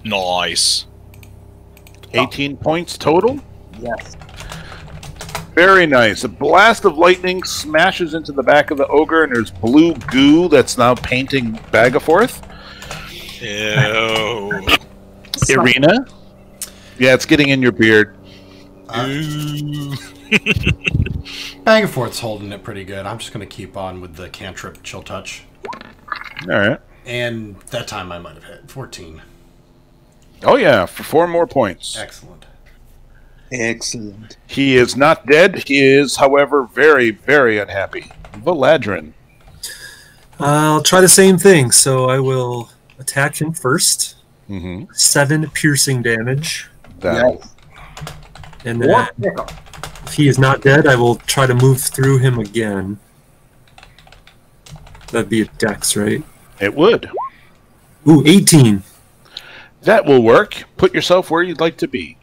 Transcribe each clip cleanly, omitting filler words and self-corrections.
Nice. 18 points total? Yes. Very nice. A blast of lightning smashes into the back of the ogre, and there's blue goo that's now painting Bagaforth. Ew. Irina? Yeah, it's getting in your beard. Bagaforth's holding it pretty good. I'm just going to keep on with the cantrip chill touch. Alright. And that time I might have hit 14. Oh yeah, for 4 more points. Excellent. Excellent. He is not dead. He is, however, very, very unhappy. Valadrin. I'll try the same thing. So I will attack him first. 7 piercing damage. Yes. And then if he is not dead, I will try to move through him again. That'd be a dex, right? It would. Ooh, 18. That will work. Put yourself where you'd like to be.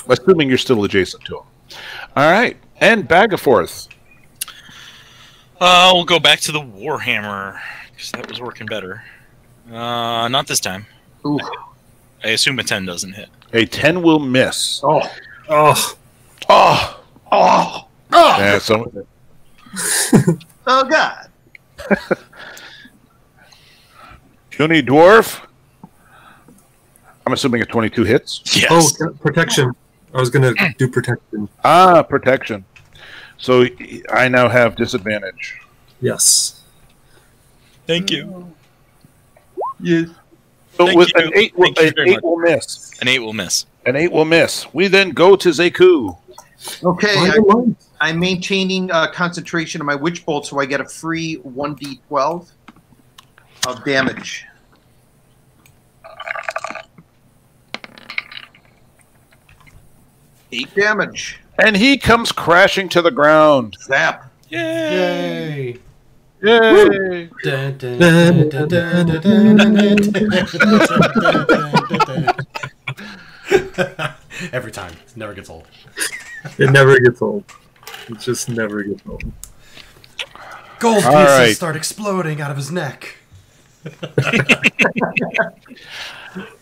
Assuming you're still adjacent to him. Alright. And Bagaforth. We'll go back to the Warhammer, because that was working better. Not this time. Ooh. I assume a 10 doesn't hit. A 10 will miss. Oh. Oh. Oh! Oh. Oh! Yeah, so... Oh, God. Puny Dwarf. I'm assuming a 22 hits. Yes. Oh, protection. I was going to do protection. Ah, protection. So I now have disadvantage. Yes. Thank you. Yes. So Thank with you. an 8, Thank you very much. will miss. An 8 will miss. An 8 will miss. We then go to Zeku. Okay, I'm maintaining concentration of my Witch Bolt, so I get a free 1d12 of damage. Eight damage. And he comes crashing to the ground. Zap. Yay! Yay! Every time. It never gets old. It never gets old. It just never gets old. Gold pieces right. start exploding out of his neck.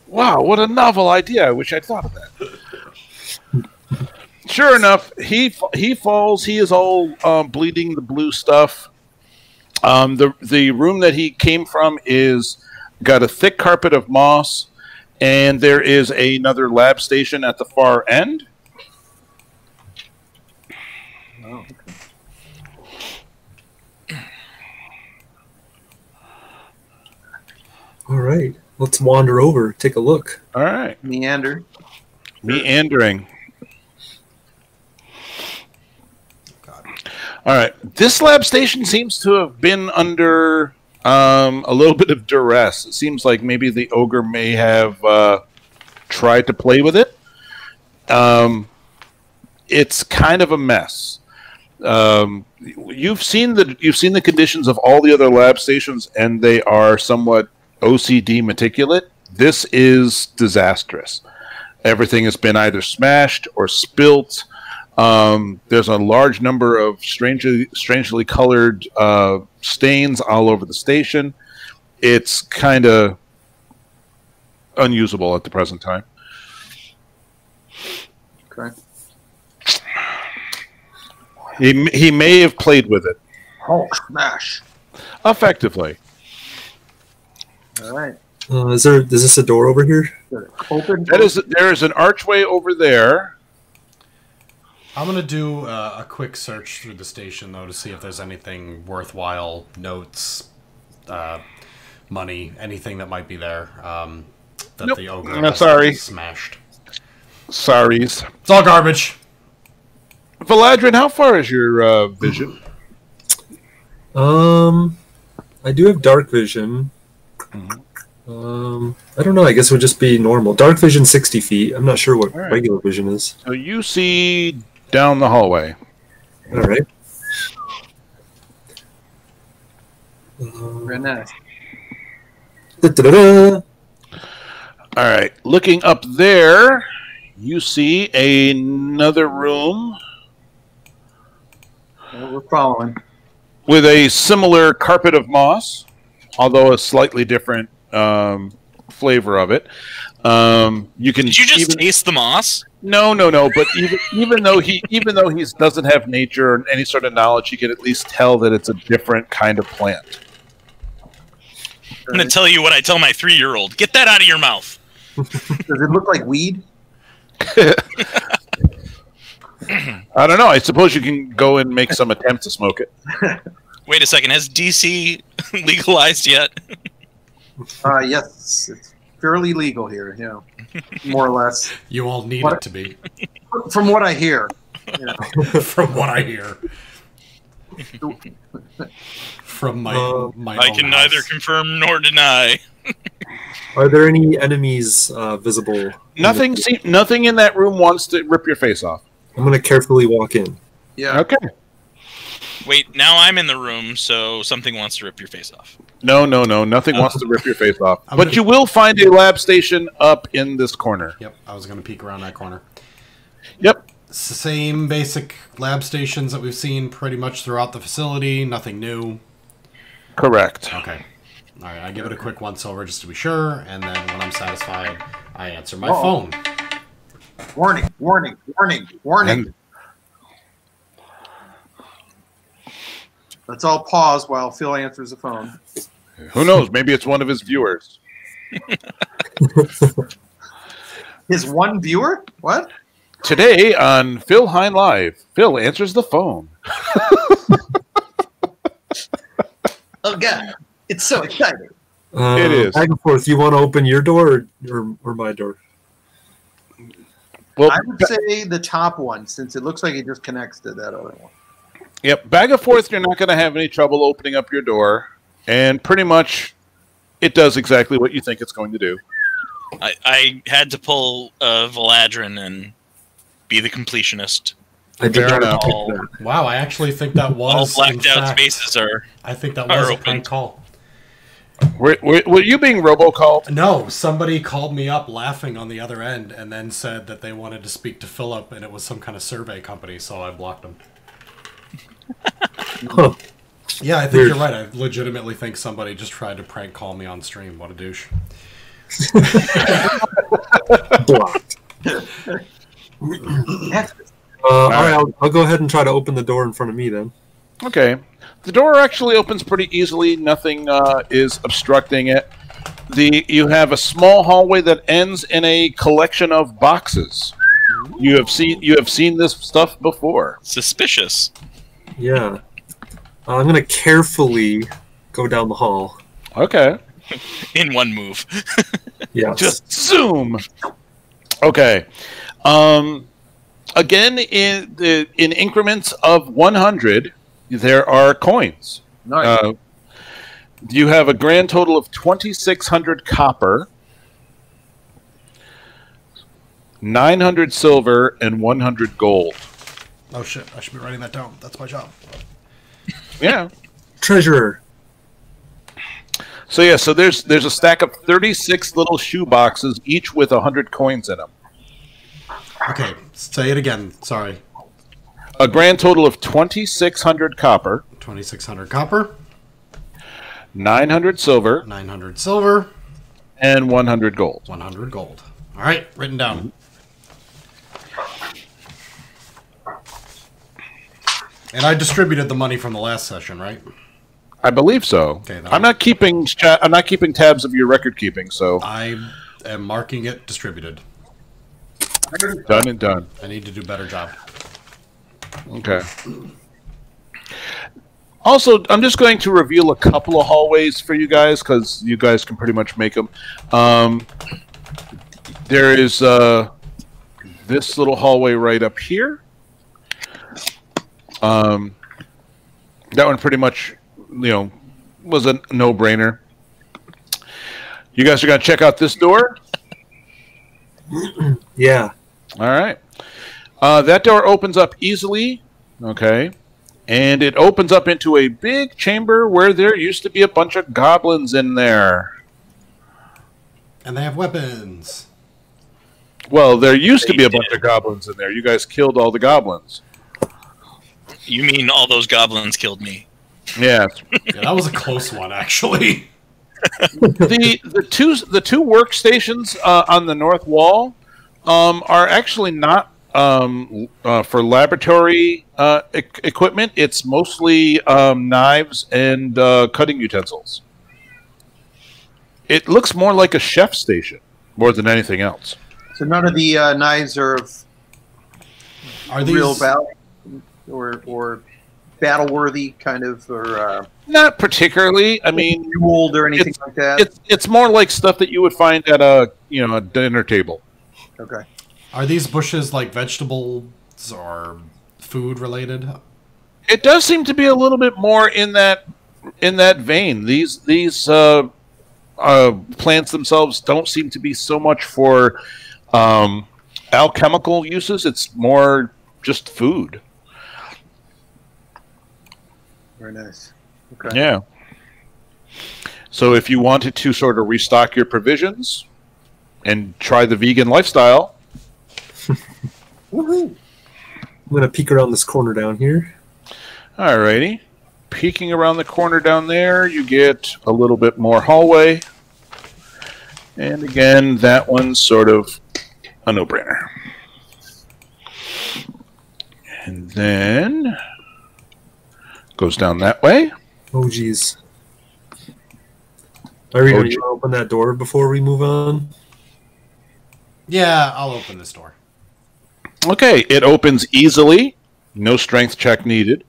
Wow, what a novel idea. I wish I'd thought of that. Sure enough, he falls. He is all bleeding the blue stuff. The room that he came from is got a thick carpet of moss, and there is another lab station at the far end. Oh, okay. All right. Let's wander over. Take a look. All right. Meander. Meandering. All right. This lab station seems to have been under a little bit of duress. It seems like maybe the ogre may have tried to play with it. It's kind of a mess. You've seen the conditions of all the other lab stations, and they are somewhat OCD meticulous. This is disastrous. Everything has been either smashed or spilt. There's a large number of strangely colored stains all over the station. It's kind of unusable at the present time. Okay. He may have played with it. Hulk smash. Effectively. All right. Is this a door over here? Open. There is an archway over there. I'm going to do a quick search through the station, though, to see if there's anything worthwhile, notes, money, anything that might be there that Nope. the ogre No, sorry. smashed. Sorries. It's all garbage. Valadrin, how far is your vision? I do have dark vision. I don't know. I guess it would just be normal. Dark vision 60 feet. I'm not sure what All right. regular vision is. So you see down the hallway. All right. Very nice. Da-da-da-da. All right. Looking up there, you see another room We're following. with a similar carpet of moss, although a slightly different flavor of it. You can. Did you just taste the moss? No. But even though he doesn't have nature or any sort of knowledge, he can at least tell that it's a different kind of plant. I'm going to tell you what I tell my 3-year-old. Get that out of your mouth. Does it look like weed? I don't know. I suppose you can go and make some attempt to smoke it. Wait a second. Has DC legalized yet? Yes. It's fairly legal here, yeah. More or less. You all need it to be. From what I hear. You know. From what I hear. From my I can neither confirm nor deny. Are there any enemies visible? Nothing in that room wants to rip your face off. I'm going to carefully walk in. Yeah. Okay. Wait, now I'm in the room, so something wants to rip your face off. No. Nothing wants to rip your face off. But you will find a lab station up in this corner. Yep, I was going to peek around that corner. Yep. It's the same basic lab stations that we've seen pretty much throughout the facility. Nothing new. Correct. Okay. All right, I give it a quick once-over just to be sure, and then when I'm satisfied, I answer my phone. Warning. And Let's all pause while Phil answers the phone. who knows? Maybe it's one of his viewers. His one viewer? What? Today on Phil Hine Live, Phil answers the phone. Oh, God. It's so exciting. It is. Back and forth. You want to open your door or my door? Well, I would say the top one, since it looks like it just connects to that other one. Yep, back and forth, you're not going to have any trouble opening up your door. And pretty much, it does exactly what you think it's going to do. I had to pull Valadrin and be the completionist. I did Fair not enough. pick that. Wow, I actually think that All was, in blacked out fact, spaces are... I think that was a open. prank call. Were you being robocalled? No, somebody called me up laughing on the other end and then said that they wanted to speak to Philip, and it was some kind of survey company, so I blocked them. Huh. Yeah, I think Weird. you're right. I legitimately think somebody just tried to prank call me on stream. What a douche. Blocked. All right, I'll go ahead and try to open the door in front of me then. Okay. The door actually opens pretty easily. Nothing is obstructing it. You have a small hallway that ends in a collection of boxes. You have seen this stuff before. Suspicious. Yeah. I'm going to carefully go down the hall. Okay. In one move. Yes. Just zoom. Okay. Again, in increments of 100, there are coins. Nice. You have a grand total of 2,600 copper, 900 silver, and 100 gold. Oh shit, I should be writing that down. That's my job. Yeah. Treasurer. So yeah, so there's a stack of 36 little shoe boxes, each with 100 coins in them. Okay, say it again. Sorry. A grand total of 2,600 copper, 2,600 copper, 900 silver, 900 silver, and 100 gold. 100 gold. All right, written down. And I distributed the money from the last session, right? I believe so. Okay, then I'm not keeping tabs of your record keeping, so I am marking it distributed. done and done. I need to do a better job. Okay. Also, I'm just going to reveal a couple of hallways for you guys because you guys can pretty much make them. There is this little hallway right up here. That one pretty much, was a no-brainer. You guys are going to check out this door? Yeah. All right. That door opens up easily. Okay. And it opens up into a big chamber where there used to be a bunch of goblins in there. And they have weapons. Well, there used to be a bunch of goblins in there. You guys killed all the goblins. You mean all those goblins killed me? Yeah. Yeah, that was a close one, actually. The two workstations on the north wall are actually not for laboratory equipment. It's mostly knives and cutting utensils. It looks more like a chef station more than anything else. So none of the knives are real value or battle-worthy kind of, or not particularly. I mean, old or anything like that. It's more like stuff that you would find at a dinner table. Okay. Are these bushes like vegetables or food related? It does seem to be a little bit more in that vein. These plants themselves don't seem to be so much for alchemical uses. It's more just food. Very nice. Okay. Yeah. So if you wanted to sort of restock your provisions and try the vegan lifestyle. Woohoo! I'm going to peek around this corner down here. Alrighty. Peeking around the corner down there, you get a little bit more hallway. And again, that one's sort of a no-brainer. And then goes down that way. Oh, geez. Are we going to open that door before we move on? Yeah, I'll open this door. Okay, it opens easily. No strength check needed.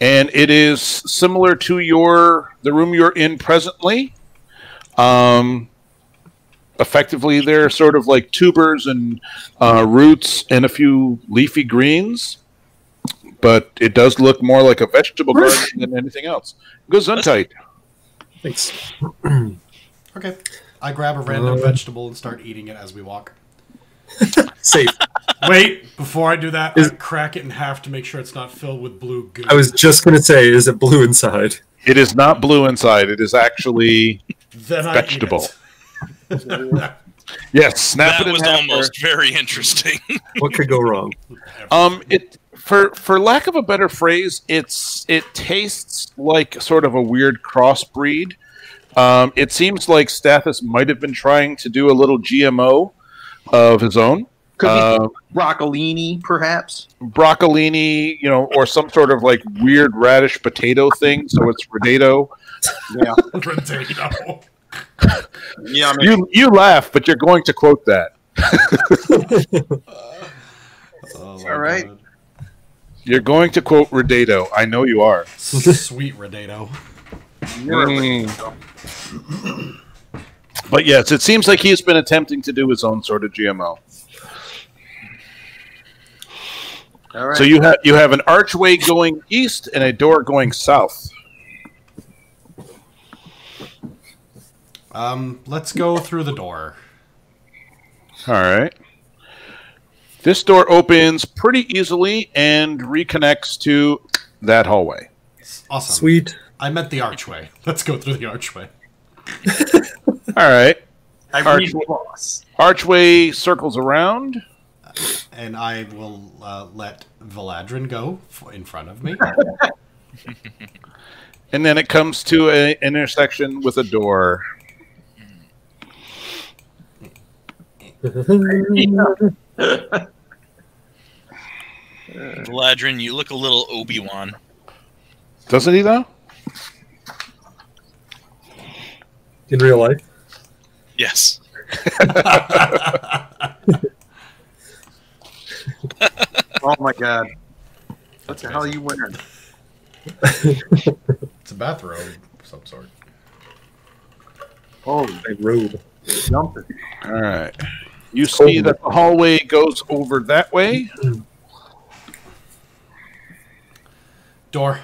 And it is similar to the room you're in presently. Effectively, they're sort of like tubers and roots and a few leafy greens. But it does look more like a vegetable garden than anything else. Gesundheit. Thanks. Okay. I grab a random vegetable and start eating it as we walk. Safe. Wait, before I do that, I crack it in half to make sure it's not filled with blue goo. I was just going to say, is it blue inside? It is not blue inside. It is actually vegetable. Yes, snap it in half. That was almost very interesting. What could go wrong? For lack of a better phrase, it tastes like sort of a weird crossbreed. It seems like Stathis might have been trying to do a little GMO of his own. Could be broccolini, perhaps. Broccolini, or some sort of like weird radish potato thing. So it's Rodato. Yeah. Rodato. Yeah. You laugh, but you're going to quote that. All right. God. You're going to quote Rodato. I know you are. Sweet Rodato. But yes, it seems like he's been attempting to do his own sort of GMO. All right. So you have an archway going east and a door going south. Let's go through the door. All right. This door opens pretty easly and reconnects to that hallway. Awesome. Sweet. I meant the archway. Let's go through the archway. All right. Archway circles around. And I will let Valadrin go in front of me. And then it comes to an intersection with a door. Valadrin, you look a little Obi-Wan. Doesn't he, though? In real life? Yes. Oh my god. What the hell are you wearing? It's a bathrobe of some sort. Oh, A robe. jumping. All right. You see that the hallway goes over that way. Door.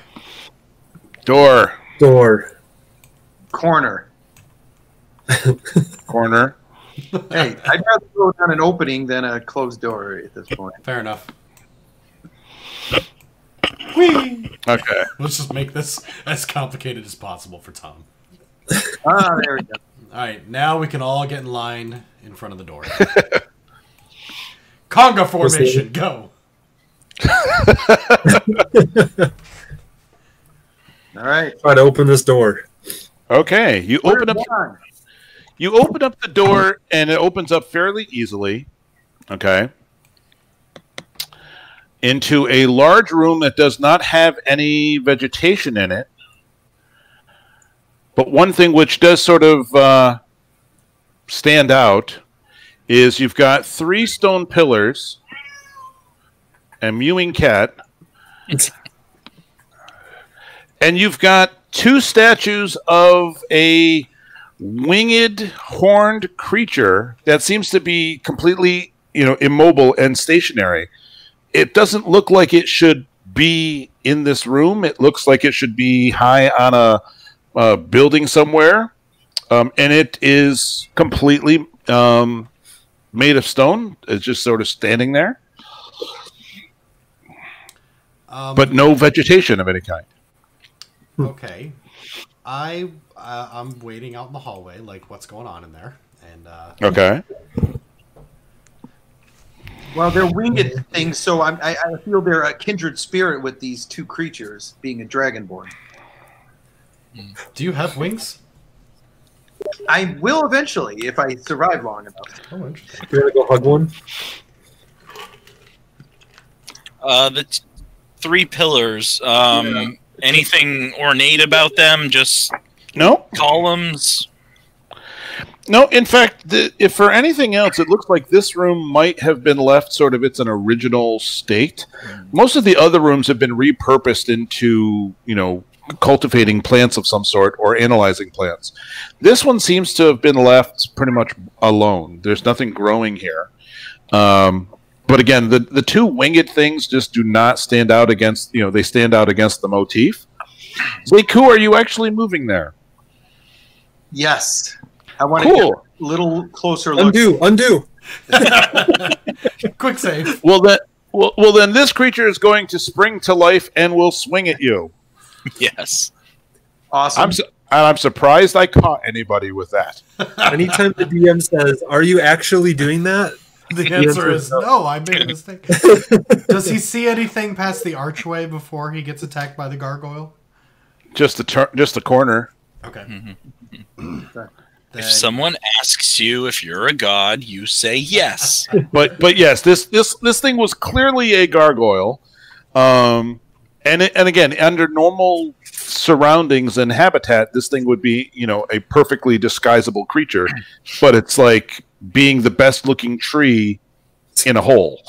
Door. Corner. Corner. Hey, I'd rather go down an opening than a closed door at this point. Fair enough. Whee! Okay. Let's just make this as complicated as possible for Tom. Ah, there we go. All right, now we can all get in line in front of the door. Conga formation, go. All right. Try to open this door. Okay, you open up the door, and it opens up fairly easily. Okay. Into a large room that does not have any vegetation in it. But one thing which does sort of stand out is you've got 3 stone pillars, a mewing cat, and you've got 2 statues of a winged, horned creature that seems to be completely, immobile and stationary. It doesn't look like it should be in this room. It looks like it should be high on a building somewhere, and it is completely made of stone. It's just sort of standing there, but no vegetation of any kind. Okay, I'm waiting out in the hallway, like what's going on in there, and Okay. Well, they're winged things, so I feel they're a kindred spirit with these 2 creatures, being a dragonborn. do you have wings? I will eventually, if I survive long enough. Oh, interesting. You want to go hug one? The 3 pillars. Anything ornate about them? Just No. columns. No, in fact, if for anything else, it looks like this room might have been left sort of its an original state. Most of the other rooms have been repurposed into, cultivating plants of some sort or analyzing plants. This one seems to have been left pretty much alone. There's nothing growing here. But again, the 2 winged things just do not stand out against, they stand out against the motif. Zeiku, are you actually moving there? Yes. I want to get a little closer look. Undo. Quick save. Well, then this creature is going to spring to life and will swing at you. Yes. Awesome. I'm surprised I caught anybody with that. Anytime the DM says, "Are you actually doing that?" The answer is no, I made a mistake. Does he see anything past the archway before he gets attacked by the gargoyle? Just the corner. Okay. If someone asks you if you're a god, you say yes. But yes, this thing was clearly a gargoyle, and again, under normal surroundings and habitat, this thing would be a perfectly disguisable creature, but it's like being the best looking tree in a hole.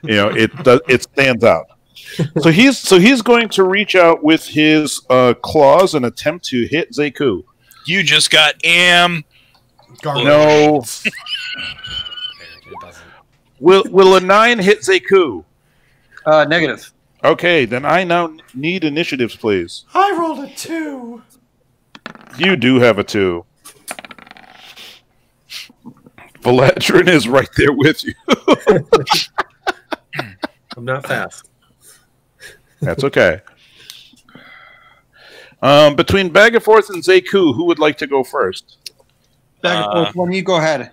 It stands out. So he's going to reach out with his claws and attempt to hit Zeiku. You just got No. It doesn't. Will a 9 hit Zeiku? Negative. Okay, then I now need initiatives, please. I rolled a 2. You do have a 2. Valadrin is right there with you. I'm not fast. That's okay. Between Bagaforth and Zeiku, who would like to go first? Back and forth. Why don't you go ahead?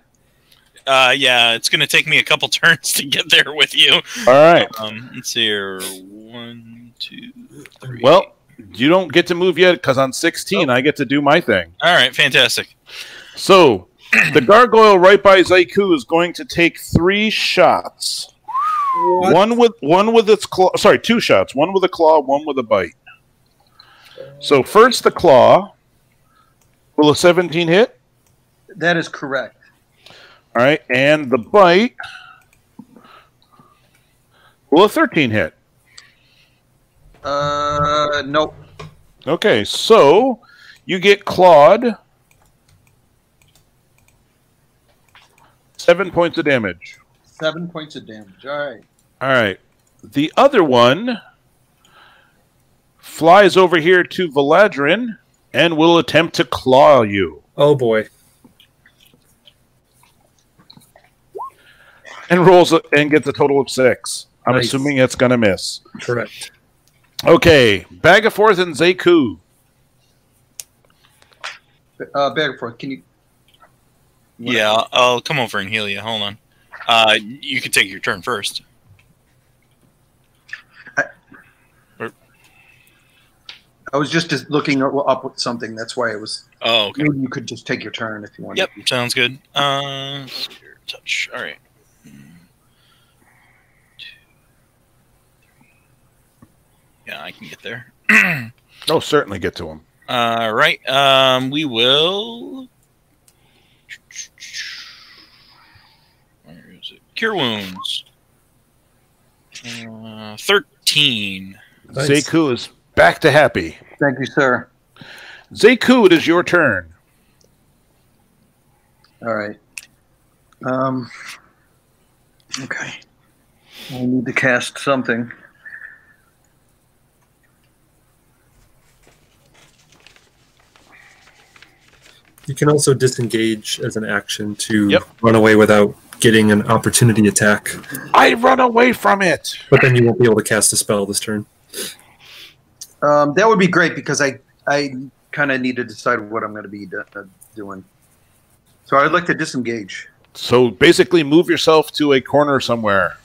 Yeah, it's going to take me a couple turns to get there with you. All right. Let's see here. 1, 2, 3. Well, you don't get to move yet because on 16 I get to do my thing. All right, fantastic. So the gargoyle right by Zeiku is going to take 3 shots. What? One with its claw. Sorry, 2 shots. One with a claw, one with a bite. So first the claw. Will a 17 hit? That is correct. All right, and the bite. Will a 13 hit? Nope. Okay, so you get clawed. 7 points of damage. 7 points of damage. All right. All right. The other one flies over here to Valadrin and will attempt to claw you. Oh boy. And rolls and gets a total of 6. I'm Nice. assuming it's going to miss. Correct. Okay, Bagaforth and Zeiku. Back and forth. Can you? Yeah, I'll come over and heal you. Hold on. You could take your turn first. I was just looking up with something. That's why it was. Oh, okay. Maybe you could just take your turn if you want. Yep, sounds good. Spirit touch. All right. Yeah, I can get there. Oh, certainly get to him. All right. We will. Where is it? Cure wounds. 13. Nice. Zeku is back to happy. Thank you, sir. Zeku, it is your turn. All right. Okay. I need to cast something. You can also disengage as an action to run away without getting an opportunity attack. I run away from it. But then you won't be able to cast a spell this turn. That would be great because I kind of need to decide what I'm going to be doing. So I'd like to disengage. So basically move yourself to a corner somewhere.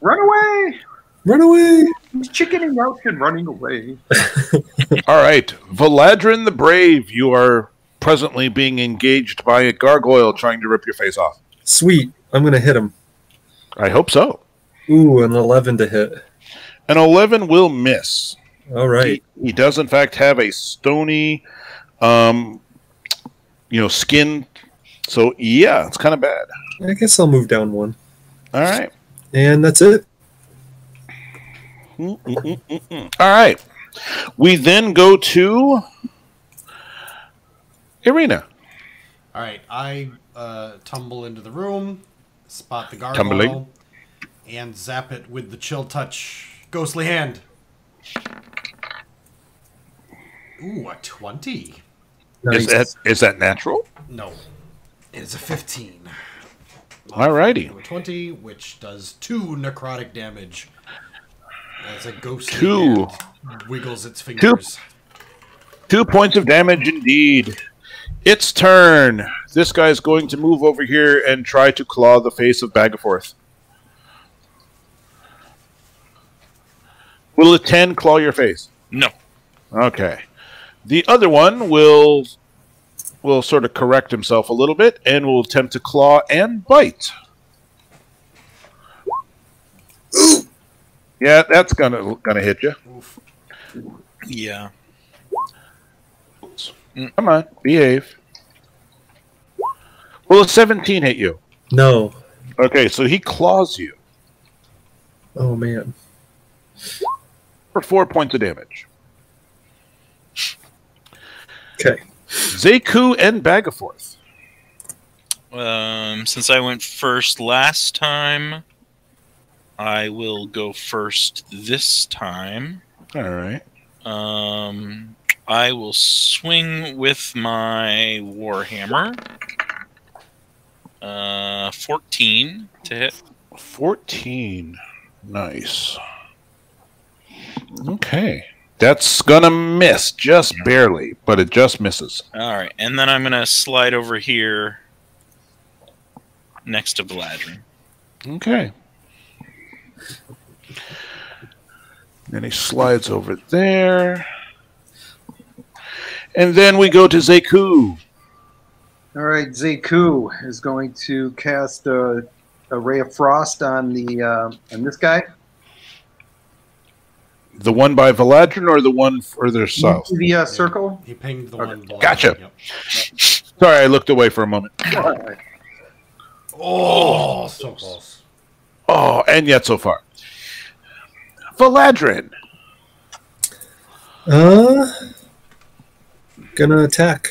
Run away! Run away! He's chickening out and running away. All right. Valadrin the Brave, you are presently being engaged by a gargoyle trying to rip your face off. Sweet. I'm going to hit him. I hope so. Ooh, an 11 to hit. An 11 will miss. All right. He does, in fact, have a stony, skin. So, yeah, it's kind of bad. I guess I'll move down one. All right. And that's it. All right. We then go to Irina. All right. I tumble into the room, spot the gargoyle, Tumbling. and zap it with the chill touch ghostly hand. Ooh, a 20. Nice. Is that natural? No. It is a 15. Alrighty. A 20, which does 2 necrotic damage. As a ghostly 2. hand wiggles its fingers. 2 points of damage indeed. Its turn. This guy's going to move over here and try to claw the face of Bagaforth. Will a 10 claw your face? No. Okay. The other one will sort of correct himself a little bit and will attempt to claw and bite. Yeah, that's gonna hit you. Oof. Yeah. Come on, behave. Will a 17 hit you? No. Okay, so he claws you Oh, man. for 4 points of damage. Okay. Zeku and Bagaforth. Since I went first last time, I will go first this time. All right. I will swing with my Warhammer. 14 to hit. 14. Nice. Okay. That's gonna miss just barely, but it just misses. All right, and then I'm gonna slide over here next to Valadrin. Okay. Then he slides over there. And then we go to Zeku. All right, Zeku is going to cast a ray of frost on this guy. The one by Valadrin or the one further south? The circle. He pinged the one below. Gotcha. Yep. Sorry, I looked away for a moment. Oh, so close. Oh, and yet so far. Valadrin. Gonna attack.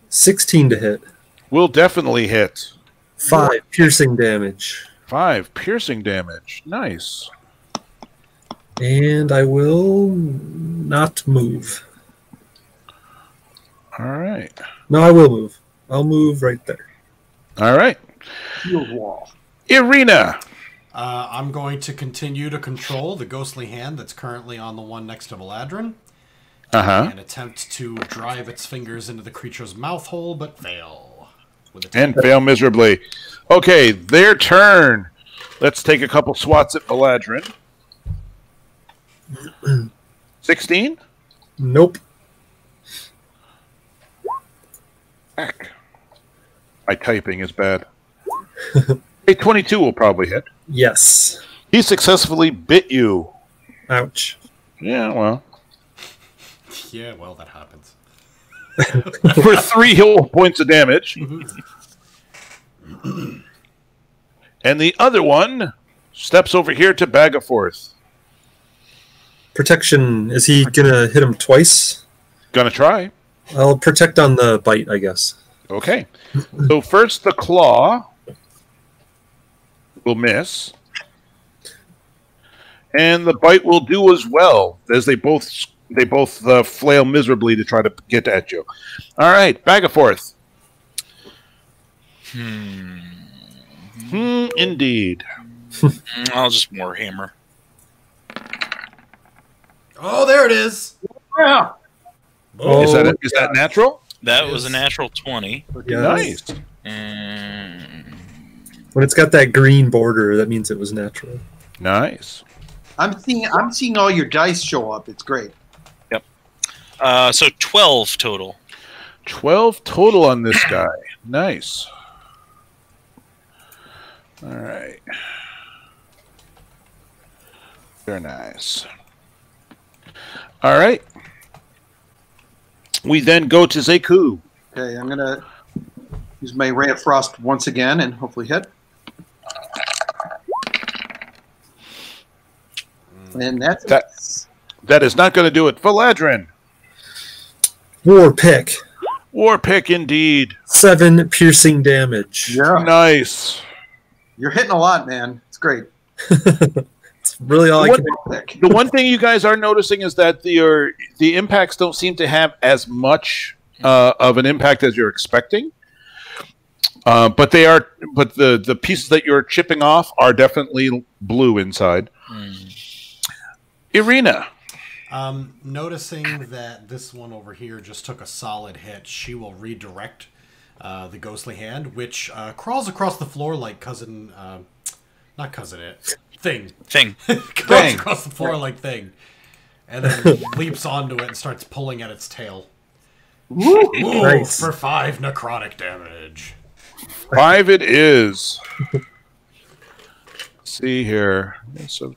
16 to hit. Will definitely hit. 5 piercing damage. 5 piercing damage. Nice. And I will not move. All right. No, I will move. I'll move right there. All right. Shield wall. Irina. I'm going to continue to control the ghostly hand that's currently on the one next to Valadrin. Uh-huh. And attempt to drive its fingers into the creature's mouth hole, but fail. And fail miserably. Okay, their turn. Let's take a couple swats at Valadrin. 16? Nope. Heck. My typing is bad. A 22 will probably hit. Yes. He successfully bit you. Ouch. Yeah, well. Yeah, well, that happens. For 3 heal points of damage. And the other one steps over here to Bagaforth. Protection. Is he gonna hit him twice? Gonna try. I'll protect on the bite, I guess. Okay. So first the claw will miss. And the bite will do as well, as they both flail miserably to try to get at you. All right, Bagaforth. Indeed. I'll just Warhammer. Oh, there it is. Yeah. Oh, Is that natural? That was a natural 20. yes. Nice. When it's got that green border, that means it was natural. Nice. I'm seeing all your dice show up. It's great. Yep. So 12 total. 12 total on this guy. Nice. All right. Very nice. All right. We then go to Zeku. Okay, I'm gonna use my Ray of Frost once again and hopefully hit. And That is not going to do it. Valadrin. War pick. War pick indeed. 7 piercing damage. yeah. Nice. You're hitting a lot, man. It's great. It's really all I can Pick. The one thing you guys are noticing is that the impacts don't seem to have as much of an impact as you're expecting. But the pieces that you're chipping off are definitely blue inside. Irina. Noticing that this one over here just took a solid hit, she will redirect the ghostly hand, which crawls across the floor like Thing. Crawls across the floor like Thing. And then leaps onto it and starts pulling at its tail. Woo! Ooh, Nice. for 5 necrotic damage. 5 it is. Let's see here. So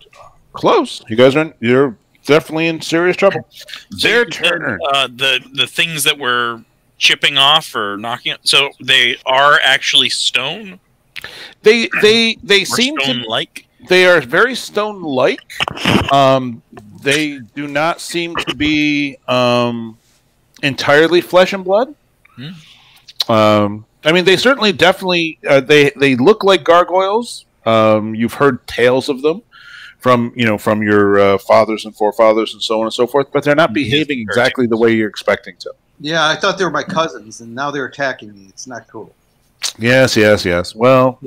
close. You're definitely in serious trouble. Their turn. The things that were chipping off or knocking. So they are actually stone. They Or seem to stone-like. They are very stone-like. They do not seem to be entirely flesh and blood. I mean, they certainly, definitely, they look like gargoyles. You've heard tales of them from your fathers and forefathers and so on and so forth, but they're not behaving exactly the way you're expecting to. Yeah, I thought they were my cousins, and now they're attacking me. It's not cool. Yes. Well,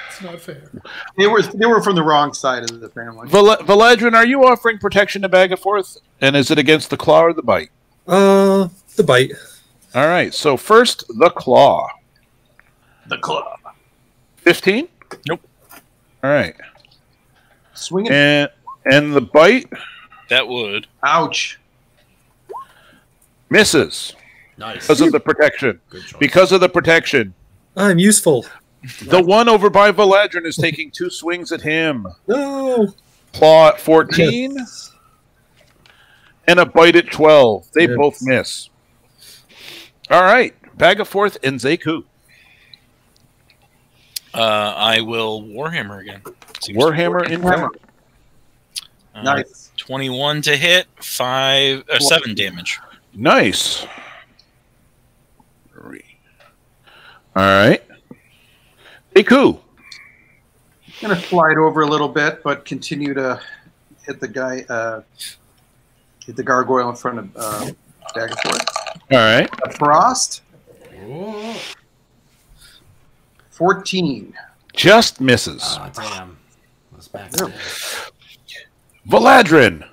It's not fair. They were from the wrong side of the family. Valadrin, are you offering protection to Bagaforth? And is it against the claw or the bite? The bite. All right. So first, the claw. The club. 15? Nope. All right. Swinging. And the bite That would. Ouch. misses Nice. because of the protection. Good choice. Because of the protection. I'm useful. The one over by Valadrin is taking 2 swings at him. No. Claw at 14 and a bite at 12. They Yes. both miss. All right. Bagaforth and Zeku. I will Warhammer again. Seems Warhammer in Hammer. fact. Nice. 21 to hit, 7 damage. Nice. 3. All right. Zeku. I'm gonna slide over a little bit, but continue to hit the guy, hit the gargoyle in front of Daggerford. All right. Frost. Oh, 14. Just misses. oh, damn. Let's back Yeah. up. Valadrin.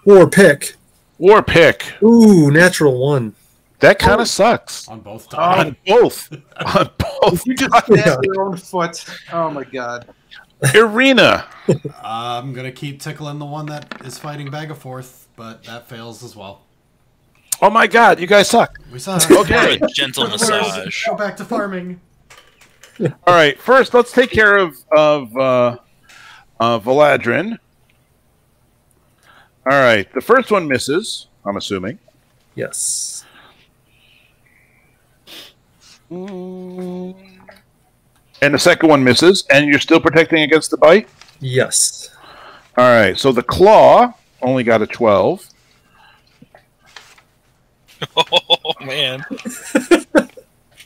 War pick. War pick. Ooh, natural 1. That kind of sucks. On both times. On both. On both. You just stabbed your own foot. Oh my god. Irina. I'm going to keep tickling the one that is fighting Bagaforth, but that fails as well. Oh my god, you guys suck. We saw Okay. Gentle massage. Go back to farming. All right, first let's take care of Valadrin. All right, the first one misses, I'm assuming. Yes. And the second one misses, and you're still protecting against the bite? Yes. All right, so the claw only got a 12. Oh, man.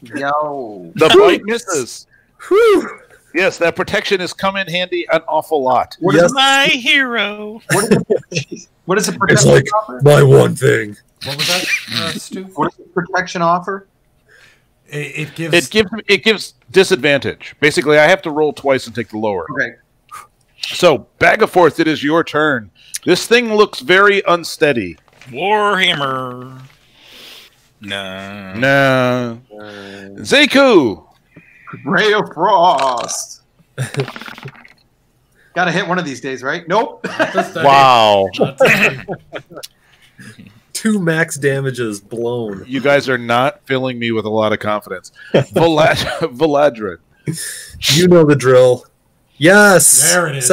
Yo. The bite misses. Whew. Yes, that protection has come in handy an awful lot. What Yes. is My hero. what does the It's protection like offer? my one thing. What was that, Stu? What does the protection offer? It gives... It gives disadvantage. Basically, I have to roll twice and take the lower. Okay. So, Bagaforth, it is your turn. This thing looks very unsteady. Warhammer. No. Nah. Zeku! Ray of Frost. Gotta hit one of these days, right? Nope. Wow. 2 max damages blown. You guys are not filling me with a lot of confidence. Valadrin. You know the drill. Yes. There it is.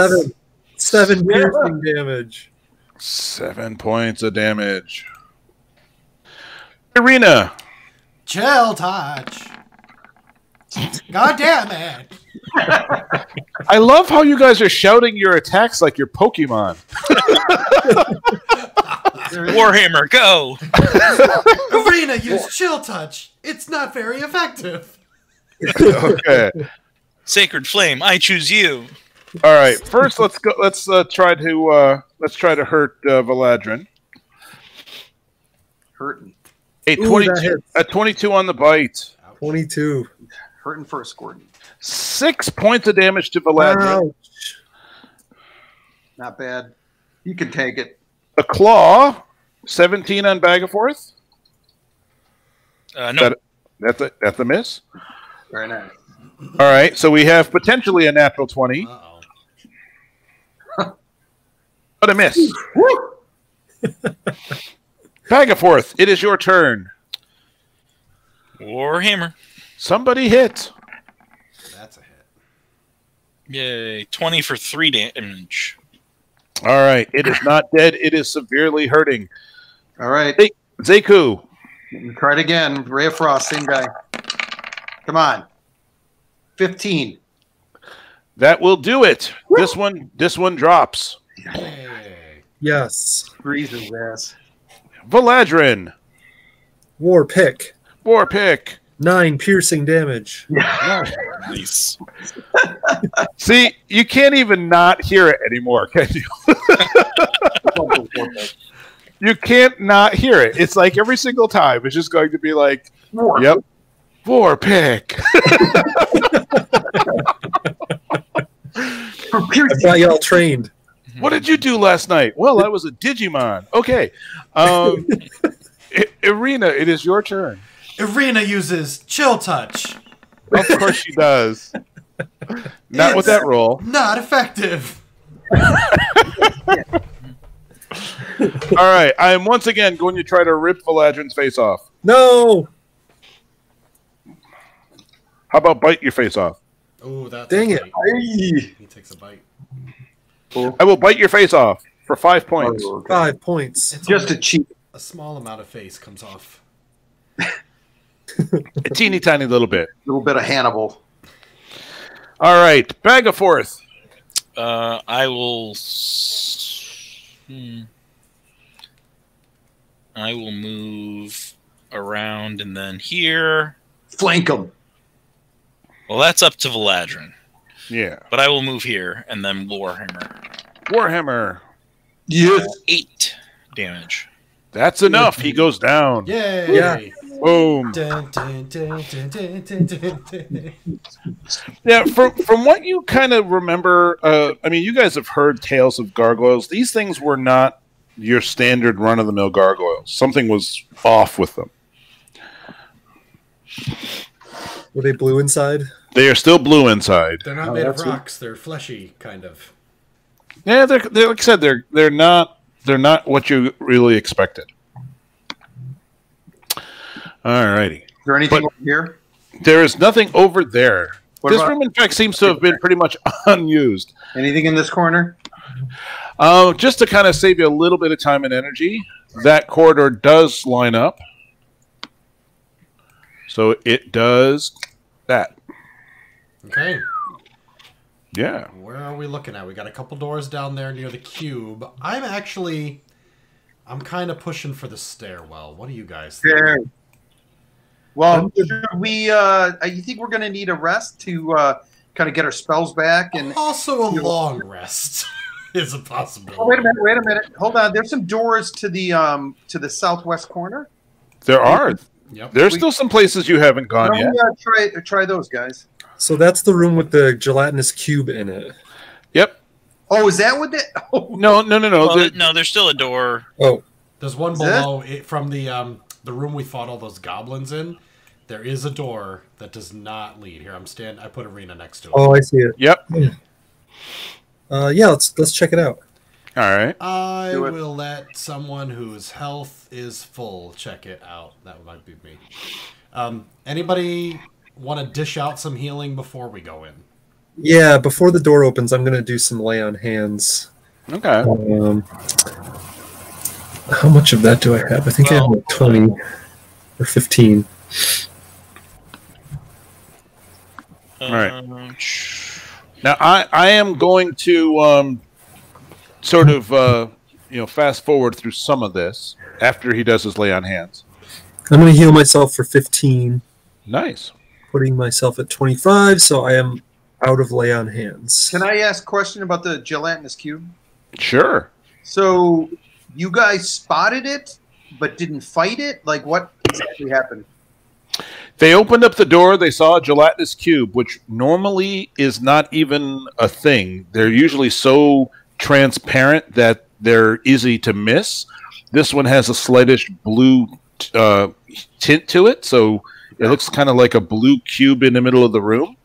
7 piercing damage. 7 points of damage. Irina. Chill touch. God damn it. I love how you guys are shouting your attacks like you're Pokemon. Warhammer, go. Arena, use chill touch. It's not very effective. Okay. Sacred Flame, I choose you. All right. First, let's go. Let's try to hurt Valadrin. Hurting. A Ooh, 22. that hits. A 22 on the bite. 22. Hurting first, Gordon. 6 points of damage to Valadrin. Ouch. Not bad. You can take it. A claw. 17 on Bagaforth. No. That's a miss. Very nice. All right. So we have potentially a natural 20, Uh-oh. but a miss. Bagaforth, it is your turn. Warhammer. Somebody hit. That's a hit. Yay. 20 for 3 damage. All right. It is not dead. It is severely hurting. All right. Hey, Zeku. Try it again. Ray of Frost, same guy. Come on. 15. That will do it. This one drops. Hey. Yes. Freeze his ass. Valadrin. War pick. War pick. 9 piercing damage. Nice. See, you can't even not hear it anymore, can you? You can't not hear it. It's like every single time, it's just going to be like, yep, war pick. I got y'all trained. What did you do last night? Well, I was a Digimon. Okay. Irina, it is your turn. Arena uses chill touch. Of course she does. Not with that roll. Not effective. All right. I am once again going to try to rip Valadrin's face off. No. How about bite your face off? Oh, that's Dang a it. bite. He takes a bite. I will bite your face off for 5 points. 5 points. It's Just a only cheat. a small amount of face comes off. A teeny tiny little bit. A little bit of Hannibal. All right. Bagaforth. I will. I will move around and then here. Flank him. Well, that's up to Valadrin. Yeah. But I will move here and then Warhammer. Warhammer. Yes. 8 damage. That's enough. He goes down. Yay! Yeah. Boom. Dun, dun, dun, dun, dun, dun, dun, dun. Yeah, from what you kind of remember, I mean, you guys have heard tales of gargoyles. These things were not your standard run-of-the-mill gargoyles. Something was off with them. Were they blue inside? They are still blue inside. They're not made of rocks. They're fleshy, kind of. Yeah, they're like I said, they're not what you really expected. Alrighty. Is there anything over here? There is nothing over there. What This about- room, in fact, seems to have been pretty much unused. Anything in this corner? Just to kind of save you a little bit of time and energy, that corridor does line up. So it does that. Okay. Yeah. Where are we looking at? We got a couple doors down there near the cube. I'm kind of pushing for the stairwell. What do you guys think? There. Well, should we? You think we're going to need a rest to kind of get our spells back? And Also, a long rest is a possibility. oh, wait a minute. Hold on. There's some doors to the southwest corner. There are. Yep. There's still some places you haven't gone Why yet. don't we, try those, guys? So that's the room with the gelatinous cube in it. Yep. Oh, is that what that? Oh, No. Well, no, there's still a door. Oh, There's one below it, from the room we fought all those goblins in. There is a door that does not lead here. I put Arena next to it. I see it. Yep. Yeah, let's check it out. All right. I Do it. will let someone whose health is full check it out. That might be me. Anybody want to dish out some healing before we go in? Yeah, before the door opens, I'm gonna do some lay on hands. Okay. How much of that do I have? I think I have like 20 or 15. All right. Now I am going to sort of fast forward through some of this after he does his lay on hands. I'm gonna heal myself for 15, Nice. putting myself at 25, so I am out of lay on hands. can I ask a question about the gelatinous cube? Sure. So you guys spotted it, but didn't fight it? Like, what exactly happened? They opened up the door. They saw a gelatinous cube, which normally is not even a thing. They're usually so transparent that they're easy to miss. This one has a slightish blue tint to it, so it looks kind of like a blue cube in the middle of the room.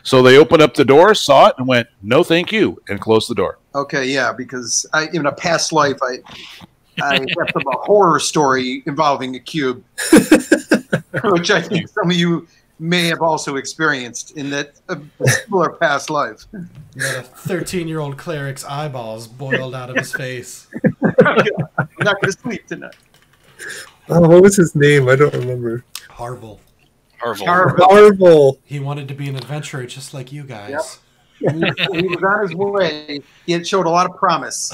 So they opened up the door, saw it, and went, "No, thank you," and closed the door. Okay, yeah, because in a past life, I have a horror story involving a cube, which I think some of you may have also experienced in that similar past life. You got a 13-year-old cleric's eyeballs boiled out of his face. I'm not going to sleep tonight. Oh, what was his name? I don't remember. Harville. Marvel. He wanted to be an adventurer just like you guys. Yep. He was on his way. He had showed a lot of promise.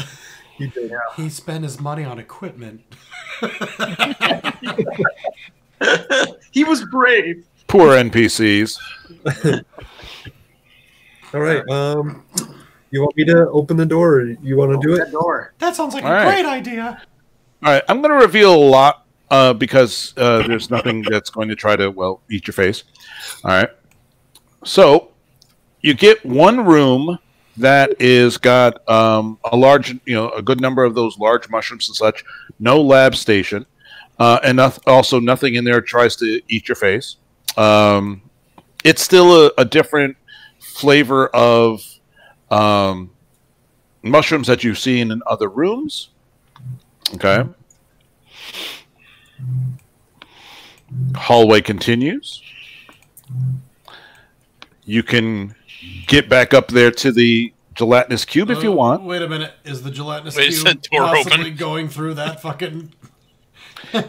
He did. He spent his money on equipment. He was brave. Poor NPCs. All right. You want me to open the door, or you want to do That it? door. That sounds like All a right. great idea. All right, I'm going to reveal a lot because there's nothing that's going to try to, eat your face. All right. So you get one room that is got a large, a good number of those large mushrooms and such. No lab station, and also nothing in there tries to eat your face. It's still a different flavor of mushrooms that you've seen in other rooms. Okay. Hallway continues. You can get back up there to the gelatinous cube if you want. Wait a minute. Is the gelatinous Is cube the door possibly open? going through that fucking...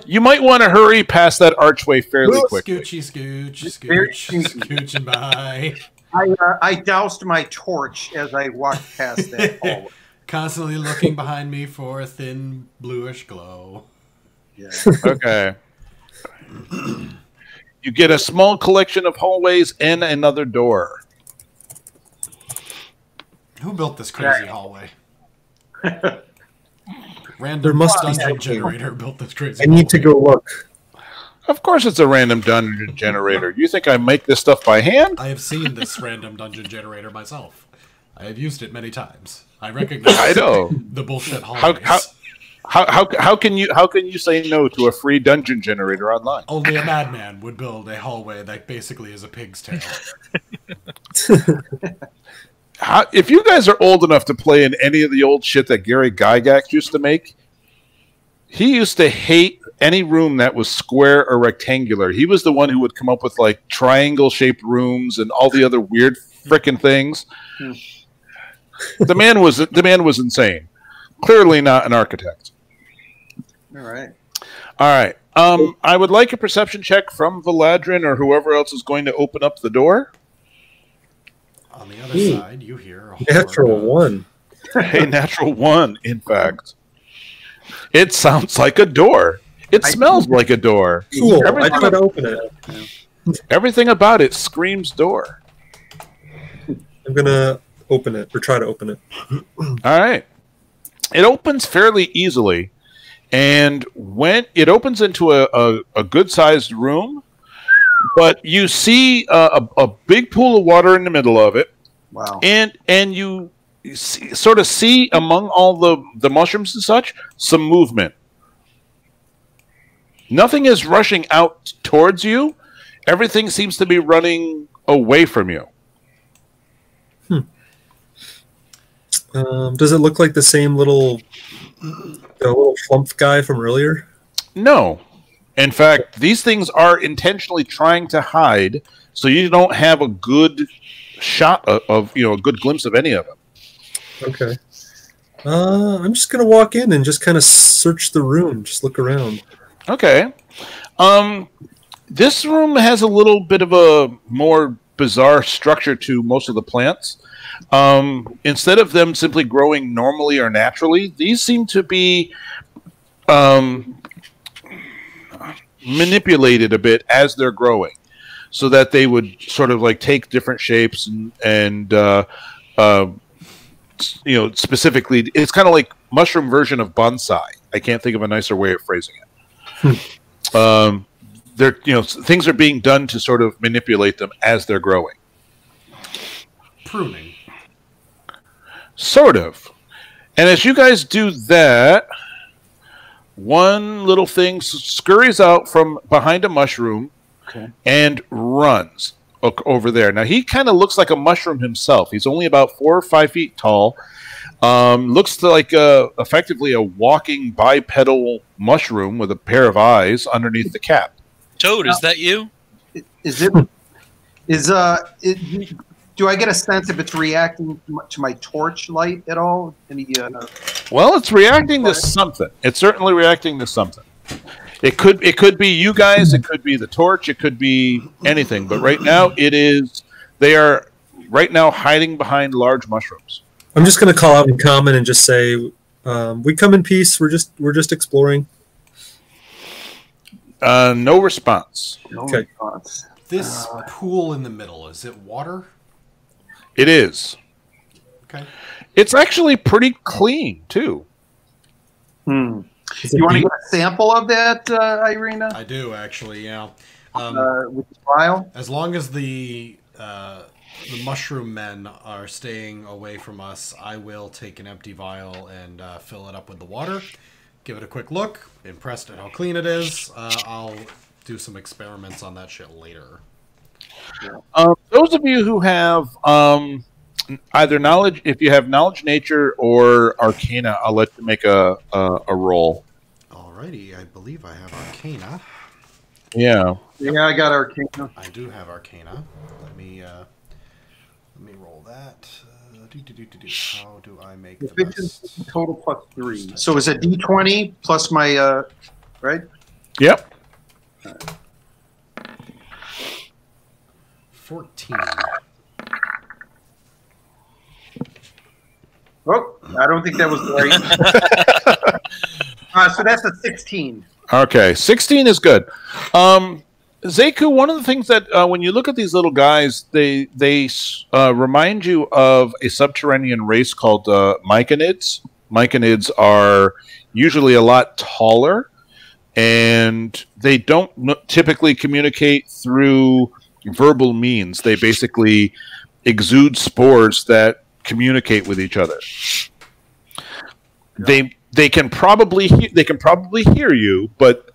You might want to hurry past that archway fairly quickly. Scooching by. I doused my torch as I walked past that hallway. Constantly looking behind me for a thin bluish glow. Yeah. Okay. You get a small collection of hallways and another door. Who built this crazy hallway? There Random must be dungeon something. generator built this crazy I need to hallway. go look. Of course it's a random dungeon generator. You think I make this stuff by hand? I have seen this random dungeon generator myself. I have used it many times. I recognize I know. the bullshit hallways. How can you say no to a free dungeon generator online? Only a madman would build a hallway that basically is a pig's tail. If you guys are old enough to play in any of the old shit that Gary Gygax used to make, he used to hate any room that was square or rectangular. He was the one who would come up with like triangle-shaped rooms and all the other weird frickin' things. The man was insane. Clearly not an architect. All right. I would like a perception check from Valadrin or whoever else is going to open up the door. On the other side, you hear a Natural one. A natural one, in fact. It sounds like a door. It smells like a door. Cool. I try to open it. Everything about it screams door. I'm gonna open it or try to open it. All right. It opens fairly easily, and when it opens into a good-sized room, but you see a big pool of water in the middle of it. Wow. And you sort of see among all the mushrooms and such some movement. Nothing is rushing out towards you. Everything seems to be running away from you. Does it look like the same little flump guy from earlier? No. In fact, these things are intentionally trying to hide, so you don't have a good shot of a good glimpse of any of them. Okay. I'm just gonna walk in and just kind of search the room, just look around. Okay. This room has a little bit of a more bizarre structure to most of the plants. Instead of them simply growing normally or naturally, these seem to be manipulated a bit as they're growing, so that they would sort of like take different shapes and specifically, it's kind of like mushroom version of bonsai. I can't think of a nicer way of phrasing it. Things are being done to sort of manipulate them as they're growing. Pruning. Sort of. And as you guys do that, one little thing scurries out from behind a mushroom and runs over there. Now, he kind of looks like a mushroom himself. He's only about 4 or 5 feet tall. Looks like effectively a walking bipedal mushroom with a pair of eyes underneath the cap. Toad, is that you? Do I get a sense if it's reacting to my torch light at all? Well, it's reacting to something. It's certainly reacting to something. It could be you guys. It could be the torch. It could be anything. But right now, they are right now hiding behind large mushrooms. I'm just going to call out in common and just say, "We come in peace. We're just exploring." No response. Okay. This pool in the middle, is it water? It is. Okay. It's actually pretty clean, too. You want to get a sample of that, Irina? I do, actually, yeah. With the vial? As long as the mushroom men are staying away from us, I will take an empty vial and fill it up with the water. Give it a quick look. Impressed at how clean it is. I'll do some experiments on that shit later. Those of you who have either knowledge, if you have knowledge nature or arcana, I'll let you make a roll. Alrighty, I believe I have arcana. Yeah. Yeah, I got arcana. I do have arcana. Let me roll that. How do I make the best? Total plus 3. So is it D20 plus my right? Yep. 14. Oh, I don't think that was right. So that's a 16. Okay, 16 is good. Zeku, one of the things that when you look at these little guys, they remind you of a subterranean race called Myconids. Myconids are usually a lot taller, and they don't typically communicate through verbal means. They basically exude spores that communicate with each other. Yeah. They can probably hear you, but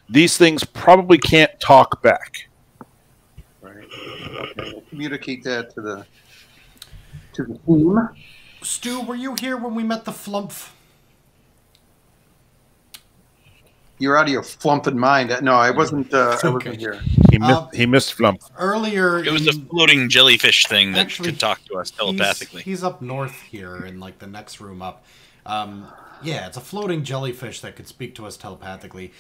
these things probably can't talk back. Right. Okay. We'll communicate that to the team. Stu, were you here when we met the Flumph? You're out of your flumping mind. No, I wasn't. I Okay. wasn't here. He missed Flump. Earlier, It was a floating jellyfish thing that Actually, could talk to us telepathically. He's up north here in like the next room up. Yeah, it's a floating jellyfish that could speak to us telepathically.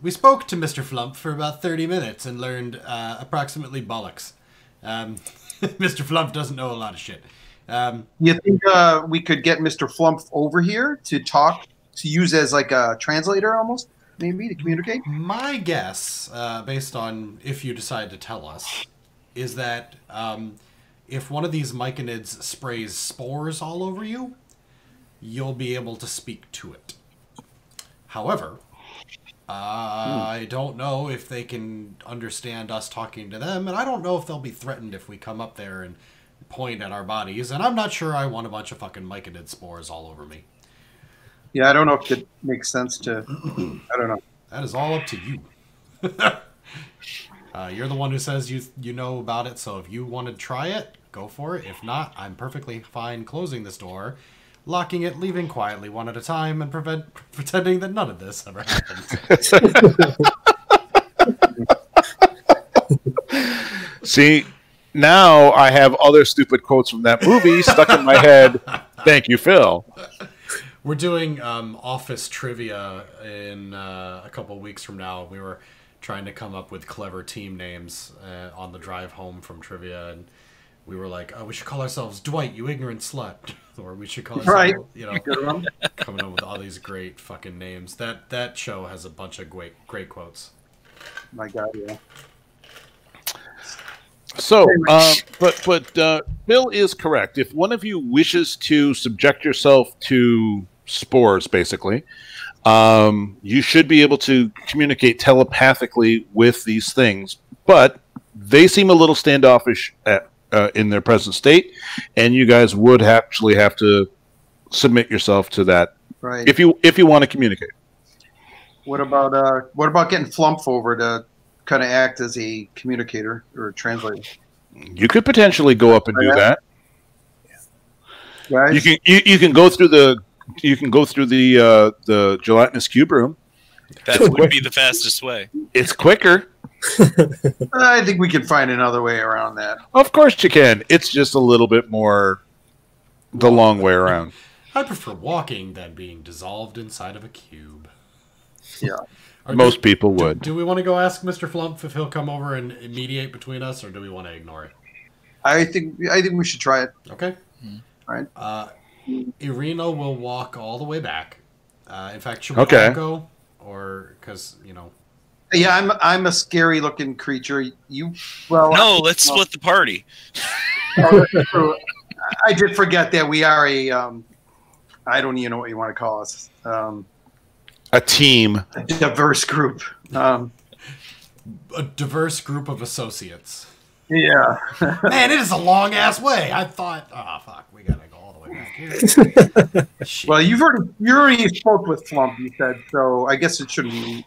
We spoke to Mr. Flump for about 30 minutes and learned approximately bollocks. Mr. Flump doesn't know a lot of shit. You think we could get Mr. Flump over here to talk, to use as like a translator almost, maybe, to communicate? My guess, based on if you decide to tell us, is that if one of these myconids sprays spores all over you, you'll be able to speak to it. However, I don't know if they can understand us talking to them, and I don't know if they'll be threatened if we come up there and point at our bodies, and I'm not sure I want a bunch of fucking myconid spores all over me. Yeah, I don't know if it makes sense to. I don't know. That is all up to you. You're the one who says you know about it, so if you want to try it, go for it. If not, I'm perfectly fine closing this door, locking it, leaving quietly one at a time, and pretending that none of this ever happened. See, now I have other stupid quotes from that movie stuck in my head. Thank you, Phil. We're doing office trivia in a couple weeks from now. We were trying to come up with clever team names on the drive home from trivia, and we were like, "Oh, we should call ourselves Dwight, you ignorant slut," or we should call ourselves, Right. you know, coming up with all these great fucking names. That show has a bunch of great quotes. My God, yeah. So, but Bill is correct. If one of you wishes to subject yourself to spores, basically, you should be able to communicate telepathically with these things. But they seem a little standoffish in their present state, and you guys would actually have to submit yourself to that, Right. if you want to communicate. What about getting Flump over to kind of act as a communicator or a translator? You could potentially go up and do that. Guys, You can go through the gelatinous cube room. That would be the fastest way. It's quicker. I think we can find another way around that. Of course you can. It's just a little bit more the long way around. I prefer walking than being dissolved inside of a cube. Yeah. Most people would. Do we want to go ask Mr. Flump if he'll come over and mediate between us, or do we want to ignore it? I think we should try it. Okay. Right. Irina will walk all the way back. In fact, should we Okay. all go? Or, because, you know... Yeah, I'm a scary looking creature. No, let's split the party. I did forget that we are a I don't even know what you want to call us. A team. A diverse group. A diverse group of associates. Yeah. Man, it is a long-ass way. I thought, oh, fuck, we gotta go all the way back here. Shit. Well, you already spoke with Flump, you said, so I guess it shouldn't be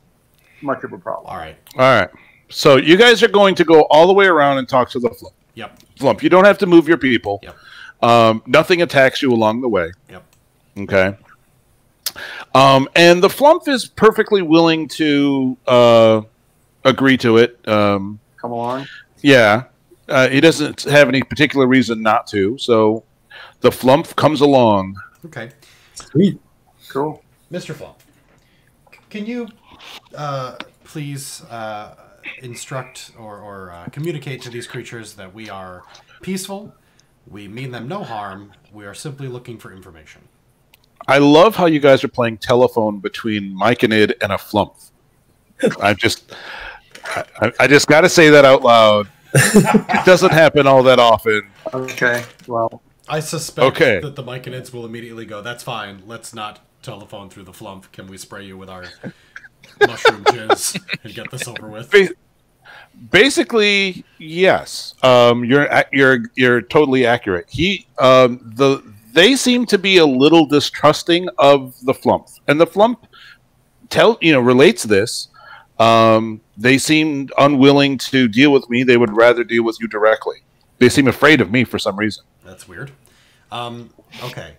much of a problem. All right. All right. So you guys are going to go all the way around and talk to the Flump. Yep. Flump, you don't have to move your people. Yep. Nothing attacks you along the way. Yep. Okay. And the Flump is perfectly willing to agree to it. Come along. Yeah. He doesn't have any particular reason not to. So the Flump comes along. Okay. Sweet. Cool. Mr. Flump, can you please instruct or communicate to these creatures that we are peaceful, we mean them no harm, we are simply looking for information. I love how you guys are playing telephone between Myconid and a Flump. I just got to say that out loud. It doesn't happen all that often. Okay. Well, I suspect Okay. that the Myconids will immediately go, that's fine, let's not telephone through the Flump. Can we spray you with our mushroom jizz and get this over with? Basically, yes. You're totally accurate. The they seem to be a little distrusting of the flump, and the flump relates this. They seem unwilling to deal with me. They would rather deal with you directly. They seem afraid of me for some reason. That's weird. Okay.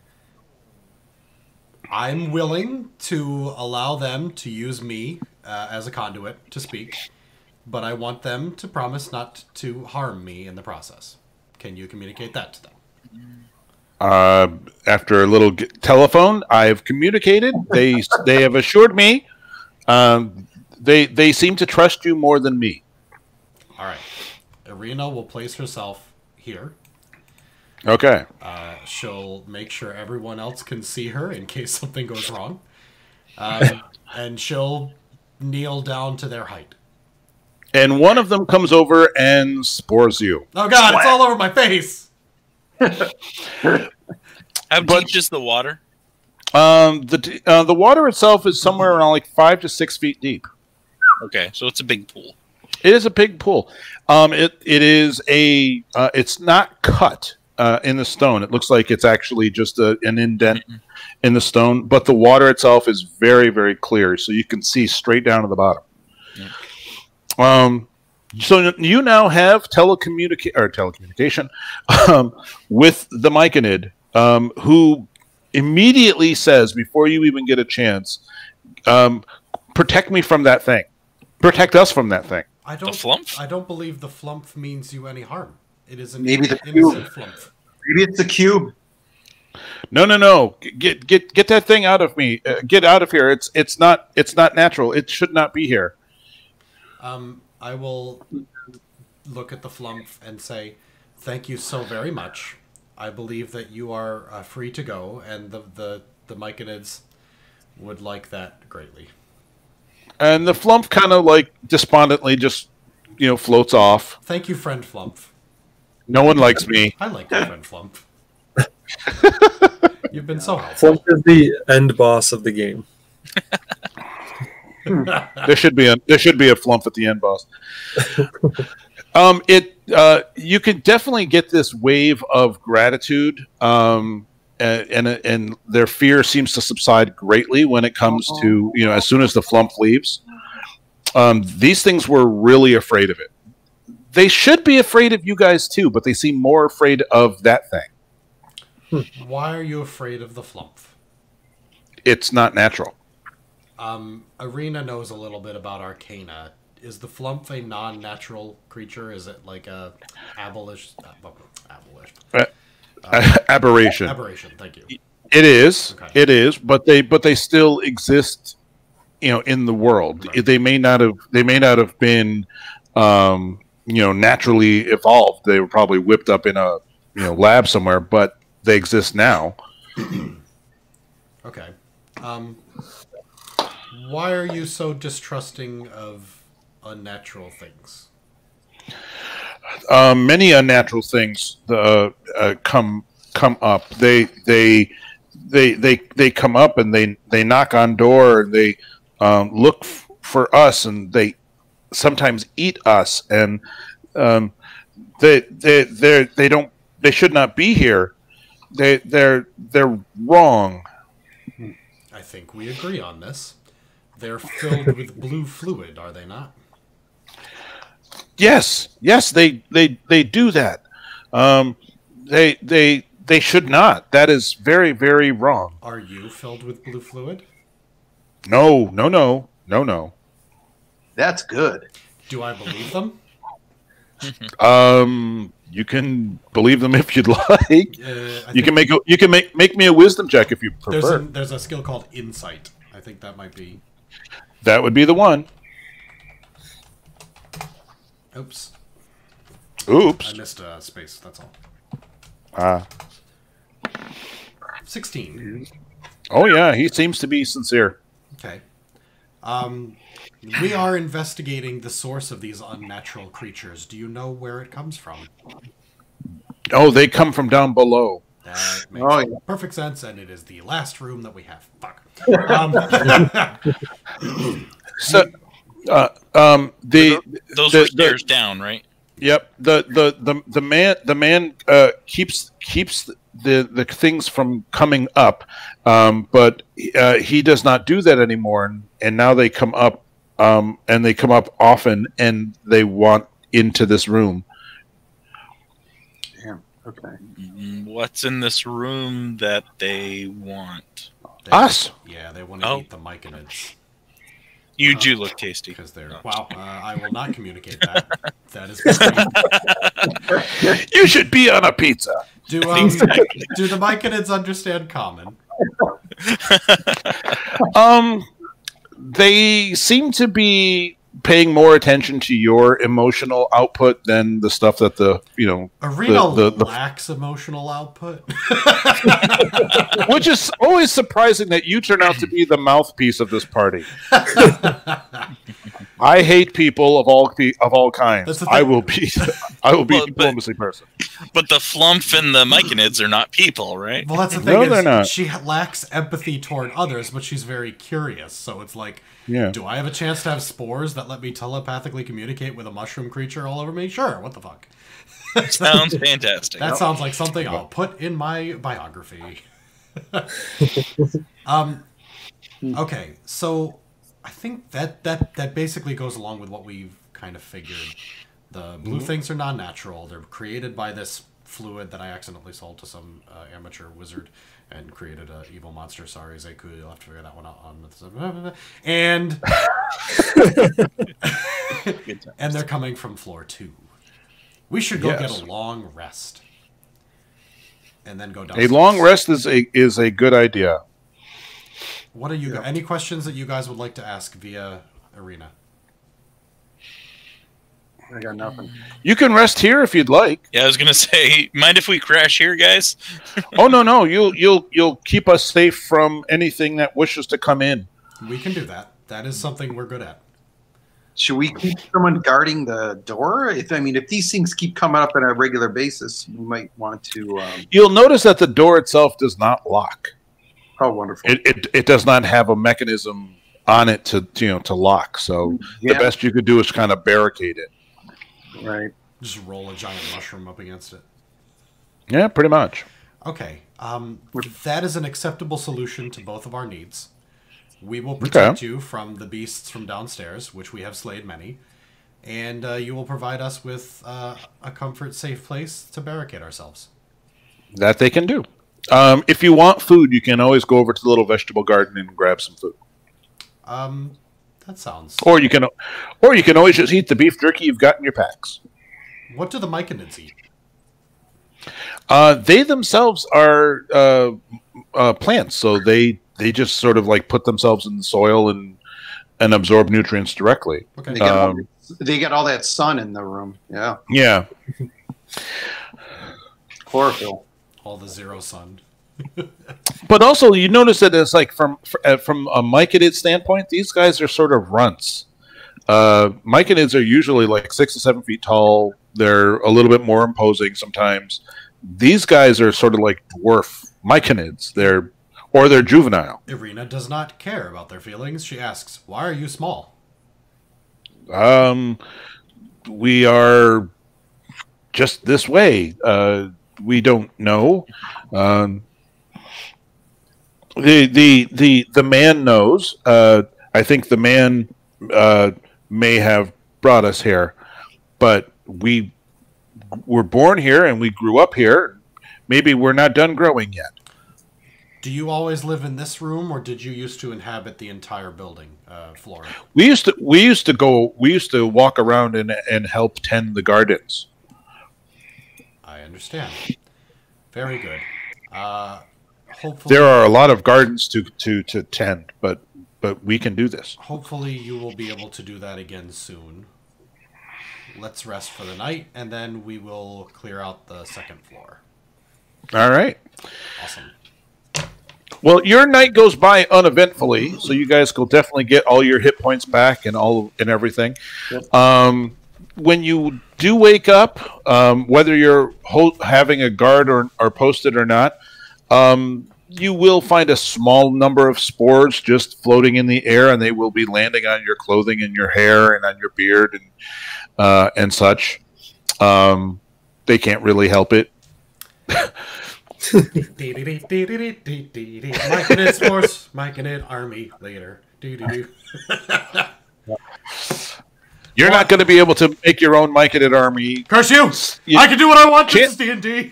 I'm willing to allow them to use me as a conduit to speak, but I want them to promise not to harm me in the process. Can you communicate that to them? After a little telephone, I've communicated. They have assured me. They seem to trust you more than me. All right. Irina will place herself here. Okay. She'll make sure everyone else can see her in case something goes wrong. And she'll kneel down to their height. And one of them comes over and spores you. Oh, God, it's all over my face. How deep is the water? The water itself is somewhere around like 5 to 6 feet deep. Okay, so it's a big pool. It is a big pool. It's not cut in the stone. It looks like it's actually just an indent in the stone, but the water itself is very, very clear, so you can see straight down to the bottom. So you now have telecommunication with the Myconid, who immediately says, before you even get a chance, protect me from that thing. Protect us from that thing. The flump? I don't believe the flump means you any harm. It is an Maybe the innocent flump. Maybe it's the cube. No. Get that thing out of me. Get out of here. It's not natural. It should not be here. I will look at the flump and say, thank you so very much. I believe that you are free to go, and the Myconids would like that greatly. And the flump kind of like despondently just, floats off. Thank you, friend flump. No one likes me. I like you, friend flump. You've been so helpful. Flump is the end boss of the game. There should be a flump at the end, boss. You can definitely get this wave of gratitude, and their fear seems to subside greatly when it comes to as soon as the flump leaves. These things were really afraid of it. They should be afraid of you guys too, but they seem more afraid of that thing. Why are you afraid of the flump? It's not natural. Irina knows a little bit about Arcana. Is the flump a non-natural creature? Is it like a aberration? Aberration. Thank you. It is. Okay. It is. But they still exist, in the world. Right. They may not have been, naturally evolved. They were probably whipped up in a lab somewhere, but they exist now. Okay. Why are you so distrusting of unnatural things? Many unnatural things come up. They come up and they knock on door and they look for us, and they sometimes eat us, and they should not be here. They're wrong. I think we agree on this. They're filled with blue fluid, are they not? Yes, they do that. They should not. That is very, very wrong. Are you filled with blue fluid? No. That's good. Do I believe them? You can believe them if you'd like. You can make me a wisdom check if you prefer. There's a skill called insight. I think that might be. That would be the one. Oops. Oops. I missed a space. That's all. 16. Oh yeah, he seems to be sincere. Okay. We are investigating the source of these unnatural creatures. Do you know where it comes from? Oh, they come from down below. That makes perfect sense, and it is the last room that we have. Fuck. So, those were stairs down, right? Yep. The man keeps the things from coming up, but he does not do that anymore. And now they come up, and they come up often, and they want into this room. Damn. Okay. What's in this room that they want? Us? Yeah, they want to eat the myconids. You do look tasty. Because they're wow. I will not communicate that. That is. You should be on a pizza. Do the myconids understand common? They seem to be paying more attention to your emotional output than the stuff that Arena lacks emotional output. Which is always surprising that you turn out to be the mouthpiece of this party. I hate people of all kinds. I will be a diplomacy person. But the Flump and the myconids are not people, right? Well, that's the thing. No, they're not. She lacks empathy toward others, but she's very curious. So it's like, do I have a chance to have spores that let me telepathically communicate with a mushroom creature all over me? Sure. What the fuck? Sounds fantastic. That sounds like something I'll put in my biography. Okay, so I think that basically goes along with what we've kind of figured. The blue things are non-natural. They're created by this fluid that I accidentally sold to some amateur wizard and created an evil monster. Sorry, Zeku, you'll have to figure that one out on. And and they're coming from floor 2. We should go get a long rest, and then go downstairs. A long rest is a good idea. What are you? Any questions that you guys would like to ask via Arena? I got nothing. You can rest here if you'd like. Yeah, I was gonna say, mind if we crash here, guys? Oh no, you'll keep us safe from anything that wishes to come in. We can do that. That is something we're good at. Should we keep someone guarding the door? If these things keep coming up on a regular basis, we might want to. You'll notice that the door itself does not lock. Oh, wonderful! It does not have a mechanism on it to lock. So the best you could do is kind of barricade it. Right. Just roll a giant mushroom up against it. Yeah, pretty much. Okay. That is an acceptable solution to both of our needs. We will protect you from the beasts from downstairs, which we have slayed many, and you will provide us with a comfort, safe place to barricade ourselves. That they can do. If you want food, you can always go over to the little vegetable garden and grab some food. That sounds. Or you can always just eat the beef jerky you've got in your packs. What do the myconids eat? They themselves are plants, so they just sort of like put themselves in the soil and absorb nutrients directly. Okay. They get all that sun in the room. Yeah. Yeah. Chlorophyll. All the zero sun. But also, you notice that it's like from a myconid standpoint, these guys are sort of runts. Myconids are usually like 6 to 7 feet tall. They're a little bit more imposing sometimes. These guys are sort of like dwarf myconids. They're juvenile. Irina does not care about their feelings. She asks, "Why are you small?" We are just this way. We don't know. The man knows. I think the man may have brought us here, but we were born here and we grew up here. Maybe we're not done growing yet. Do you always live in this room, or did you used to inhabit the entire building floor? We used to walk around and help tend the gardens. I understand. Very good. Hopefully, there are a lot of gardens to tend, but we can do this. Hopefully you will be able to do that again soon. Let's rest for the night, and then we will clear out the second floor. All right. Awesome. Well, your night goes by uneventfully, so you guys will definitely get all your hit points back and everything. Yep. When you do wake up, whether you're having a guard or posted or not, you will find a small number of spores just floating in the air, and they will be landing on your clothing and your hair and on your beard and such. They can't really help it. Myconid Sports, Myconid Army later. You're not going to be able to make your own Myconid army. Curse you! I can do what I want. This is D&D.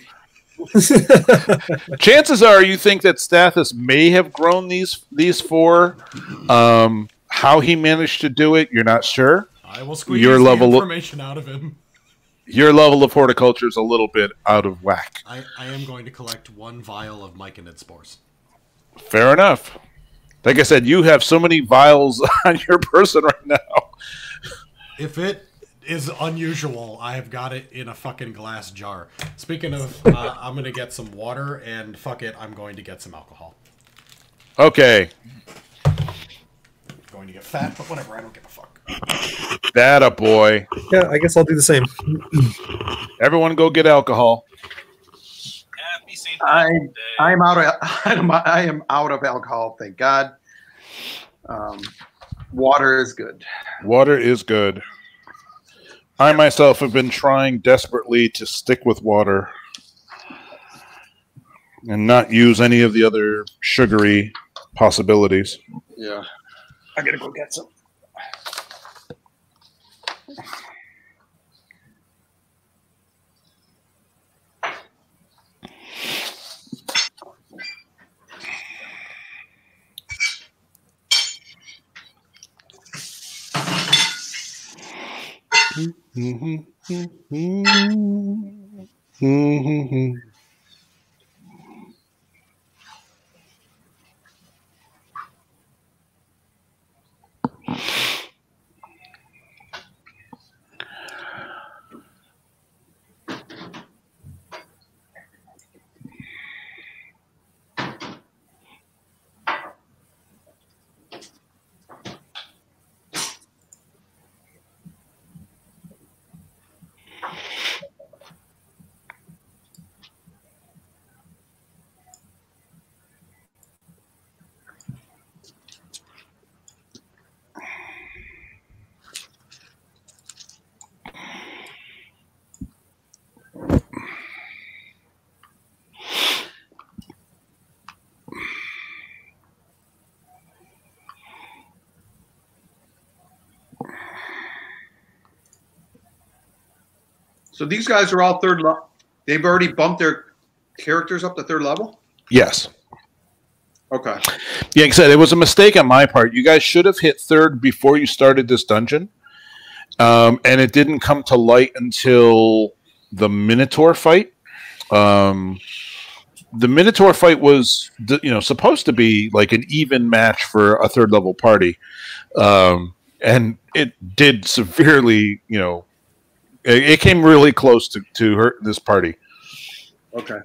Chances are you think that Stathis may have grown these four. How he managed to do it, you're not sure. I will squeeze the information out of him. Your level of horticulture is a little bit out of whack. I am going to collect 1 vial of Myconid spores. Fair enough. Like I said, you have so many vials on your person right now. If it is unusual, I have got it in a fucking glass jar. Speaking of, I'm going to get some water, and fuck it, I'm going to get some alcohol. Okay. I'm going to get fat, but whatever, I don't give a fuck. That a boy. Yeah, I guess I'll do the same. Everyone go get alcohol. Happy St. I Patrick's am out of alcohol, thank God. Water is good. Water is good. I myself have been trying desperately to stick with water and not use any of the other sugary possibilities. Yeah. I gotta go get some. So these guys are all third level. They've already bumped their characters up to third level? Yes. Okay. Yeah, like I said, it was a mistake on my part. You guys should have hit third before you started this dungeon. And it didn't come to light until the Minotaur fight. The Minotaur fight was, supposed to be like an even match for a third level party. And it did severely, it came really close to hurt this party. Okay.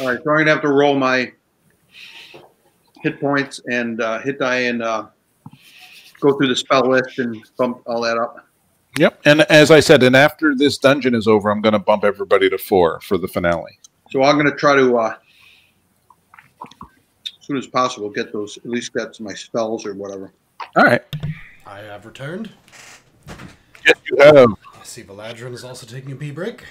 All right, so I'm gonna have to roll my hit points and hit die and go through the spell list and bump all that up. Yep, and as I said, and after this dungeon is over, I'm going to bump everybody to 4 for the finale. So I'm going to try to, as soon as possible, get those, at least get my spells or whatever. All right. I have returned. Yes, you have. I see Valadrin is also taking a pee break.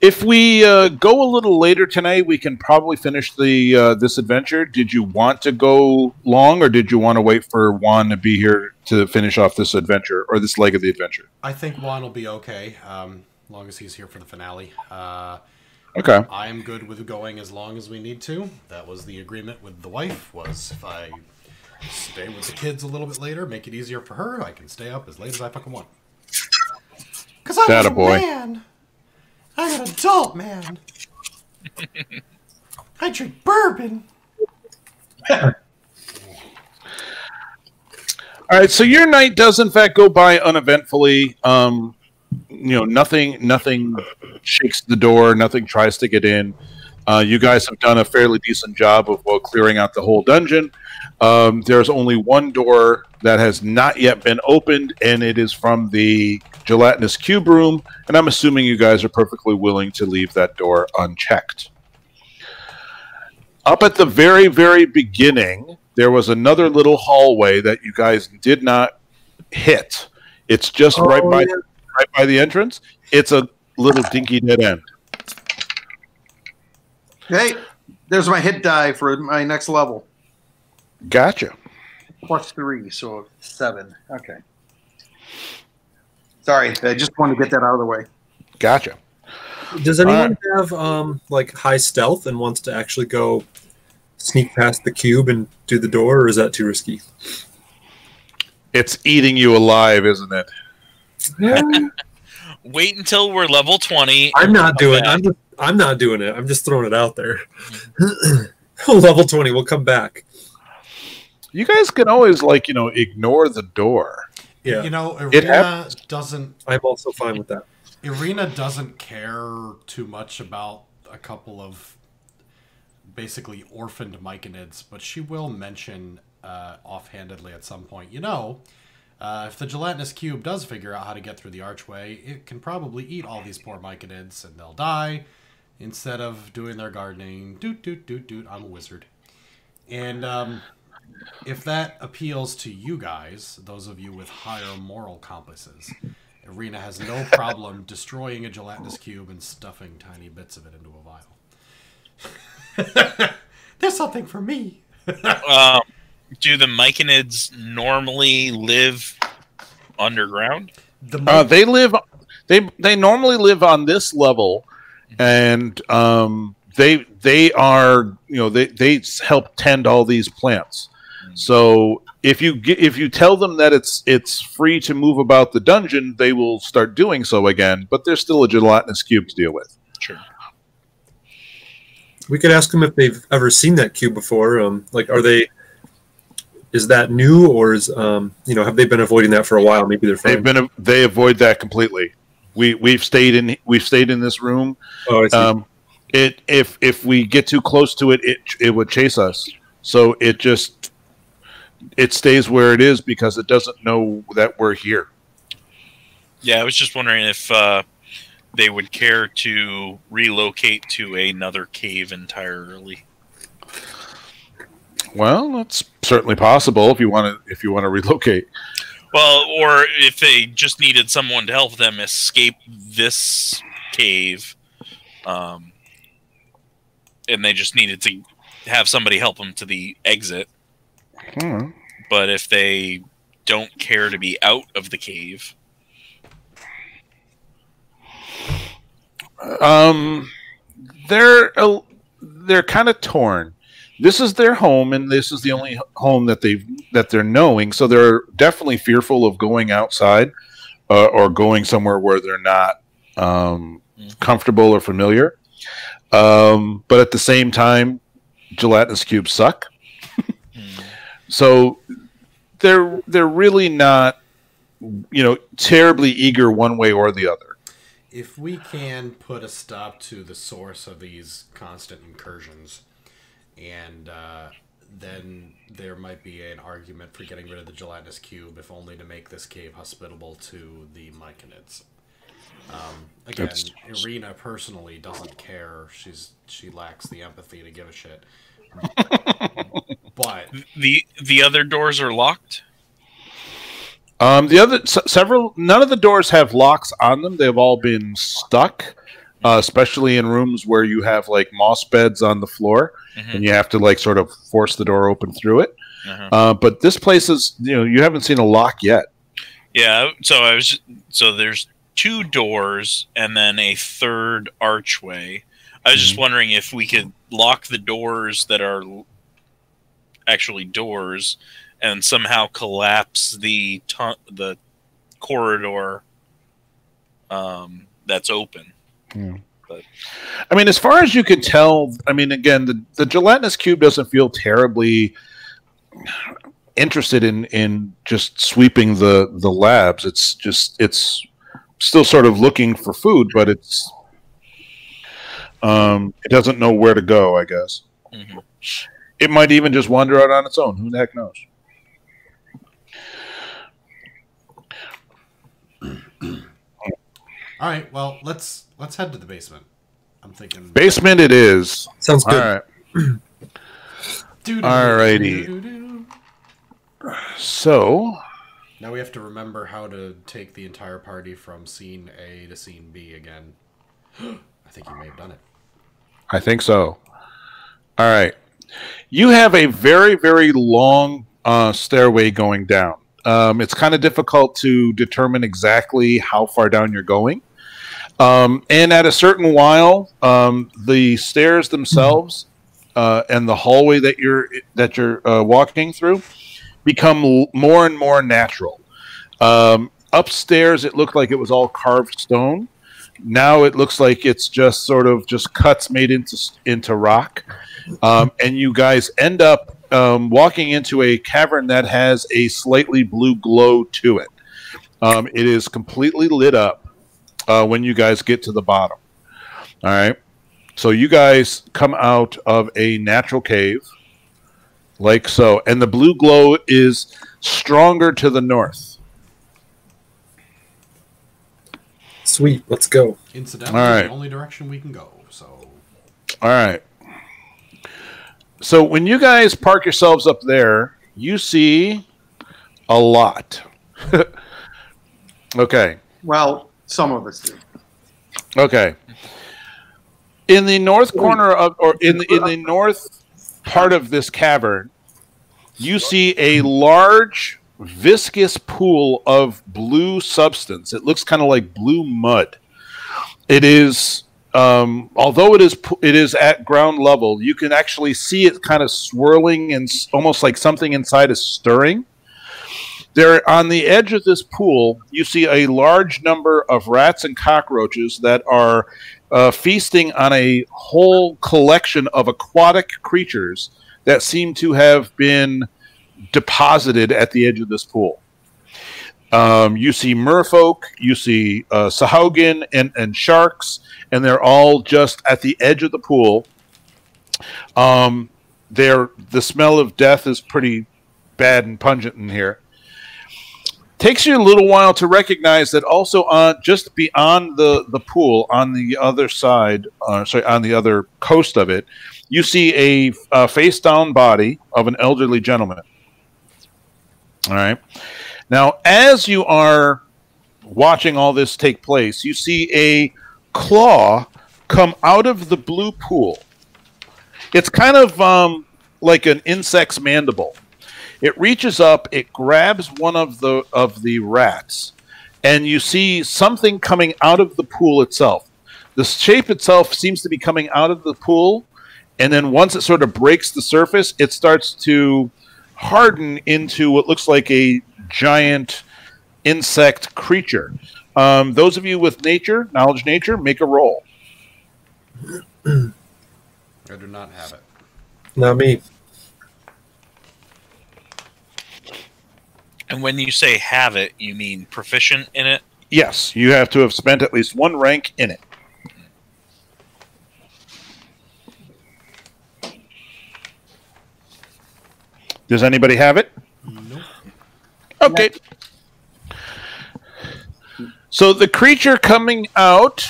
If we go a little later tonight, we can probably finish the this adventure. Did you want to go long, or did you want to wait for Juan to be here to finish off this adventure, or this leg of the adventure? I think Juan will be okay, as long as he's here for the finale. Okay. I am good with going as long as we need to. That was the agreement with the wife, was if I stay with the kids a little bit later, make it easier for her, I can stay up as late as I fucking want. Because I'm a man. I'm an adult man. I drink bourbon. All right, so your night does in fact go by uneventfully. Nothing shakes the door. Nothing tries to get in. You guys have done a fairly decent job of clearing out the whole dungeon. There's only one door that has not yet been opened, and it is from the gelatinous cube room, and I'm assuming you guys are perfectly willing to leave that door unchecked. Up at the very, very beginning, there was another little hallway that you guys did not hit. It's just right by the entrance. It's a little dinky dead end. Hey, there's my hit die for my next level. Gotcha. +3, so 7. Okay. Sorry, I just wanted to get that out of the way. Gotcha. Does anyone have like high stealth and wants to actually go sneak past the cube and do the door, or is that too risky? It's eating you alive, isn't it? Wait until we're level 20. I'm not doing it. I'm not doing it. I'm just throwing it out there. Level 20, we'll come back. You guys can always, like, ignore the door. Yeah. Irina doesn't... I'm also fine with that. Irina doesn't care too much about a couple of basically orphaned myconids, but she will mention offhandedly at some point, if the gelatinous cube does figure out how to get through the archway, it can probably eat all these poor myconids and they'll die instead of doing their gardening. Doot, doot, doot, doot. I'm a wizard. And if that appeals to you guys, those of you with higher moral compasses, Irina has no problem destroying a gelatinous cube and stuffing tiny bits of it into a vial. There's something for me. Do the myconids normally live underground? They live. They normally live on this level, and they are they help tend all these plants. So if you tell them that it's free to move about the dungeon, they will start doing so again. But there's still a gelatinous cube to deal with. Sure. We could ask them if they've ever seen that cube before. Like, is that new, or is have they been avoiding that for a while? Maybe they're fine. They avoid that completely. We've stayed in this room. Oh, I see. If we get too close to it, it would chase us. So it stays where it is because it doesn't know that we're here. Yeah, I was just wondering if they would care to relocate to another cave entirely. Well, that's certainly possible if you want to relocate. Well, or if they just needed someone to help them escape this cave, and they just needed to have somebody help them to the exit. But if they don't care to be out of the cave, they're kind of torn. This is their home, and this is the only home that they're knowing. So they're definitely fearful of going outside or going somewhere where they're not comfortable or familiar. But at the same time, gelatinous cubes suck. So they're really not, terribly eager one way or the other. If we can put a stop to the source of these constant incursions, and then there might be an argument for getting rid of the gelatinous cube, if only to make this cave hospitable to the myconids. Again, Irina personally doesn't care. She lacks the empathy to give a shit. But the other doors are locked. None of the doors have locks on them. They've all been stuck, especially in rooms where you have like moss beds on the floor, and you have to like sort of force the door open through it. But this place is, you haven't seen a lock yet. Yeah, so there's 2 doors and then a third archway. I was just wondering if we could lock the doors that are actually doors and somehow collapse the corridor that's open. But I mean, as far as you can tell, again, the gelatinous cube doesn't feel terribly interested in just sweeping the labs. It's still sort of looking for food, but it doesn't know where to go, I guess. It might even just wander out on its own. Who the heck knows? all right, well, let's head to the basement. I'm thinking Basement it is. Sounds good. All right. Alrighty. So, Now we have to remember how to take the entire party from scene A to scene B again. I think you may have done it. I think so. All right. You have a very, very long stairway going down. It's kind of difficult to determine exactly how far down you're going. And at a certain while, the stairs themselves and the hallway that you're walking through become more and more natural. Upstairs, it looked like it was all carved stone. Now it looks like it's just sort of just cuts made into rock. And you guys end up walking into a cavern that has a slightly blue glow to it. It is completely lit up when you guys get to the bottom. All right. So you guys come out of a natural cave like so. And the blue glow is stronger to the north. Sweet. Let's go. Incidentally, All right. the only direction we can go. So. All right. So when you guys park yourselves up there, you see a lot. Okay. Well, some of us do. Okay. In the north corner of, or in the north part of this cavern, you see a large viscous pool of blue substance. It looks kind of like blue mud. It is, although it is at ground level, you can actually see it kind of swirling and almost like something inside is stirring. There, on the edge of this pool, you see a large number of rats and cockroaches that are feasting on a whole collection of aquatic creatures that seem to have been deposited at the edge of this pool. You see merfolk, you see sahaugen and sharks, and they're all just at the edge of the pool. The smell of death is pretty bad and pungent in here. Takes you a little while to recognize that also on just beyond the pool, on the other side, on the other coast of it, you see a face-down body of an elderly gentleman. All right. Now, as you are watching all this take place, you see a claw come out of the blue pool. It's kind of like an insect's mandible. It reaches up, it grabs one of the rats, and you see something coming out of the pool itself. The shape itself seems to be coming out of the pool, and then once it sort of breaks the surface, it starts to harden into what looks like a giant insect creature. Those of you with knowledge nature, make a roll. I do not have it. Not me. And when you say have it, you mean proficient in it? Yes, you have to have spent at least one rank in it. Does anybody have it? Nope. Okay. So the creature coming out,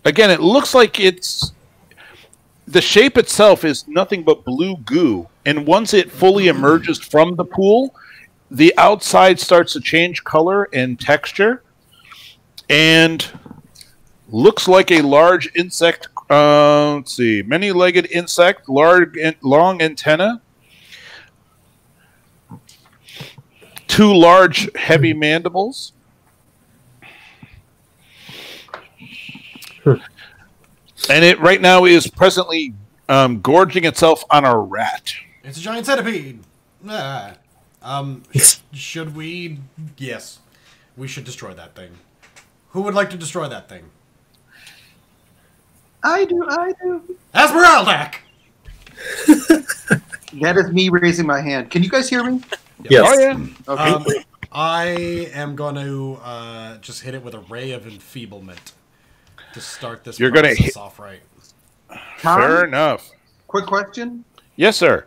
again, it looks like the shape itself is nothing but blue goo. And once it fully emerges from the pool, the outside starts to change color and texture and looks like a large insect. Let's see, many-legged insect, long antenna, two large, heavy mandibles. And it right now is presently gorging itself on a rat. It's a giant centipede. Ah. Should we? Yes, we should destroy that thing. Who would like to destroy that thing? I do. Esmeralda! That is me raising my hand. Can you guys hear me? Yes. Oh, yeah. Okay. I am going to just hit it with a ray of enfeeblement to start this You're gonna process off right. Fair enough. Quick question. Yes, sir.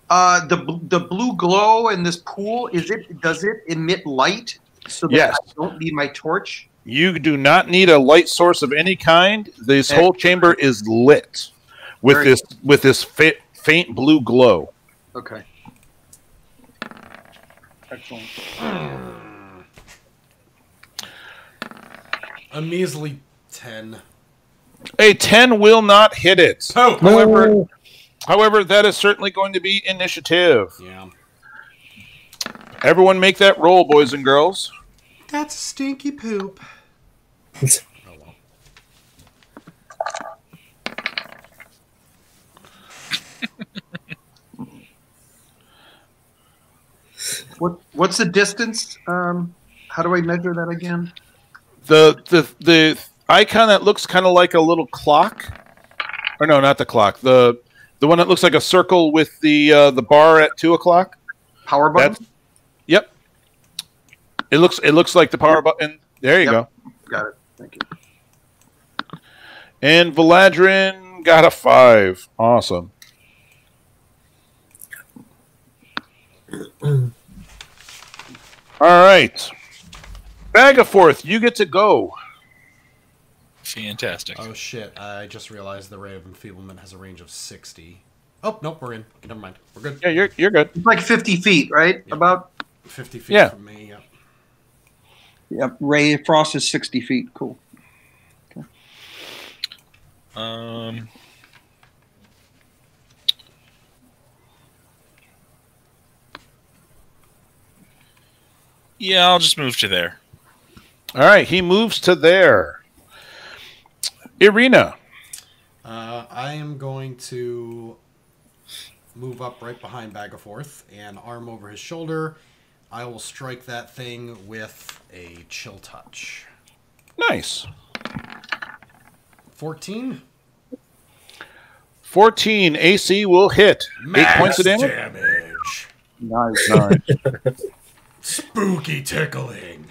The blue glow in this pool, does it emit light so that Yes. I don't need my torch? You do not need a light source of any kind. This whole chamber is lit with this faint blue glow. Okay. Excellent. A measly 10. A 10 will not hit it. Oh, However, that is certainly going to be initiative. yeah. Everyone make that roll, boys and girls. That's a stinky poop. Oh, well. What's the distance? How do I measure that again? The icon that looks kind of like a little clock, or no, not the clock. The one that looks like a circle with the bar at 2 o'clock. Power button? Yep. It looks like the power button. There you go. Got it. Thank you. And Valadrin got a 5. Awesome. All right. Bagaforth, you get to go. Fantastic. Oh, shit. I just realized the Ray of Enfeeblement has a range of 60. Oh, nope, we're in. Okay, never mind. We're good. Yeah, you're good. It's like 50 feet, right? Yeah. About? 50 feet Yeah. from me, yep. Yep. Ray of Frost is 60 feet. Cool. Yeah, I'll just move to there. All right, he moves to there. Irina. I am going to move up right behind Bagaforth and arm over his shoulder. I will strike that thing with a chill touch. Nice. 14? 14 AC will hit. 8 points of damage. damage. Nice. Nice. Spooky tickling.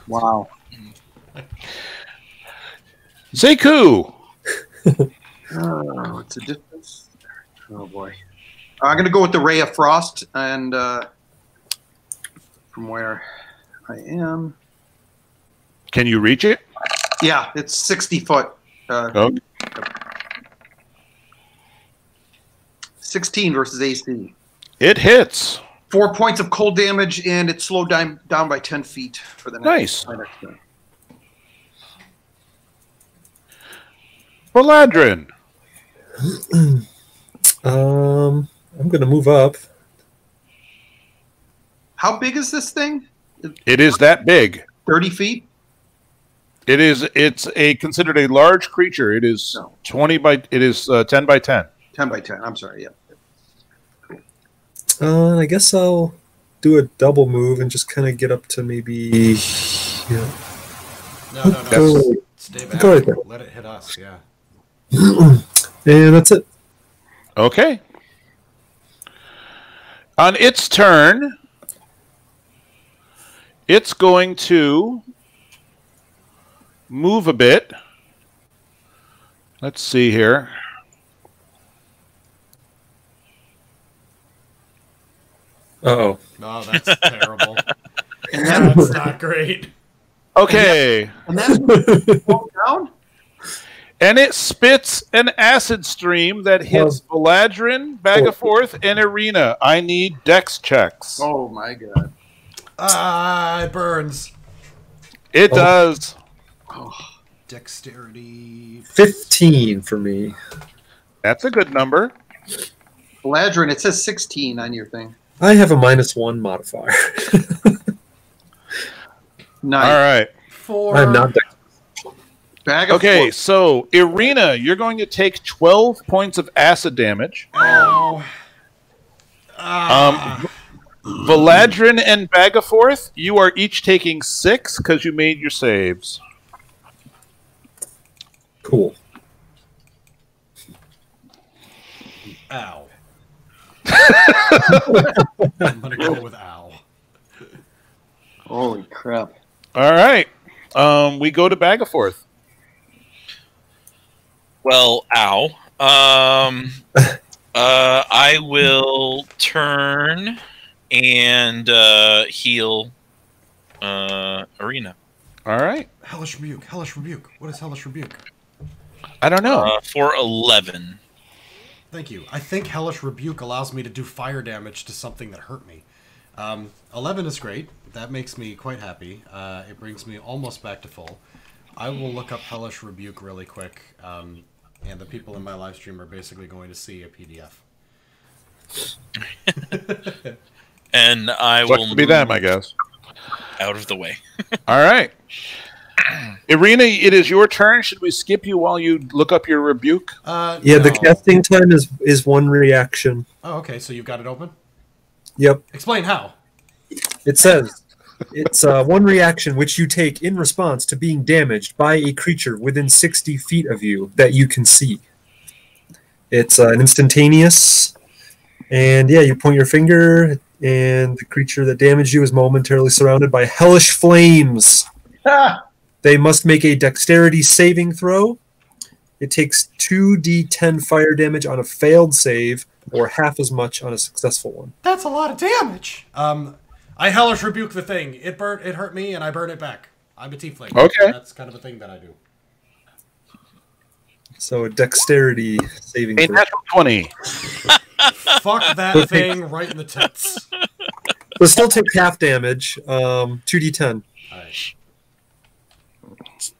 Wow. Zeku. What's the distance? Oh, boy. I'm going to go with the Ray of Frost, and from where I am. Can you reach it? Yeah, it's 60 foot. Okay. 16 versus AC. It hits. 4 points of cold damage, and it's slowed down by 10 feet for the next, Nice. my next turn. Valadrin. I'm gonna move up. How big is this thing? It is that big. 30 feet? It's considered a large creature. It is No. 10 by 10. 10 by 10. I'm sorry. Yeah. I guess I'll do a double move and just kind of get up to maybe. Yeah. No. Go, Stay back. go right there. Let it hit us, yeah. And that's it. Okay. On its turn, it's going to move a bit. Let's see here. Uh-oh. No, that's terrible. And then, That's not great. Okay. and then fall down? And it spits an acid stream that hits Valadrin, Bagaforth, and Irina. I need dex checks. Oh, my God. It burns. It does. Dexterity. 15 for me. That's a good number. Valadrin, it says 16 on your thing. I have a -1 modifier. Nice. All right. 4. I'm not dex. Bag of Okay, four. so Irina, you're going to take 12 points of acid damage. Ow. Valadrin and Bagaforth, you are each taking 6 because you made your saves. Cool. Ow. I'm gonna go with ow. Holy crap. All right. We go to Bagaforth. Well, ow. I will turn and heal Arena. All right. Hellish Rebuke. Hellish Rebuke. What is Hellish Rebuke? I don't know. For 11. Thank you. I think Hellish Rebuke allows me to do fire damage to something that hurt me. 11 is great. That makes me quite happy. It brings me almost back to full. I will look up Hellish Rebuke really quick, and the people in my live stream are basically going to see a PDF. And I What will could be them, I guess. out of the way. All right. Irina, it is your turn. Should we skip you while you look up your rebuke? Yeah, No. the casting time is 1 reaction. Oh, okay, so you've got it open? Yep. Explain how. It says it's 1 reaction which you take in response to being damaged by a creature within 60 feet of you that you can see. It's an instantaneous, and yeah, you point your finger, and the creature that damaged you is momentarily surrounded by hellish flames. They must make a dexterity saving throw. It takes 2d10 fire damage on a failed save, or half as much on a successful one. That's a lot of damage. I Hellish Rebuke the thing. It hurt me, and I burn it back. I'm a tiefling. Okay. That's kind of a thing that I do. So a dexterity saving A throw. natural 20. Fuck that thing right in the tits. But still take half damage, 2d10. Alright.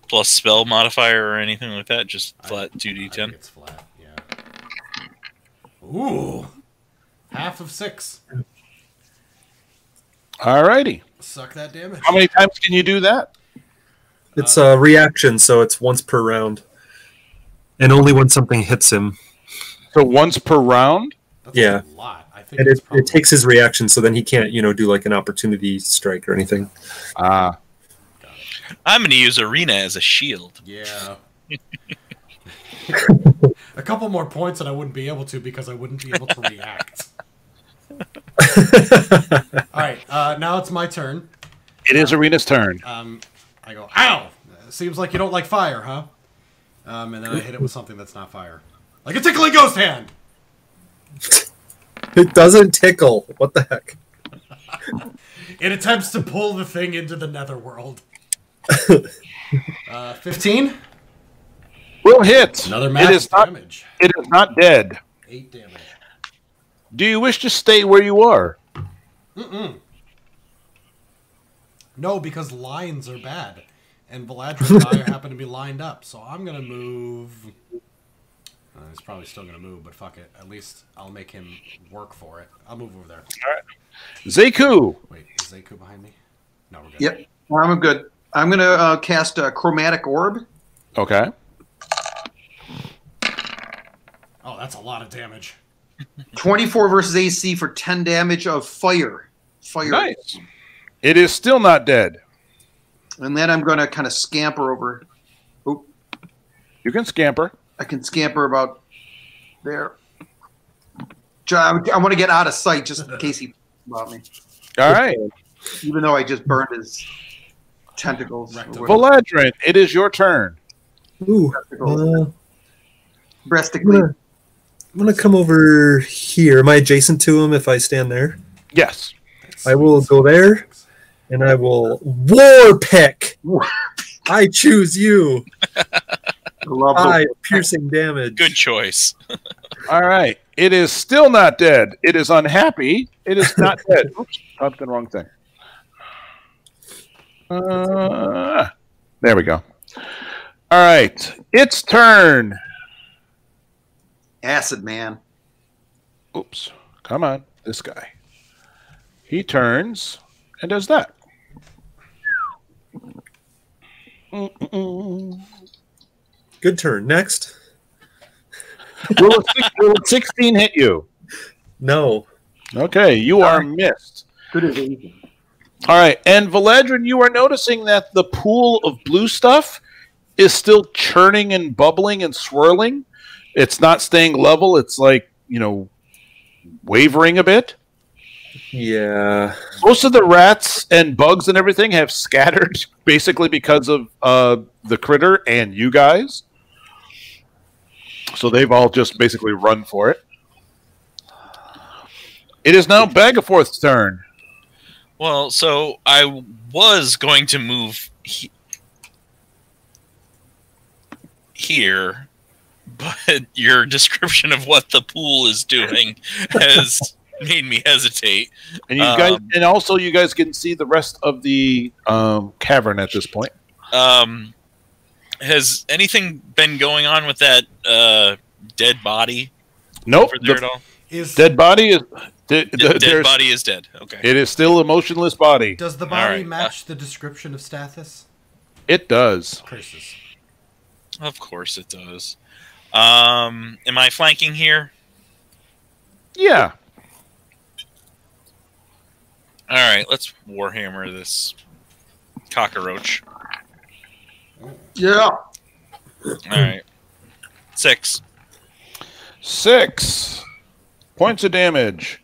Plus spell modifier or anything like that? Just flat I think 2d10? it's flat, yeah. Ooh. Half of 6. All righty. Suck that damage. How many times can you do that? It's a reaction, so it's once per round. And only when something hits him. So once per round? That's Yeah. a lot. I think And it's probably... it takes his reaction, so then he can't, do like an opportunity strike or anything. Ah. I'm going to use Arena as a shield. Yeah. A couple more points and I wouldn't be able to because I wouldn't be able to react. Alright, now it's my turn. It is Arena's turn. I go, ow! Seems like you don't like fire, huh? And then I hit it with something that's not fire. Like a tickling ghost hand! It doesn't tickle. What the heck? It attempts to pull the thing into the netherworld. 15? Will hit. Another max damage. It is not dead. 8 damage. Do you wish to stay where you are? No, because lines are bad. And Valadra and I happen to be lined up. So I'm going to move... he's probably still going to move, but fuck it. At least I'll make him work for it. I'll move over there. All right. Zeku. Wait, is Zeku behind me? No, we're good. Yep, I'm good. I'm going to cast a Chromatic Orb. Okay. Oh, that's a lot of damage. 24 versus AC for 10 damage of fire. Fire. Nice. It is still not dead. And then I'm going to kind of scamper over. Oop, You can scamper. I can scamper about there. I want to get out of sight just in case he about me. All right. Even though I just burned his tentacles. Valadrin, it is your turn. Ooh. Breastically. I'm going to come over here. Am I adjacent to him if I stand there? Yes. I will go there, and I will War Pick. I choose you. Love piercing damage. Good choice. All right. It is still not dead. It is unhappy. It is not dead. Oops. Typed the wrong thing. There we go. All right. Its turn. Acid Man. Oops. Come on. This guy. He turns and does that. Good turn. Next. Will a 16 hit you? No. Okay. You are missed. Good as easy. All right. And Valadrin, you are noticing that the pool of blue stuff is still churning and bubbling and swirling. It's not staying level. It's like, wavering a bit. Yeah. Most of the rats and bugs and everything have scattered basically because of the critter and you guys. So they've all just basically run for it. It is now Bagaforth's turn. Well, so I was going to move here, but your description of what the pool is doing has made me hesitate. And you guys, and also you guys can see the rest of the cavern at this point. Has anything been going on with that dead body? Nope. There at all? Dead body is dead body is dead. Okay. It is still a motionless body. Does the body match the description of Stathis? It does. Curses. Of course it does. Am I flanking here? Yeah. All right, let's Warhammer this cockroach. Yeah. All right. 6. 6 points of damage.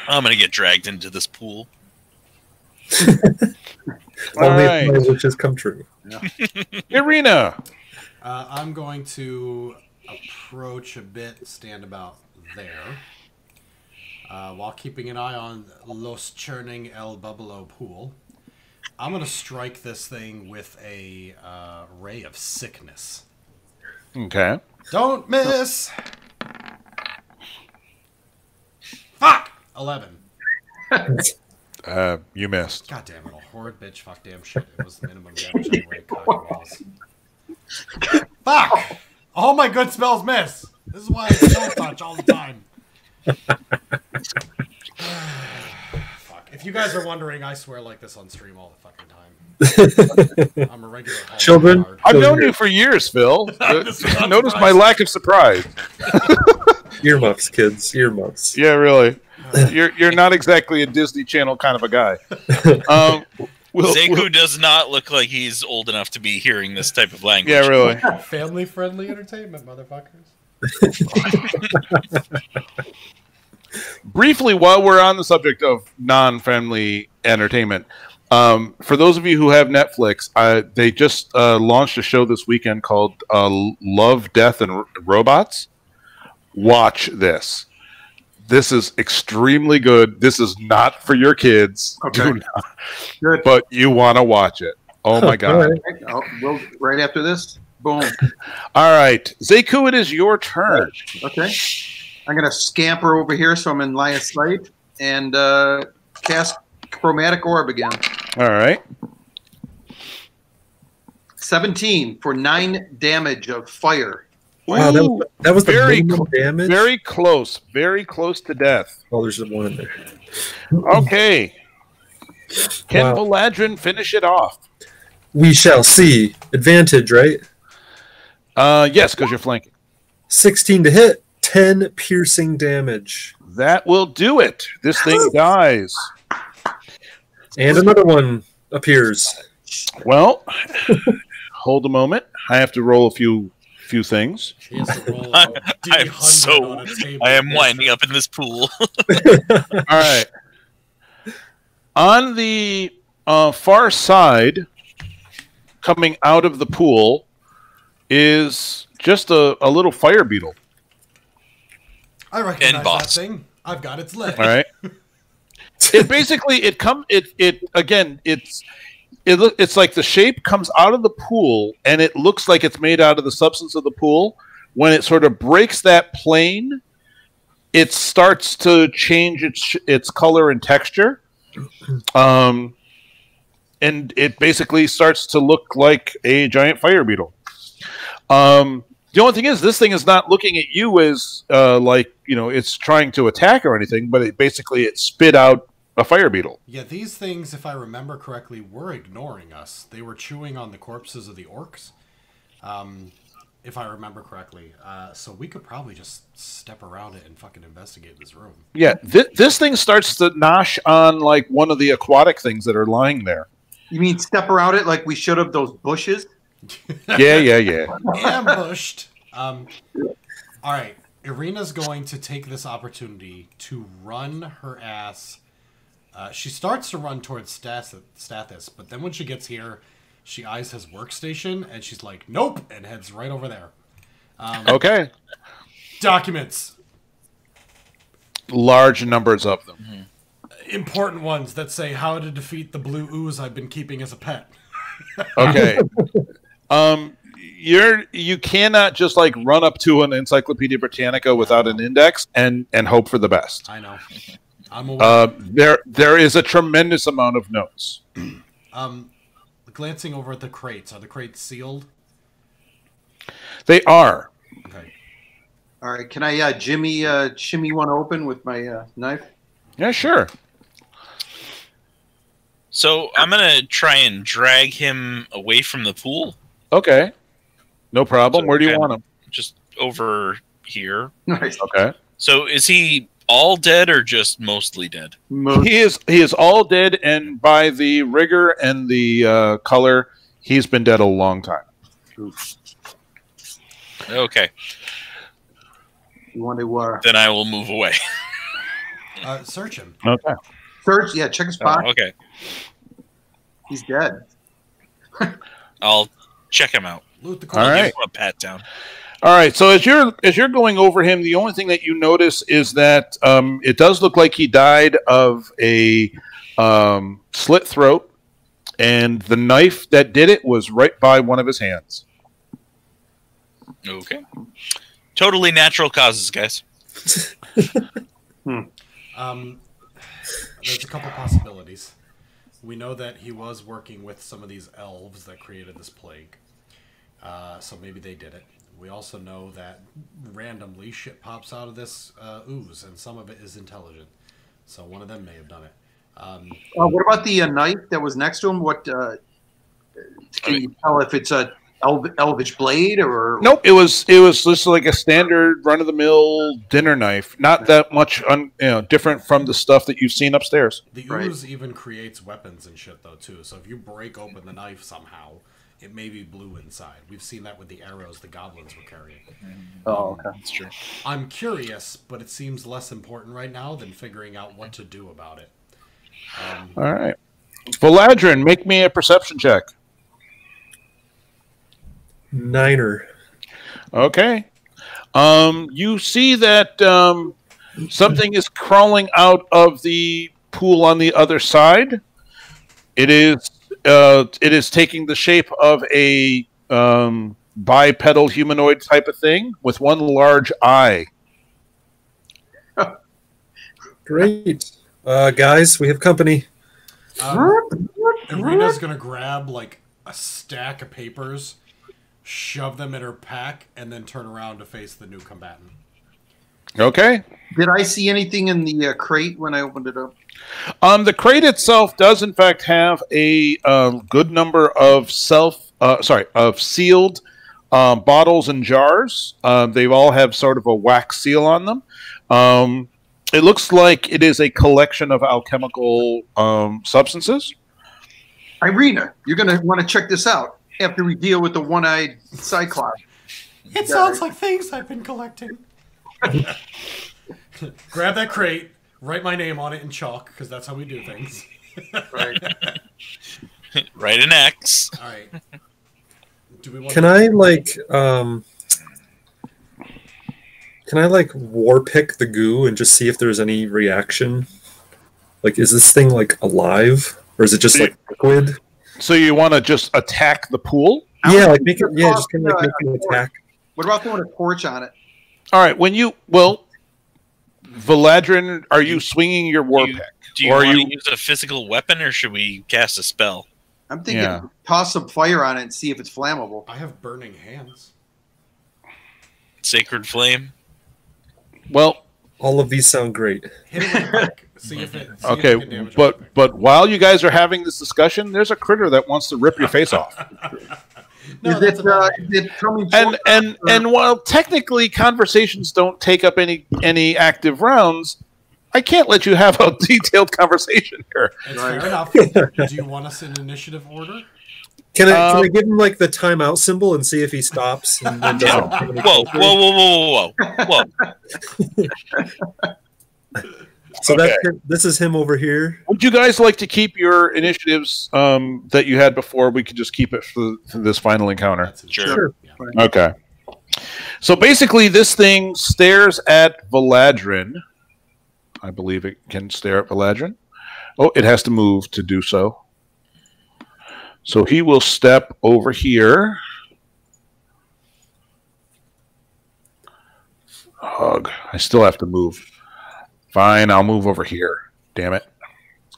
I'm gonna get dragged into this pool. Only right. if my wishes come true. Irina. I'm going to approach a bit, stand about there, while keeping an eye on Los Churning El Bubbalo pool. I'm going to strike this thing with a ray of sickness. Okay. Don't miss! Fuck! 11. You missed. God damn it, a horrid bitch, fuck damn shit. It was the minimum damage anyway, cock balls. Fuck! All my good spells miss! This is why I don't touch all the time. Fuck. If you guys are wondering, I swear like this on stream all the fucking time. I'm a regular Children? hard. I've known you for years, Phil. Notice my lack of surprise. Earmuffs, kids. Earmuffs. Yeah, really. You're not exactly a Disney Channel kind of a guy. Zeku does not look like he's old enough to be hearing this type of language. Yeah, really. Family-friendly entertainment, motherfuckers. Briefly, while we're on the subject of non-friendly entertainment, for those of you who have Netflix, they just launched a show this weekend called Love, Death, and Robots. Watch this. This is extremely good. This is not for your kids. Okay. Do not. Good. But you want to watch it. Oh, my God. Oh, well, right after this, boom. All right. Zeku, it is your turn. Okay. I'm going to scamper over here so I'm in line of sight and cast Chromatic Orb again. All right. 17 for 9 damage of fire. Wow, that was the very minimum damage? Very close. Very close to death. Oh, there's one in there. Okay. Can Wow. Valadrin finish it off? We shall see. Advantage, right? Yes, because you're flanking. 16 to hit, 10 piercing damage. That will do it. This thing dies. And another one appears. Well, hold a moment. I have to roll a few things. He has to roll a I'm D100 on a table. I am winding up in this pool. All right. On the far side, coming out of the pool, is just a little fire beetle. I recognize End that boss. thing. I've got its leg. All right. It basically it's like the shape comes out of the pool and it looks like it's made out of the substance of the pool. When it sort of breaks that plane, it starts to change its color and texture. And it basically starts to look like a giant fire beetle. The only thing is, this thing is not looking at you as it's trying to attack or anything, but it spit out a fire beetle. Yeah, these things, if I remember correctly, were ignoring us. They were chewing on the corpses of the orcs, if I remember correctly. So we could probably just step around it and fucking investigate this room. Yeah, this thing starts to nosh on like one of the aquatic things that are lying there. You mean step around it like we should have those bushes? Yeah. Ambushed. All right, Irina's going to take this opportunity to run her ass. She starts to run towards Stathis, but then when she gets here, she eyes his workstation, and she's like, nope, and heads right over there. Okay. Documents. Large numbers of them. Mm-hmm. Important ones that say how to defeat the blue ooze I've been keeping as a pet. Okay. you cannot just like run up to an Encyclopedia Britannica without an index and hope for the best. I know. I'm aware. There is a tremendous amount of notes. Glancing over at the crates, are the crates sealed? They are. Okay. All right, can I shimmy one open with my knife? Yeah, sure. So I'm gonna try and drag him away from the pool. Okay. No problem. So Where do you want him? Just over here. Nice. Okay. So is he all dead or just mostly dead? He is all dead, and by the rigor and the color, he's been dead a long time. Okay. You want to Then I will move away. Search him. Okay. search? Yeah, check his pocket. Okay. He's dead. I'll check him out. Loot the All corpse. right. Give him a pat down. All right. So as you're going over him, the only thing that you notice is that it does look like he died of a slit throat, and the knife that did it was right by one of his hands. Okay. Totally natural causes, guys. There's a couple possibilities. We know that he was working with some of these elves that created this plague. So maybe they did it. We also know that randomly shit pops out of this ooze, and some of it is intelligent. So one of them may have done it. What about the knife that was next to him? What can you tell if it's a elvish blade or? Nope, it was just like a standard run of the mill dinner knife. Not that much different from the stuff that you've seen upstairs. The ooze even creates weapons and shit though too. So if you break open the knife somehow, it may be blue inside. We've seen that with the arrows the goblins were carrying. Oh, okay. That's true. I'm curious, but it seems less important right now than figuring out what to do about it. All right, Valadrin, make me a perception check. 9er. Okay. You see that something is crawling out of the pool on the other side. It is taking the shape of a bipedal humanoid type of thing with one large eye. Great. Guys, we have company. Irina's gonna grab like a stack of papers, shove them in her pack, and then turn around to face the new combatant. Okay. Did I see anything in the crate when I opened it up? The crate itself does, in fact, have a good number of sealed bottles and jars. They all have sort of a wax seal on them. It looks like it is a collection of alchemical substances. Irina, you're going to want to check this out after we deal with the one-eyed Cyclops. It sounds like things I've been collecting. Grab that crate, write my name on it in chalk, because that's how we do things. Right. Write an X. All right. Do we want Can I war pick the goo and just see if there's any reaction? Like, is this thing like alive, or is it just like liquid? So you want to just attack the pool? Yeah, like make it. Yeah, just kind of like make an attack. What about the one with a torch on it? All right. Valadrin, are you swinging your war pick? Do you want to use a physical weapon, or should we cast a spell? I'm thinking toss some fire on it and see if it's flammable. I have burning hands. Sacred flame. Well, all of these sound great. Hit it with a pick. See if it. See okay, if it can damage but while you guys are having this discussion, there's a critter that wants to rip your face off. No, is it coming? And while technically conversations don't take up any active rounds, I can't let you have a detailed conversation here. It's fair enough. Do you want us in initiative order? Can I give him like the timeout symbol and see if he stops? And Whoa. So this is him over here. Would you guys like to keep your initiatives that you had before? We could just keep it for this final encounter. Sure. Yeah. Okay. So basically, this thing stares at Valadrin. I believe it can stare at Valadrin. Oh, it has to move to do so. So he will step over here. Ugh, I still have to move. Fine, I'll move over here. Damn it.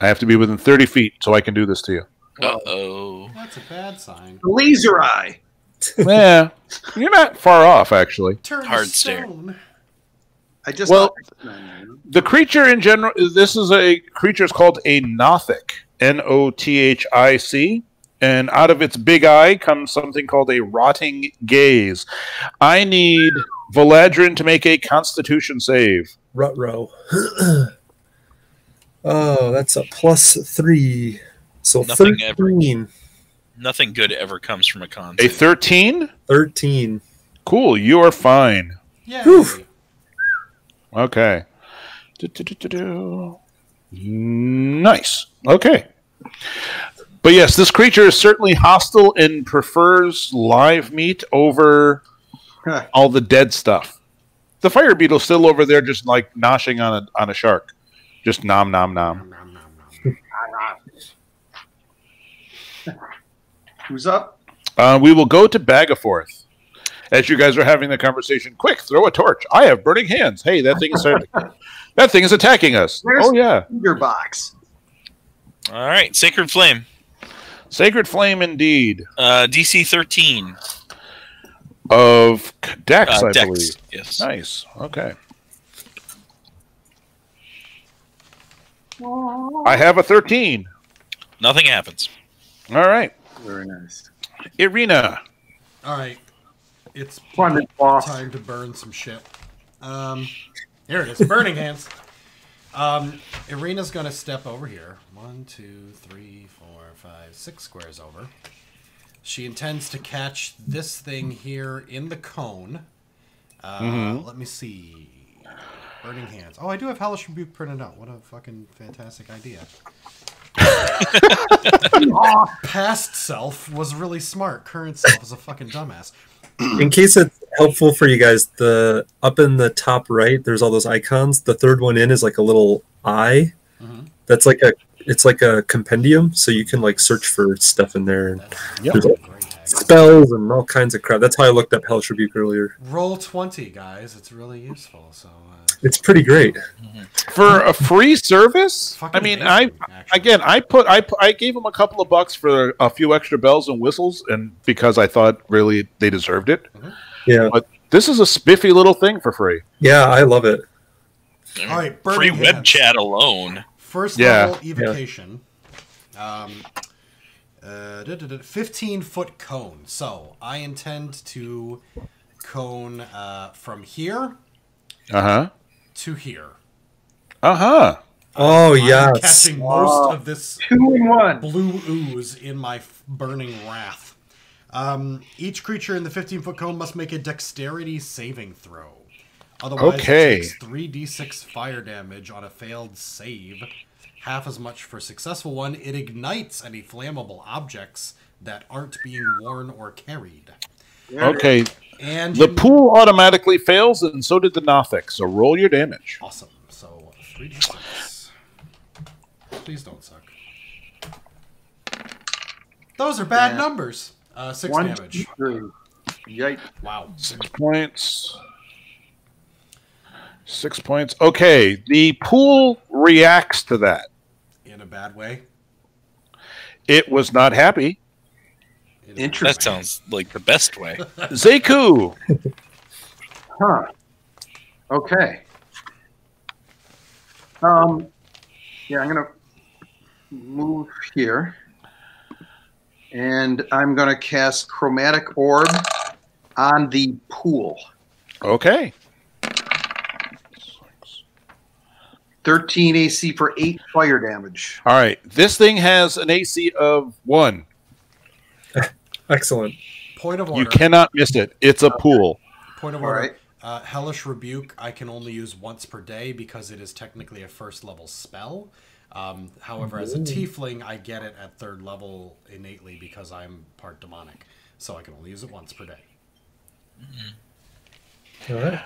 I have to be within 30 feet so I can do this to you. Uh-oh. That's a bad sign. Laser eye. Yeah, you're not far off, actually. Turn Hard to stare. stone. I just Well, thought, the creature in general, this is a creature is called a Nothic, Nothic, and out of its big eye comes something called a rotting gaze. I need Valadrin to make a Constitution save. Ruh-roh. Oh, that's a +3. So Nothing 13. Nothing good ever comes from a con. A 13? 13. Cool, you are fine. Yeah. Whew. Okay. Nice. Okay. But yes, this creature is certainly hostile and prefers live meat over all the dead stuff. The fire beetle's still over there, just like noshing on a shark, just nom nom nom. Nom, nom, nom. who's up? We will go to Bagaforth. As you guys are having the conversation, quick, throw a torch. I have burning hands. Hey, that thing is that thing is attacking us. Where's Oh yeah, your box? All right, Sacred Flame. Sacred Flame indeed. DC 13. Of Dex, I Dex, believe. yes. Nice. Okay. I have a 13. Nothing happens. All right. Very nice. Irina. All right. It's Fun and boss. time to burn some shit. Here it is. Burning hands. Irina's going to step over here. 1, 2, 3, 4, 5, 6 squares over. She intends to catch this thing here in the cone. Let me see. Burning hands. Oh, I do have Hellish Rebuke printed out. What a fucking fantastic idea. Past self was really smart. Current self is a fucking dumbass. In case it's helpful for you guys, the up in the top right, there's all those icons. The third one in is like a little eye. That's like it's like a compendium, so you can like search for stuff in there. And there's spells and all kinds of crap. That's how I looked up Hellish Rebuke earlier. Roll 20, guys. It's really useful. So it's pretty great For a free service. Fucking I mean, amazing, actually. I gave them a couple of bucks for a few extra bells and whistles, and because I thought really they deserved it. Yeah. But this is a spiffy little thing for free. Yeah, I love it. All right, Free burning web hands. chat alone. First Yeah. level evocation. 15-foot cone. So I intend to cone from here to here. Uh-huh. Oh, I'm yes. catching most of this 2-in-1. blue ooze in my burning wrath. Each creature in the 15-foot cone must make a dexterity saving throw. Otherwise, Okay. it takes 3d6 fire damage on a failed save. Half as much for a successful one. It ignites any flammable objects that aren't being worn or carried. Okay. And The pool automatically fails, and so did the Nothic. So roll your damage. Awesome. So 3d6. Please don't suck. Those are bad numbers. 6 1, damage. 2, 3. Yikes. Wow. 6 points. 6 points. Okay. The pool reacts to that. In a bad way. It was not happy. Interesting. That sounds like the best way. Zeku. Huh. Okay. Yeah, I'm gonna move here, and I'm gonna cast Chromatic Orb on the pool. Okay. 13 AC for 8 fire damage. All right. This thing has an AC of 1. Excellent. Point of order. You cannot miss it. It's a pool. Point of All order. right. Hellish Rebuke I can only use once per day because it is technically a first level spell. However, as a tiefling, I get it at 3rd level innately because I'm part demonic. So I can only use it once per day. All right.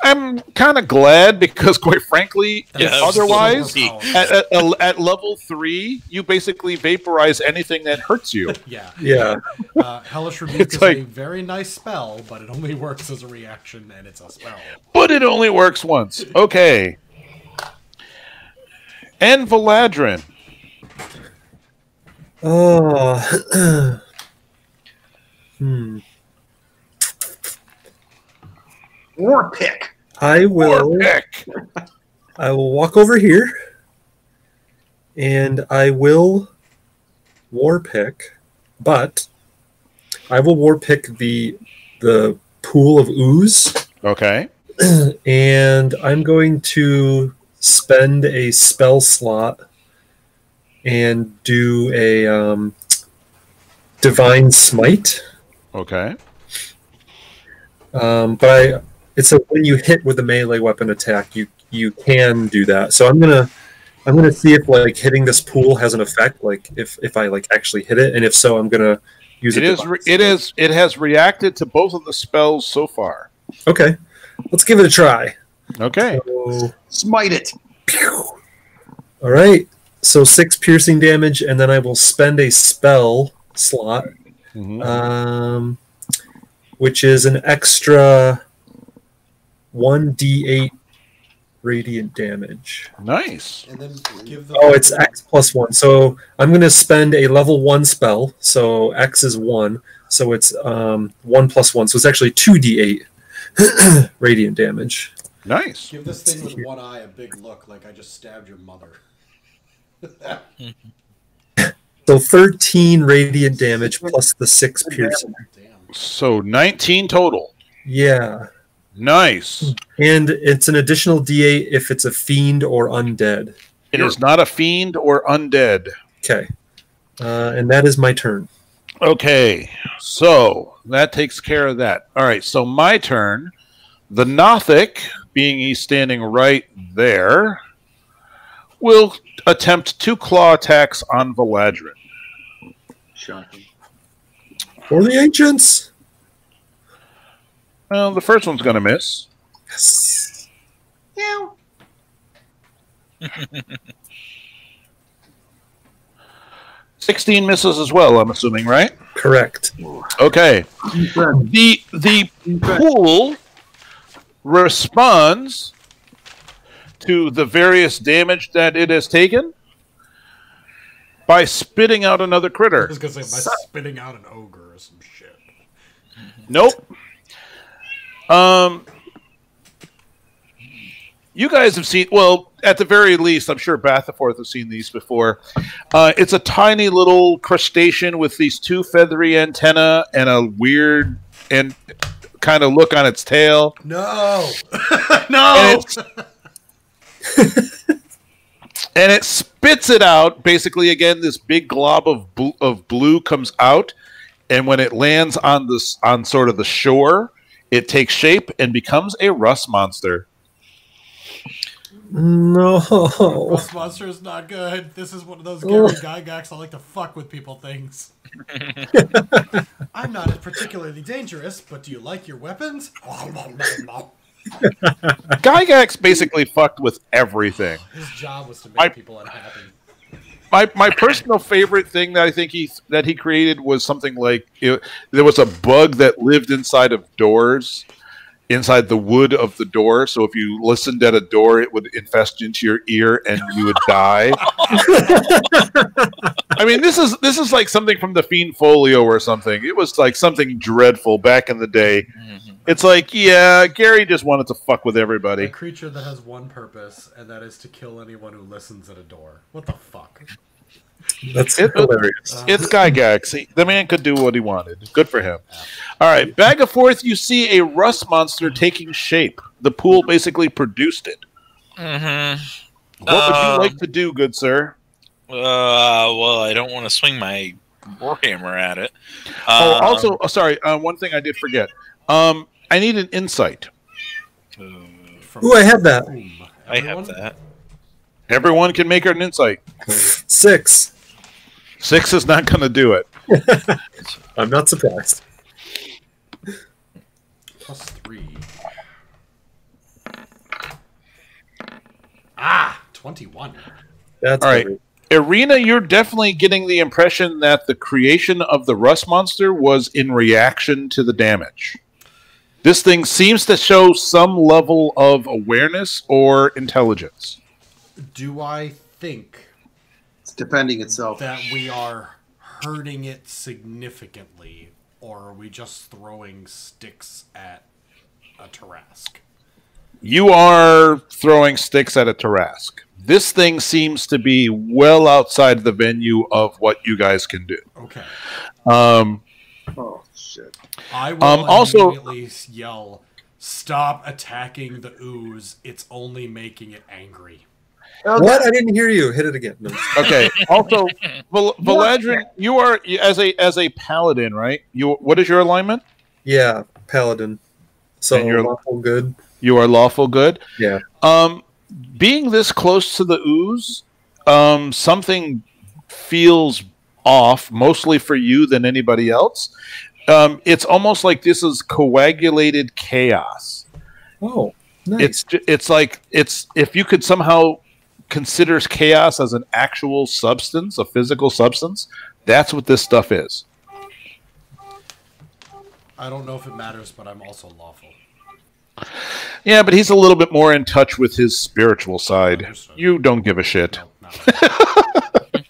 I'm kind of glad because, quite frankly, otherwise, at level 3, you basically vaporize anything that hurts you. Yeah. Hellish Rebuke is a very nice spell, but it only works as a reaction, and it's a spell. But it only works once. Okay. And Valadrin. Oh. War pick. I will walk over here, and I will war pick, but I will war pick the pool of ooze. Okay. And I'm going to spend a spell slot and do a divine smite. Okay. But it's when you hit with a melee weapon attack, you can do that. So I'm gonna see if like hitting this pool has an effect, like if I like actually hit it, and if so, I'm gonna use it. It has reacted to both of the spells so far. Okay, let's give it a try. Okay, so, smite it. All right, so 6 piercing damage, and then I will spend a spell slot, which is an extra 1d8 radiant damage. Nice. And then it's X plus 1. So I'm going to spend a level 1 spell. So X is 1. So it's 1 plus 1. So it's actually 2d8 radiant damage. Nice. Give this thing with one eye a big look, like I just stabbed your mother. So 13 radiant damage plus the 6 piercing. Damn. So 19 total. Yeah. Nice. And it's an additional d8 if it's a fiend or undead. It is not a fiend or undead. Okay. And that is my turn. Okay. So that takes care of that. All right. So my turn. The Nothic, being he's standing right there, will attempt 2 claw attacks on Valadrin. Shocking. For the ancients. Well, the first one's going to miss. Yes. Yeah. 16 misses as well, I'm assuming, right? Correct. Okay. The pool responds to the various damage that it has taken by spitting out another critter. I was going to say, by spitting out an ogre or some shit. Nope. You guys have seen, well, at the very least, I'm sure Bathaforth has seen these before. It's a tiny little crustacean with these 2 feathery antennae and a weird and kind of look on its tail. No! No! And it spits it out. Basically, again, this big glob of blue comes out, and when it lands on sort of the shore, it takes shape and becomes a rust monster. No. Rust monster is not good. This is one of those Gary Gygax I like to fuck with people things. I'm not particularly dangerous, but do you like your weapons? Gygax basically fucked with everything. His job was to make people unhappy. My personal favorite thing that I think he created was something like there was a bug that lived inside of doors, inside the wood of the door. So if you listened at a door, it would infest into your ear and you would die. I mean, this is like something from the Fiend Folio or something. It was like something dreadful back in the day. It's like, yeah, Gary just wanted to fuck with everybody. A creature that has one purpose, and that is to kill anyone who listens at a door. What the fuck? That's hilarious. It's Gygax. The man could do what he wanted. Good for him. All right, Bagaforth, you see a rust monster taking shape. The pool basically produced it. Mm-hmm. What would you like to do, good sir? Well, I don't want to swing my warhammer at it. Sorry, one thing I did forget. I need an insight. Ooh, I have that. I have that. Everyone can make an insight. 6. 6 is not going to do it. I'm not surprised. +3. 21. That's All right. great. Irina, you're definitely getting the impression that the creation of the rust monster was in reaction to the damage. This thing seems to show some level of awareness or intelligence. Do I think It's defending itself. that we are hurting it significantly, or are we just throwing sticks at a Tarask? You are throwing sticks at a Tarask. This thing seems to be well outside the venue of what you guys can do. Okay. Um, Oh, shit. I will also- immediately yell, "Stop attacking the ooze. It's only making it angry." What? I didn't hear you. Hit it again. No. okay. Also, Valadrin, you are as a paladin, right? What is your alignment? Yeah, paladin. So And you're- lawful good. You are lawful good. Yeah. Being this close to the ooze, something feels off, mostly for you than anybody else. It's almost like this is coagulated chaos. Oh, nice. It's like if you could somehow consider chaos as an actual substance, a physical substance, that's what this stuff is. I don't know if it matters, but I'm also lawful. Yeah, but he's a little bit more in touch with his spiritual side. Understood. You don't give a shit. No, not really.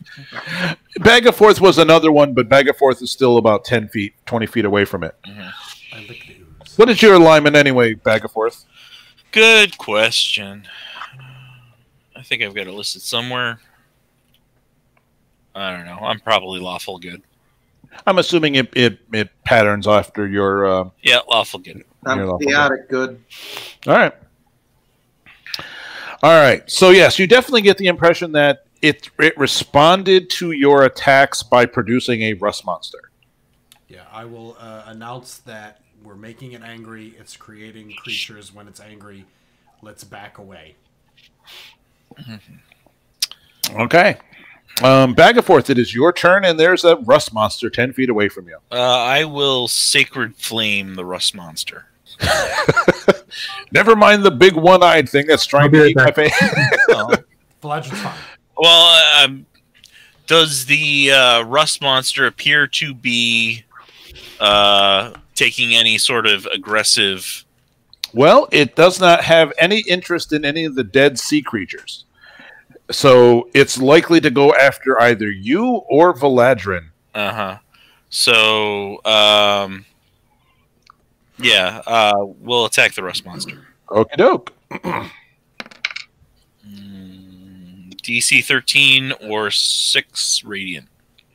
Bagaforth was another one, but Bagaforth is still about 10 feet, 20 feet away from it. I lick the ooze. What is your alignment anyway, Bagaforth? Good question. I think I've got it listed somewhere. I don't know. I'm probably lawful good. I'm assuming it patterns after your... Yeah, lawful good. You're I'm lawful chaotic good. All right. All right. So, yes, you definitely get the impression that it responded to your attacks by producing a rust monster. Yeah, I will announce that we're making it angry. It's creating creatures when it's angry. Let's back away. Okay. Bagaforth, it is your turn, and there's a rust monster 10 feet away from you. I will sacred flame the rust monster. Never mind the big one-eyed thing that's trying I'll be to right eat my back. face. Valadrin's fine. Well, does the rust monster appear to be taking any sort of aggressive... Well, it does not have any interest in any of the dead sea creatures. So it's likely to go after either you or Valadrin. Uh-huh. So, we'll attack the rust monster. Okie doke. DC 13 or 6 radiant.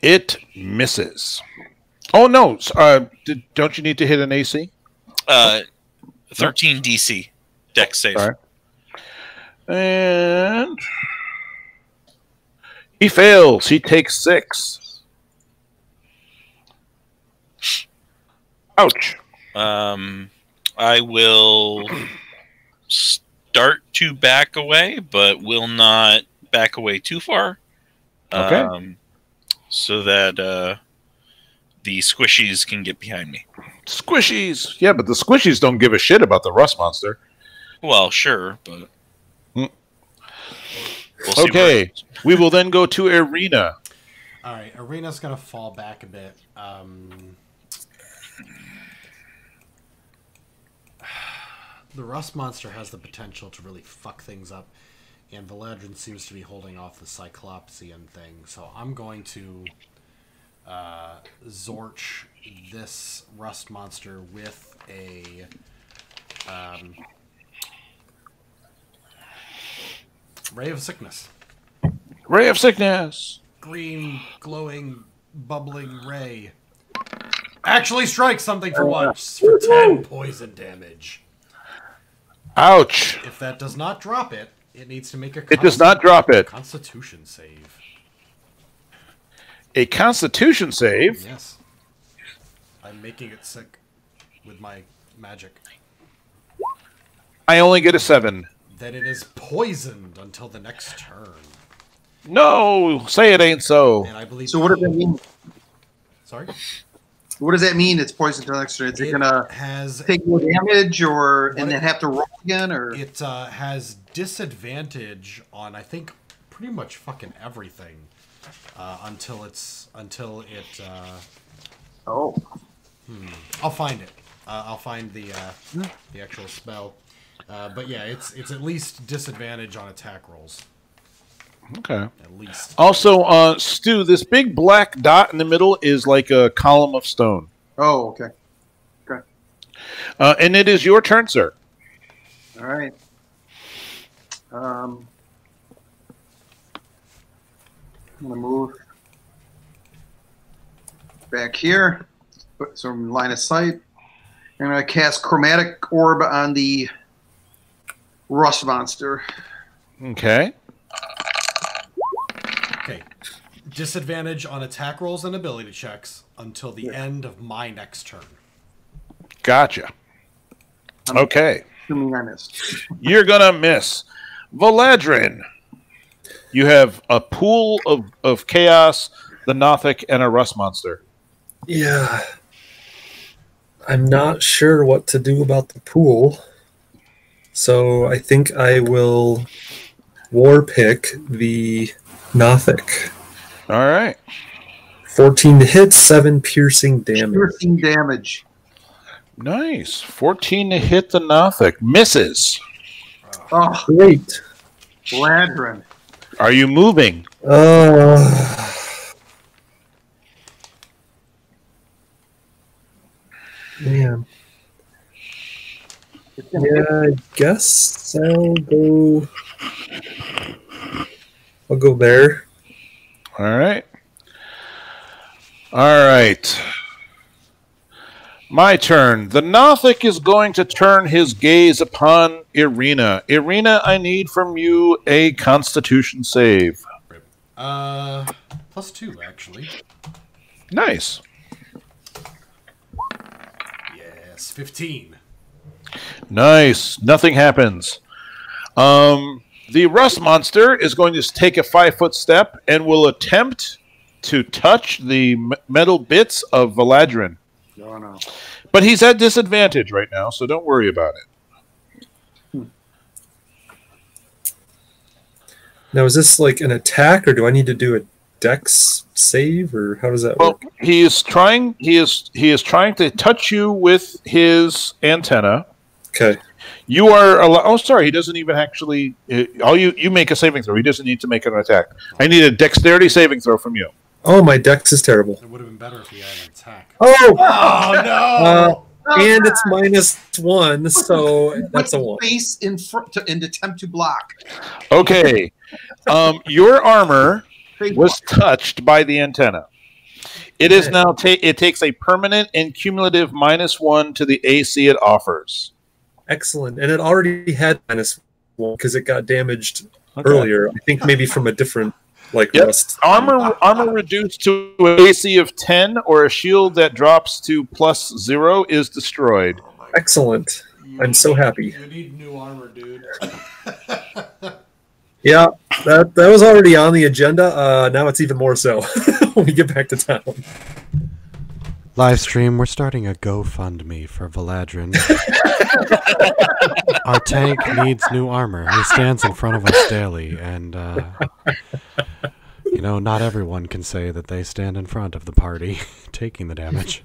It misses. Oh, no. Don't you need to hit an AC? 13 DC. Dex save. All right. And he fails. He takes 6. Ouch. I will start to back away, but will not back away too far. Okay. So that the squishies can get behind me. Squishies. Yeah, but the squishies don't give a shit about the rust monster. Well, sure, but we'll see Okay. We will then go to Irina. All right, Arena's going to fall back a bit. The rust monster has the potential to really fuck things up, and Valadrin seems to be holding off the Cyclopsian thing, so I'm going to Zorch this rust monster with a Ray of Sickness. Ray of Sickness. Green, glowing, bubbling ray. Actually strike something for once for 10 poison damage. Ouch. If that does not drop it, it needs to make a It does not drop it. Constitution save. A Constitution save. Yes. I'm making it sick with my magic. I only get a 7. Then it is poisoned until the next turn. No, say it ain't so. And I believe. So what does that mean? Sorry. What does that mean? It's poison until next turn. Is it gonna take more damage, and then have to roll again, or it has disadvantage on I think pretty much fucking everything until it. Oh. I'll find it. I'll find the actual spell. But yeah, it's at least disadvantage on attack rolls. Okay. At least. Also, Stu, this big black dot in the middle is like a column of stone. Oh, okay. Okay. And it is your turn, sir. All right. I'm gonna move back here. Put some line of sight. I'm gonna cast Chromatic Orb on the Rust Monster. Okay. Okay. Disadvantage on attack rolls and ability checks until the end of my next turn. Gotcha. Okay. Assuming I missed. You're gonna miss. Valadrin. You have a pool of chaos, the Nothic, and a Rust Monster. Yeah. I'm not sure what to do about the pool. So I think I will war pick the Nothic. All right. 14 to hit, 7 piercing damage. Piercing damage. Nice. 14 to hit the Nothic. Misses. Oh, Great. Valadrin. Are you moving? Man. Yeah, I guess I'll go there. All right. All right. My turn. The Nothic is going to turn his gaze upon Irina. Irina, I need from you a Constitution save. +2, actually. Nice. Yes, 15. Nice. Nothing happens. The Rust Monster is going to take a 5-foot step and will attempt to touch the metal bits of Valadrin. Oh, no. But he's at disadvantage right now, so don't worry about it. Now, is this like an attack, or do I need to do a dex save, or how does that work? Well, he is trying to touch you with his antenna. Okay. You are oh, sorry, he doesn't even actually. You make a saving throw. He doesn't need to make an attack. I need a dexterity saving throw from you. Oh, my dex is terrible. It would have been better if he had an attack. Oh! Oh, no! And it's -1, so that's a 1. Face in front and attempt to block. Okay. Your armor was touched by the antenna. It is now it takes a permanent and cumulative -1 to the AC it offers. Excellent. And it already had -1 because it got damaged earlier. I think maybe from a different rust. Armor reduced to an AC of 10 or a shield that drops to +0 is destroyed. Excellent. I'm so happy. You need new armor, dude. Yeah, that was already on the agenda. Now it's even more so when we get back to town. Livestream, we're starting a GoFundMe for Valadrin. Our tank needs new armor. He stands in front of us daily, and, not everyone can say that they stand in front of the party taking the damage.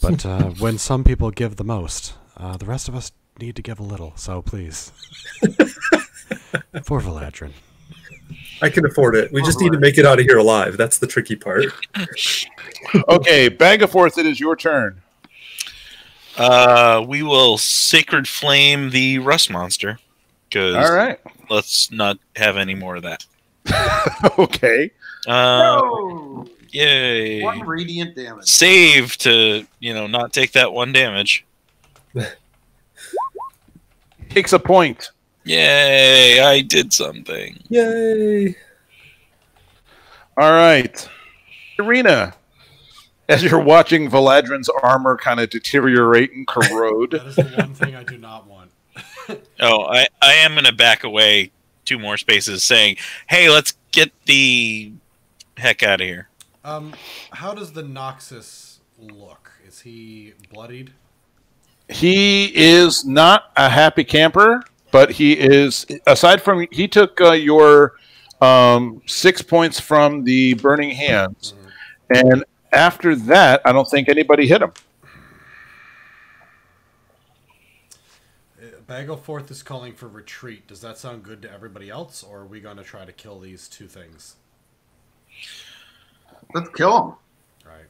But when some people give the most, the rest of us need to give a little, so please. For Valadrin. I can afford it. We just need to make it out of here alive. That's the tricky part. Okay, Bagaforth, it is your turn. We will Sacred Flame the Rust Monster. All right. Let's not have any more of that. Okay. No! Yay. 1 radiant damage. Save to, not take that 1 damage. Takes a point. Yay, I did something. Yay. All right. Irina, as you're watching Valadrin's armor kind of deteriorate and corrode. That is the one thing I do not want. Oh, I am going to back away 2 more spaces saying, hey, let's get the heck out of here. How does the Noxus look? Is he bloodied? He is not a happy camper, but he is, aside from, he took your 6 points from the burning hands. And after that, I don't think anybody hit him. Bagelforth is calling for retreat. Does that sound good to everybody else, or are we going to try to kill these two things? Let's kill him. Right.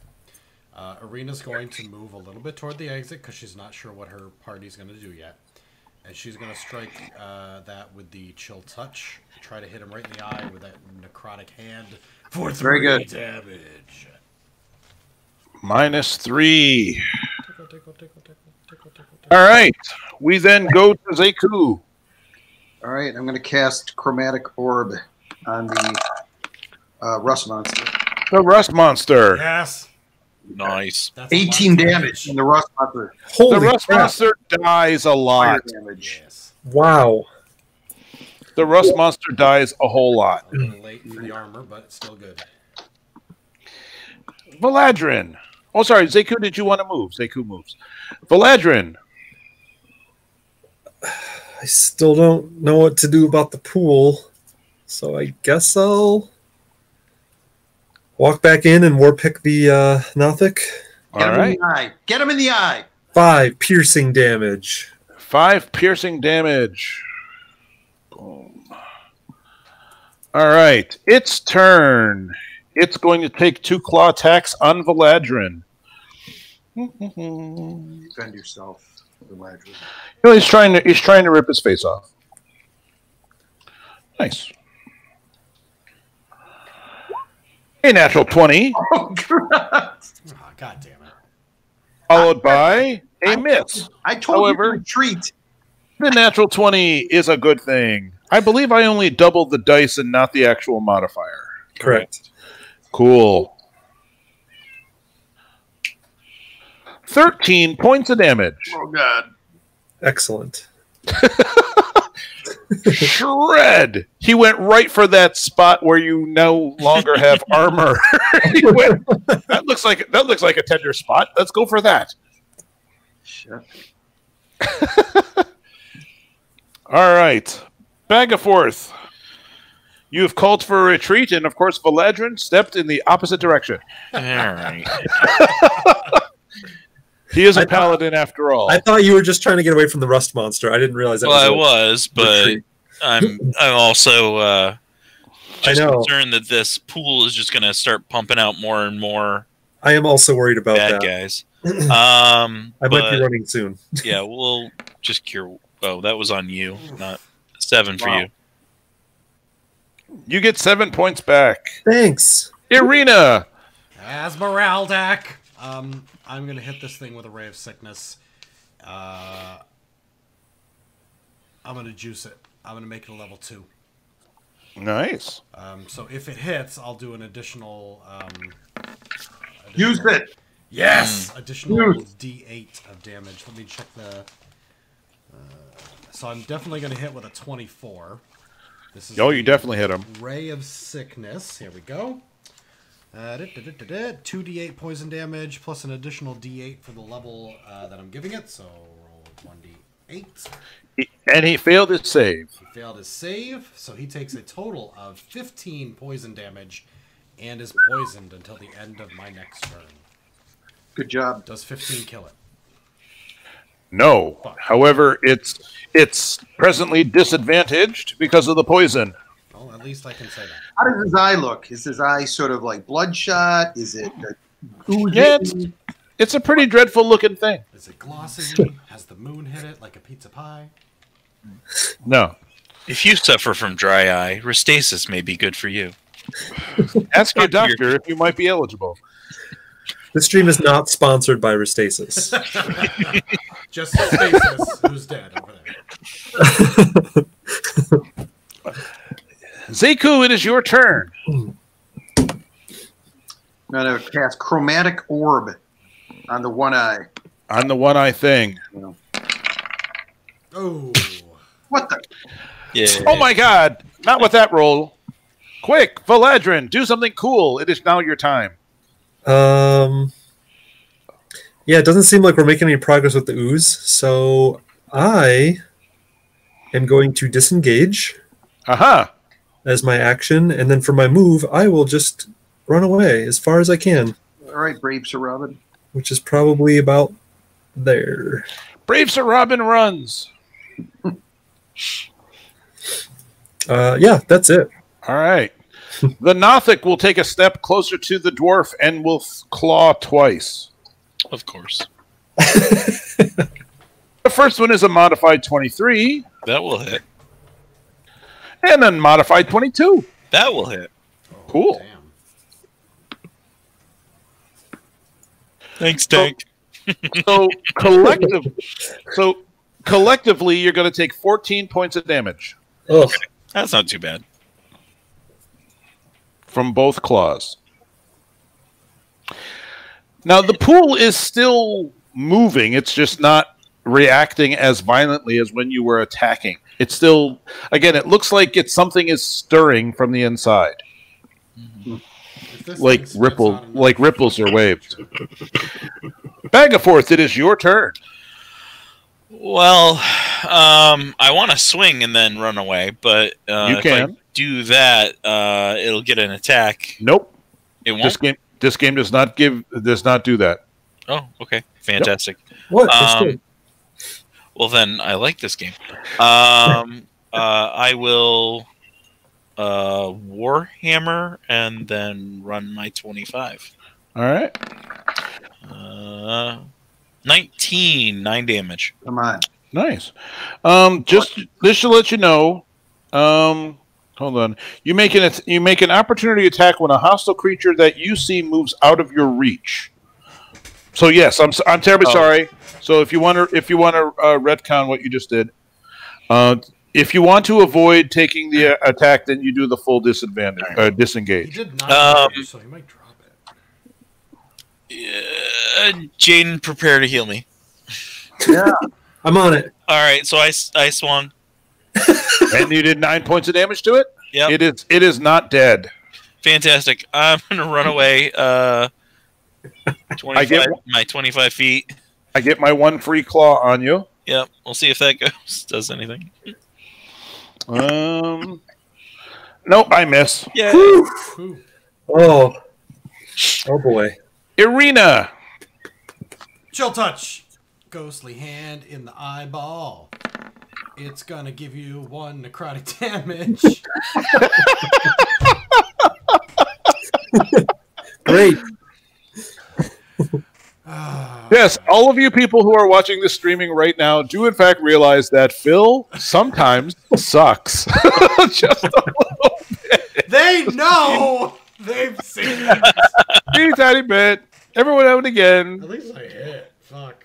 Arena's going to move a little bit toward the exit because she's not sure what her party's going to do yet. And she's going to strike that with the chill touch. Try to hit him right in the eye with that necrotic hand for 3 good. damage. -3. Tickle, tickle, tickle, tickle, tickle, tickle. All right. We then go to Zeku. All right, I'm going to cast Chromatic Orb on the Rust Monster. The Rust Monster. Yes. Nice. That's a 18 lot of damage on the Rust Monster. Holy The Rust crap. Monster dies a Fire lot. damage. Yes. Wow. The Rust Monster dies a whole lot. A little late for the armor, but it's still good. Valadrin. Oh, sorry. Zeku, did you want to move? Zeku moves. Valadrin. I still don't know what to do about the pool, so I guess I'll walk back in and war pick the Nothic. All Get him right. in the eye. Get him in the eye. 5 piercing damage. 5 piercing damage. Boom. All right. Its turn. It's going to take 2 claw attacks on Valadrin. Defend yourself, Valadrin. You know, he's trying to rip his face off. Nice. A natural 20, Oh, God. Oh, God damn it. followed by a miss. I told However- you to retreat. The natural 20 is a good thing. I believe I only doubled the dice and not the actual modifier. Correct. Cool. 13 points of damage. Oh, God. Excellent. Shred. He went right for that spot where you no longer have armor. He went, that looks like a tender spot. Let's go for that. Shit. All right. Bagelforth. You have called for a retreat, and of course, Valadrin stepped in the opposite direction. All right. He is a paladin after all. I thought you were just trying to get away from the Rust Monster. I didn't realize that Well, I was was, but retreat. I'm also just I know. concerned that this pool is just going to start pumping out more and more I am also worried about bad that. guys. I might But, be running soon. yeah, we'll just cure. Oh, that was on you, not 7 for Wow. you. You get 7 points back. Thanks. Irina. Esmeraldak. I'm going to hit this thing with a Ray of Sickness. I'm going to juice it. I'm going to make it a level 2. Nice. So if it hits, I'll do an additional... Use it. Yes! Additional Use. D8 of damage. Let me check the... so I'm definitely going to hit with a 24. This is Oh, you definitely hit him. Ray of Sickness. Here we go. 2d8 poison damage plus an additional d8 for the level that I'm giving it. So roll 1d8. And he failed his save. He failed his save, so he takes a total of 15 poison damage and is poisoned until the end of my next turn. Good job. Does 15 kill it? No. However, it's presently disadvantaged because of the poison. Well, at least I can say that. How does his eye look? Is his eye sort of like bloodshot? Is it oozing? Yeah, it's a pretty dreadful looking thing. Is it glossy? Has the moon hit it like a pizza pie? No. If you suffer from dry eye, Restasis may be good for you. Ask your doctor if you might be eligible. This stream is not sponsored by Restasis. Just Stasis, who's dead over there. Zeku, it is your turn. I'm going to cast Chromatic Orb on the one eye. On the one eye thing. Oh. What the? Yeah. Oh my god! Not with that roll. Quick, Valadrin, do something cool. It is now your time. Yeah, it doesn't seem like we're making any progress with the ooze, so I am going to disengage Aha! as my action, and then for my move, I will just run away as far as I can, All right, brave Sir Robin. which is probably about there. Brave Sir Robin runs. Yeah, that's it. All right. The Nothic will take a step closer to the dwarf and will claw twice. Of course. The first one is a modified 23 That will hit. and a modified 22. That will hit. Cool. Damn. Thanks, Tank. So collectively, you're going to take 14 points of damage Oh, That's not too bad. from both claws. Now, the pool is still moving. It's just not reacting as violently as when you were attacking. It's still, again, it looks like something is stirring from the inside. If this Like thing spits out enough- ripples or waves. Bagaforth, it is your turn. Well, I want to swing and then run away, but You if can. I do that, it'll get an attack. Nope. It won't. This game does not do that. Oh, okay, fantastic. what? That's good. Well, then I like this game. I will Warhammer and then run my 25. All right. 19, 9 damage. Come on. Nice. Just to let you know, hold on. You make an opportunity attack when a hostile creature that you see moves out of your reach. So yes, I'm terribly sorry. So if you want to retcon what you just did, if you want to avoid taking the attack, then you do the full disengage. He did 9 damage, so he might drop it. Jaden, prepare to heal me. Yeah. I'm on it. All right, so I swung. And you did 9 points of damage to it. Yep. It is not dead. Fantastic. I'm gonna run away. 25, my 25 feet. I get my one free claw on you. Yep. We'll see if that does anything. Nope, I miss. Yeah. Ooh. Oh boy. Irina. Chill touch. Ghostly hand in the eyeball. It's gonna give you 1 necrotic damage. Great. Yes, all of you people who are watching this streaming right now do in fact realize that Phil sometimes sucks. Just a little bit. They know! They've seen it. Teeny tiny bit. Everyone out again. At least I hit. Fuck.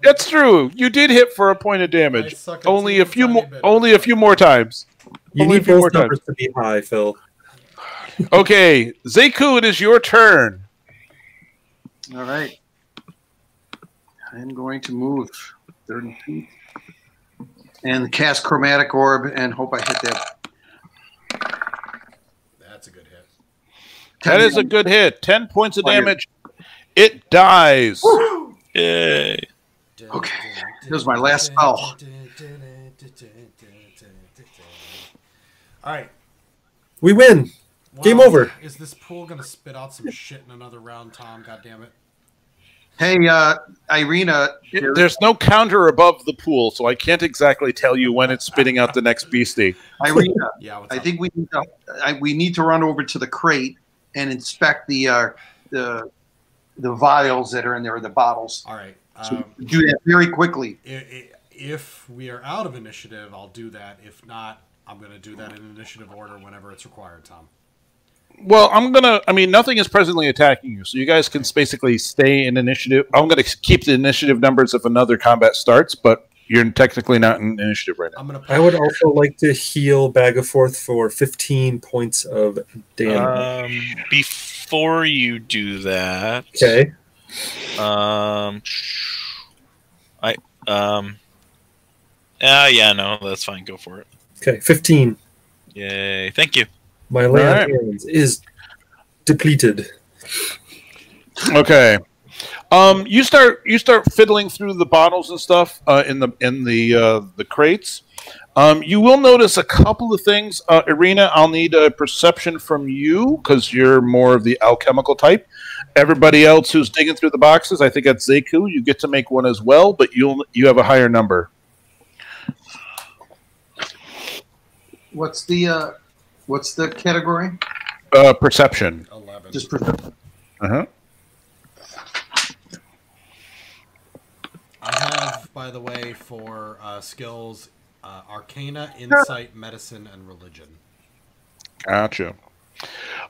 That's true. You did hit for a point of damage. I suck a Only a few teeny more. tiny bit. Only a few more times. You Only a need few more both times. numbers to be high, Phil. Okay, Zeku, it is your turn. All right. I'm going to move 30 feet and cast Chromatic Orb and hope I hit that. That's a good hit. That is a good hit. 10 points of damage. It dies. Yay. Okay. That was my last spell. Alright. We win. Game over. Is this pool gonna spit out some shit in another round, Tom? God damn it. Hey, Irina. There's no counter above the pool, so I can't exactly tell you when it's spitting out the next beastie. Irina, Yeah, what's I up? think we need to run over to the crate and inspect the vials that are in there, the bottles. Alright. So do that very quickly. If we are out of initiative, I'll do that. If not, I'm going to do that in initiative order whenever it's required, Tom. Well, nothing is presently attacking you, so you guys can basically stay in initiative. I'm going to keep the initiative numbers if another combat starts, but you're technically not in initiative right now. I'm gonna I would also like to heal Bagaforth for 15 points of damage. Before you do that, Okay. Yeah, no, that's fine. Go for it. Okay, 15. Yay! Thank you. My lay on Alright. hands is depleted. Okay. You start fiddling through the bottles and stuff in the crates. You will notice a couple of things. Irina, I'll need a perception from you because you're more of the alchemical type. Everybody else who's digging through the boxes, I think that's Zeku. You get to make one as well, but you have a higher number. What's the category? Perception. 11. Just perception. Uh-huh. I have, by the way, for skills, Arcana, Insight, Medicine, and Religion. Gotcha.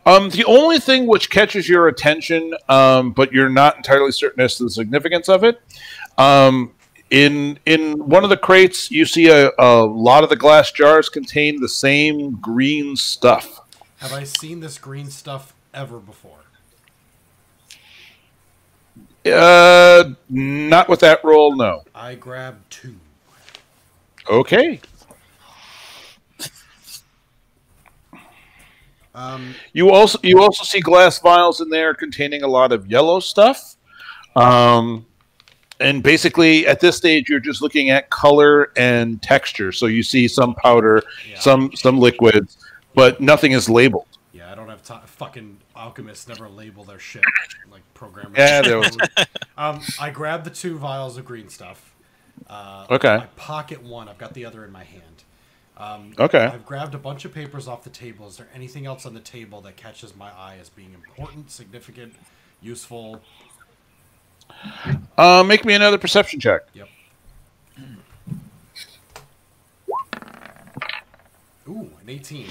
The only thing which catches your attention, but you're not entirely certain as to the significance of it, in one of the crates, you see a lot of the glass jars contain the same green stuff. Have I seen this green stuff ever before? Not with that roll, no. I grabbed 2. Okay. You also see glass vials in there containing a lot of yellow stuff. And basically, at this stage, you're just looking at color and texture. So you see some powder, some liquids, but nothing is labeled. Yeah, I don't have time. Fucking alchemists never label their shit like programmers. Yeah, there was. I grabbed the 2 vials of green stuff. Okay. I pocket one. I've got the other in my hand. Okay. I've grabbed a bunch of papers off the table. Is there anything else on the table that catches my eye as being important, significant, useful? Make me another perception check. Yep. Ooh, an 18.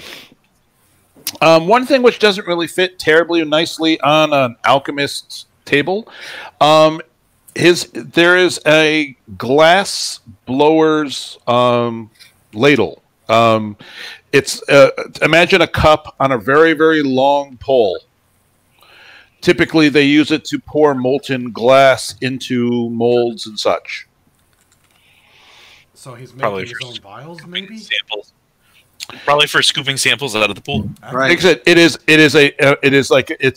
One thing which doesn't really fit terribly nicely on an alchemist's table, there is a glass blower's ladle. It's imagine a cup on a very, very long pole. Typically, they use it to pour molten glass into molds and such. So he's making his own vials, maybe? Samples. Probably for scooping samples out of the pool. Right. It's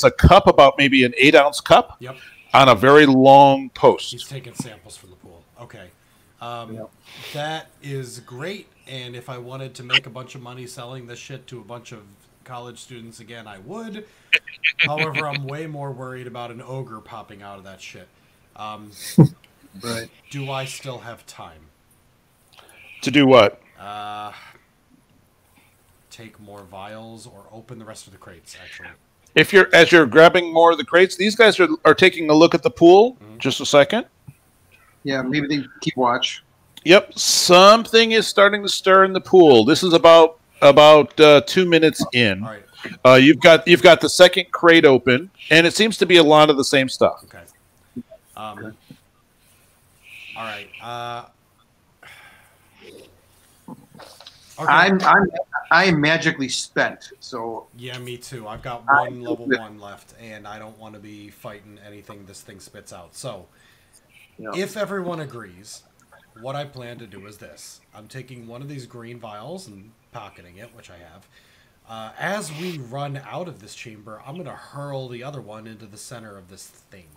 a cup about maybe an 8-ounce cup. Yep. On a very long post. He's taking samples from the pool. Okay. That is great. And if I wanted to make a bunch of money selling this shit to a bunch of college students again, I would. However, I'm way more worried about an ogre popping out of that shit. Right. Do I still have time? To do what? Take more vials or open the rest of the crates, actually. As you're grabbing more of the crates, these guys are taking a look at the pool. Mm-hmm. Just a second. Yeah, maybe they keep watch. Yep, something is starting to stir in the pool. This is about 2 minutes in. All right. You've got the second crate open, and it seems to be a lot of the same stuff. Okay. All right. Okay. I am magically spent. So yeah, me too. I've got one level 1 left, and I don't want to be fighting anything this thing spits out. So, if everyone agrees, what I plan to do is this: I'm taking one of these green vials and pocketing it, which I have. As we run out of this chamber, I'm going to hurl the other one into the center of this thing,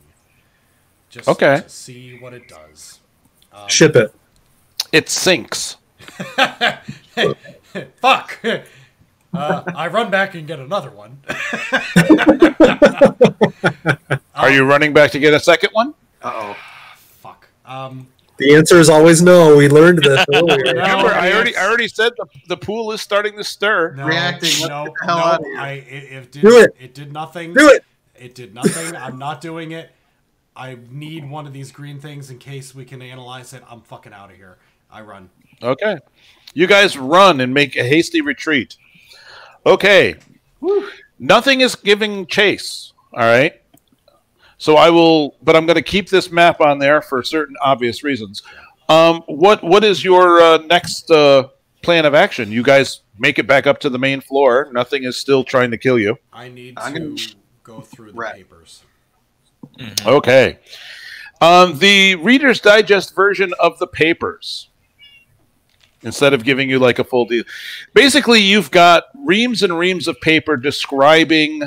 just to see what it does. Ship it. It sinks. Fuck! I run back and get another one. Are you running back to get a second one? Uh-oh. Fuck. The answer is always no. We learned this earlier. Remember, I already said the pool is starting to stir. No, Reacting. No, it did, Do it. It did nothing. Do it. It did nothing. I'm not doing it. I need one of these green things in case we can analyze it. I'm fucking out of here. I run. Okay. You guys run and make a hasty retreat. Okay. Whew. Nothing is giving chase. All right. So but I'm going to keep this map on there for certain obvious reasons. What is your next plan of action? You guys make it back up to the main floor. Nothing is still trying to kill you. I need to go through the papers. Mm-hmm. Okay. The Reader's Digest version of the papers. Instead of giving you like a full deal. Basically, you've got reams and reams of paper describing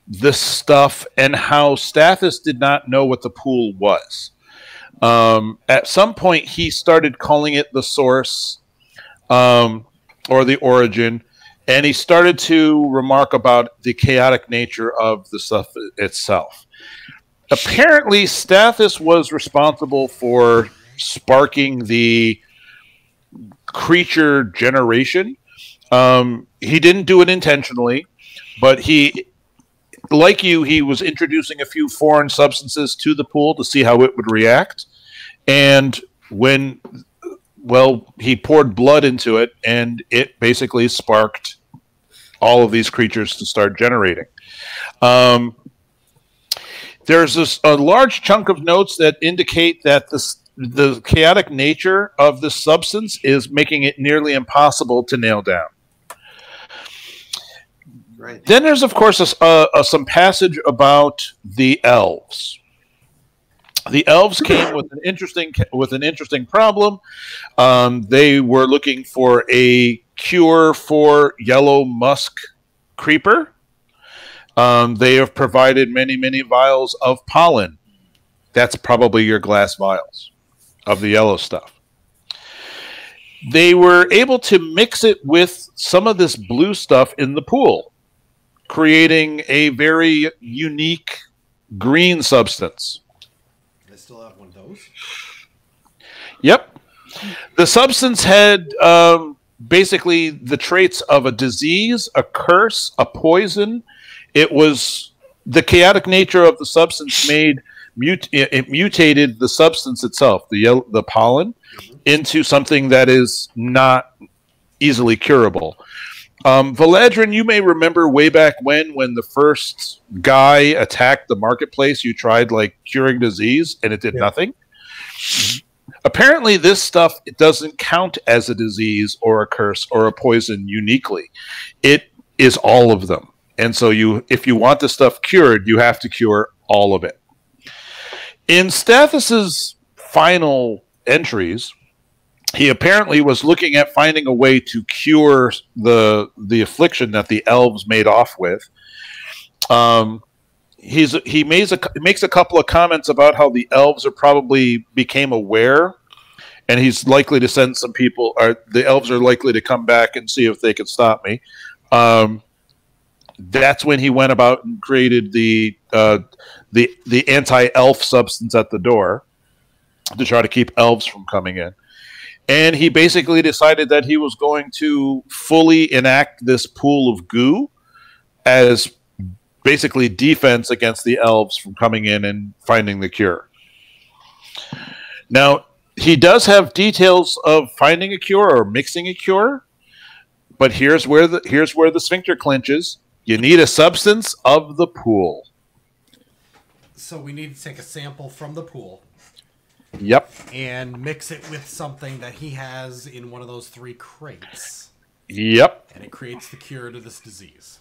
this stuff and how Stathis did not know what the pool was. At some point, he started calling it the source or the origin, and he started to remark about the chaotic nature of the stuff itself. Apparently, Stathis was responsible for sparking the creature generation. He didn't do it intentionally, but he, like you, he was introducing a few foreign substances to the pool to see how it would react. And when, well, he poured blood into it, and it basically sparked all of these creatures to start generating. There's a large chunk of notes that indicate that the chaotic nature of this substance is making it nearly impossible to nail down. Right. Then there's, of course, some passage about the elves. The elves came with an interesting problem. They were looking for a cure for yellow musk creeper. They have provided many vials of pollen. That's probably your glass vials of the yellow stuff. They were able to mix it with some of this blue stuff in the pool, creating a very unique green substance. They still have one of those? Yep. The substance had basically the traits of a disease, a curse, a poison. It was the chaotic nature of the substance it mutated the substance itself, the pollen, into something that is not easily curable. Valadrin, you may remember way back when the first guy attacked the marketplace, you tried like curing disease and it did nothing. Apparently this stuff, it doesn't count as a disease or a curse or a poison uniquely. It is all of them. And so if you want the stuff cured, you have to cure all of it. In Stathis's final entries, he apparently was looking at finding a way to cure the affliction that the elves made off with. He makes a couple of comments about how the elves are probably became aware, and he's likely to send some people. Or the elves are likely to come back and see if they can stop me. That's when he went about and created the anti-elf substance at the door to try to keep elves from coming in. And he basically decided that he was going to fully enact this pool of goo as basically defense against the elves from coming in and finding the cure. Now, he does have details of finding a cure or mixing a cure, but here's where the sphincter clinches. You need a substance of the pool. So we need to take a sample from the pool. Yep. And mix it with something that he has in one of those 3 crates. Yep. And it creates the cure to this disease.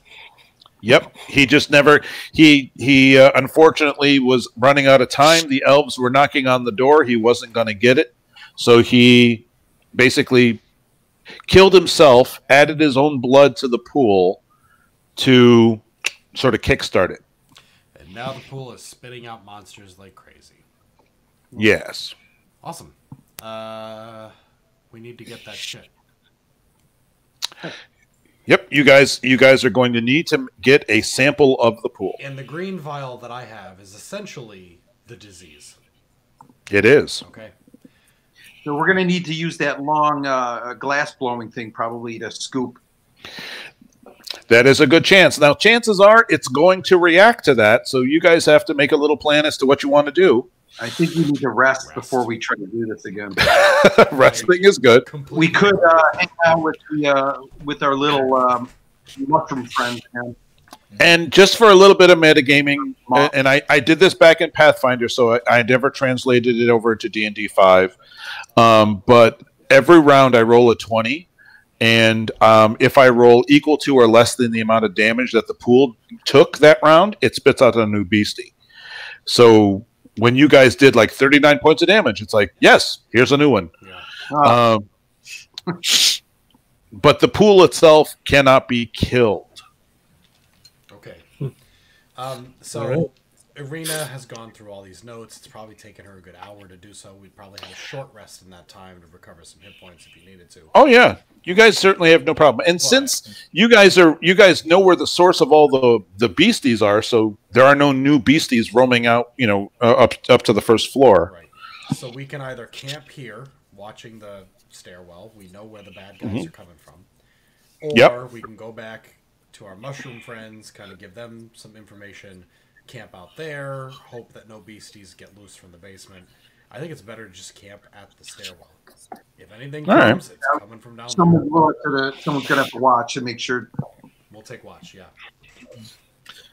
Yep. He just never... He unfortunately was running out of time. The elves were knocking on the door. He wasn't going to get it. So he basically killed himself, added his own blood to the pool to sort of kickstart it. And now the pool is spitting out monsters like crazy. Yes. Awesome. We need to get that shit. Yep, you guys are going to need to get a sample of the pool. And the green vial that I have is essentially the disease. It is. Okay. So we're going to need to use that long glass blowing thing probably to scoop. That is a good chance. Now, chances are it's going to react to that, so you guys have to make a little plan as to what you want to do. I think we need to rest before we try to do this again. Resting is good. We could hang out with our little mushroom friends. And just for a little bit of metagaming, and I did this back in Pathfinder, so I never translated it over to D&D 5. But every round I roll a 20, and if I roll equal to or less than the amount of damage that the pool took that round, it spits out a new beastie. So when you guys did like 39 points of damage, it's like, yes, here's a new one. Yeah. But the pool itself cannot be killed. Okay. So Alright. Irina has gone through all these notes. It's probably taken her a good hour to do so. We'd probably have a short rest in that time to recover some hit points if you needed to. Oh yeah, you guys certainly have no problem. And since you guys know where the source of all the beasties are, so there are no new beasties roaming out, up to the first floor. Right. So we can either camp here, watching the stairwell. We know where the bad guys are coming from. Or we can go back to our mushroom friends, kind of give them some information, camp out there, hope that no beasties get loose from the basement. I think it's better to just camp at the stairwell. If anything comes, it's coming from down there. Someone's going to have to watch and make sure. We'll take watch, yeah.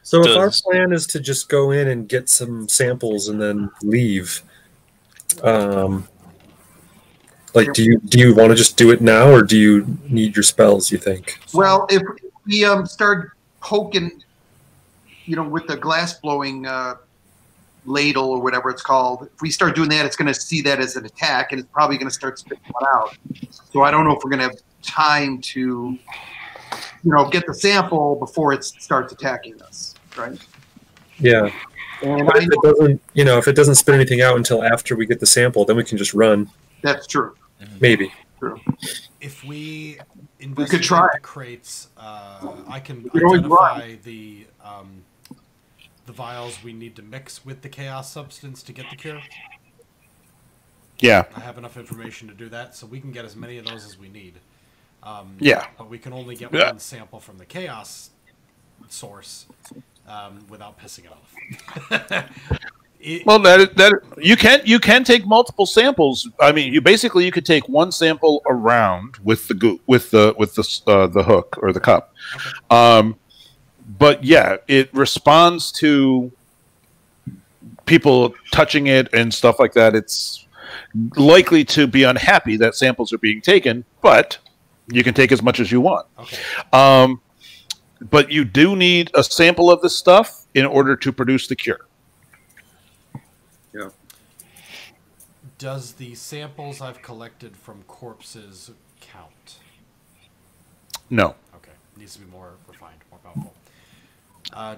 So if our plan is to just go in and get some samples and then leave, like, do you want to just do it now, or do you need your spells, you think? Well, if we start poking, with the glass blowing ladle or whatever it's called, if we start doing that, it's going to see that as an attack, and it's probably going to start spitting one out. So I don't know if we're going to have time to, get the sample before it starts attacking us, right? Yeah. And But if it doesn't, if it doesn't spit anything out until after we get the sample, then we can just run. That's true. Maybe. True. If we could try. the crates, I can We could always identify the vials we need to mix with the chaos substance to get the cure. Yeah. I have enough information to do that, so we can get as many of those as we need. Yeah. But we can only get one sample from the chaos source without pissing it off. Well, that you can take multiple samples. I mean, you could take one sample around with the the hook or the cup. Okay. But yeah, it responds to people touching it and stuff like that. It's likely to be unhappy that samples are being taken, but you can take as much as you want. Okay. But you do need a sample of this stuff in order to produce the cure. Yeah. Does the samples I've collected from corpses count? No. Okay. Needs to be more refined, more powerful.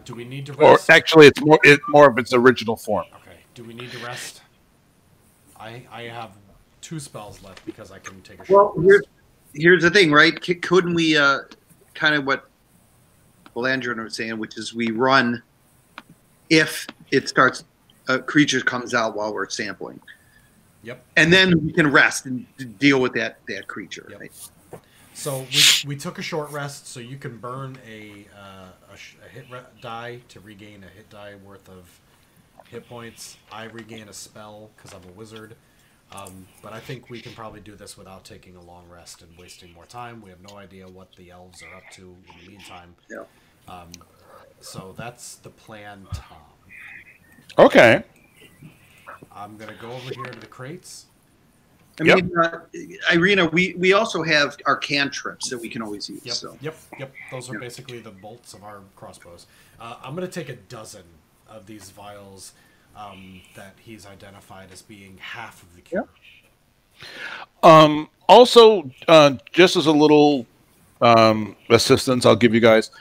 Do we need to Or rest? actually, it's more of its original form. Okay. Do we need to rest? I have 2 spells left because I can take a short rest. Here's the thing, right? Couldn't we kind of what Landron was saying, which is we run if it starts, a creature comes out while we're sampling. Yep. And then we can rest and deal with that creature. Yep. Right? So we took a short rest, so you can burn a hit die to regain a hit die worth of hit points. I regain a spell because I'm a wizard. But I think we can probably do this without taking a long rest and wasting more time. We have no idea what the elves are up to in the meantime. Yeah. So that's the plan, Tom. Okay. I'm going to go over here to the crates. I mean, Irina, we also have our cantrips that we can always use. Yep, So. yep. Those are basically the bolts of our crossbows. I'm going to take a dozen of these vials that he's identified as being half of the cure. Also, just as a little assistance, I'll give you guys.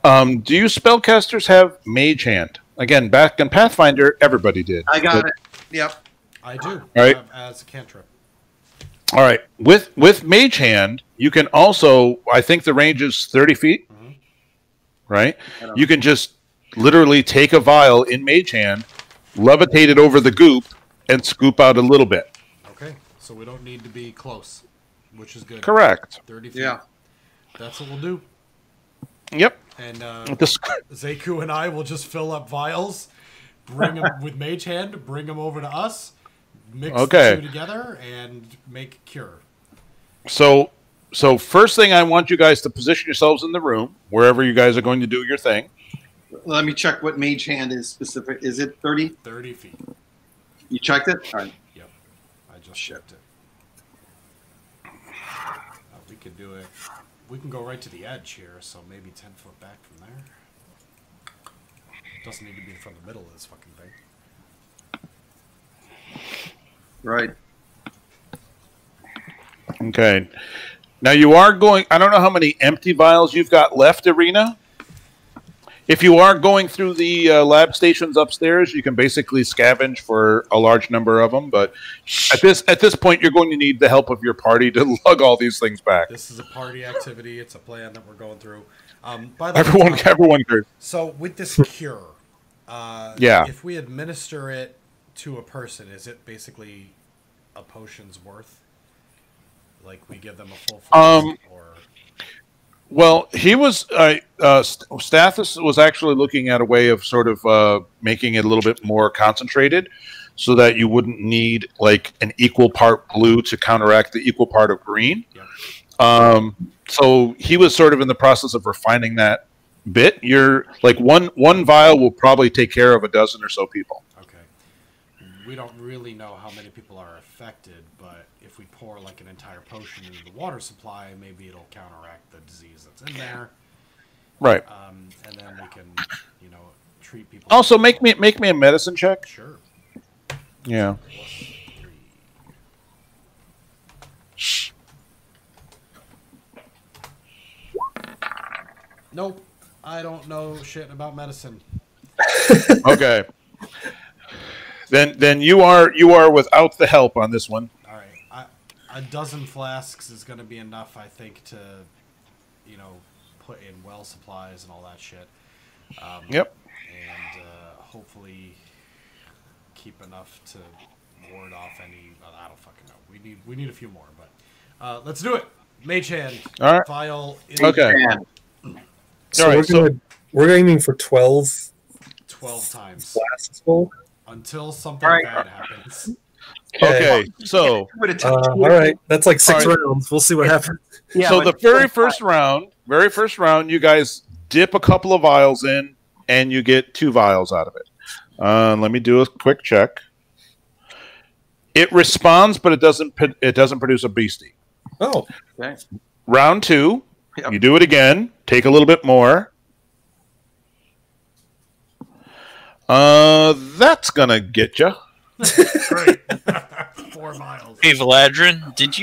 Do you spellcasters have Mage Hand? Again, back in Pathfinder, everybody did. I got it. Yep. I do. All right. As a cantrip. All right. With Mage Hand, you can also, I think the range is 30 feet, right? You can just literally take a vial in Mage Hand, levitate it over the goop, and scoop out a little bit. Okay. So we don't need to be close, which is good. Correct. 30 feet. Yeah. That's what we'll do. Yep. And This- Zeku and I will just fill up vials, bring them with Mage Hand, bring them over to us, mix the 2 together, and make cure. So first thing, I want you guys to position yourselves in the room, wherever you guys are going to do your thing. Let me check what Mage Hand is specific. Is it 30? 30 feet. You checked it? All right. Yep. I just checked it. We could do it. We can go right to the edge here, so maybe 10 foot back from there. Doesn't need to be from the middle of this fucking thing. Right. Okay. Now you are going. I don't know how many empty vials you've got left, Irina. If you are going through the lab stations upstairs, you can basically scavenge for a large number of them. But at this point, you're going to need the help of your party to lug all these things back. This is a party activity. It's a plan that we're going through. By the way, Everyone cares. So with this cure, Yeah. if we administer it to a person, is it basically a potion's worth? Like we give them a full flask, or... Well, he was Stathis was actually looking at a way of sort of making it a little bit more concentrated, so that you wouldn't need like an equal part blue to counteract the equal part of green. Yep. So he was sort of in the process of refining that bit. You're like one vial will probably take care of a dozen or so people. Okay. We don't really know how many people are affected, but if we pour like an entire potion into the water supply, maybe it'll counteract the disease that's in there. Right. And then we can, treat people. Also, make me a medicine check. Sure. Yeah. +3. Nope. I don't know shit about medicine. Okay. Then you are without the help on this one. All right. A dozen flasks is going to be enough, I think, to, put in well supplies and all that shit. Yep. And hopefully keep enough to ward off any. I don't fucking know. We need a few more, but let's do it. Mage hand. All right. Vial. Okay. So All right, we're aiming for 12 times flasks full. until something bad happens. Okay. So all right, that's like 6 rounds. We'll see what happens. Yeah, so the but- very first round, you guys dip a couple of vials in, and you get 2 vials out of it. Let me do a quick check. It responds, but it doesn't produce a beastie. Oh, Okay. Round 2, Yep. you do it again. Take a little bit more. That's gonna get you. Great. 4 miles. Hey, Valadrin, did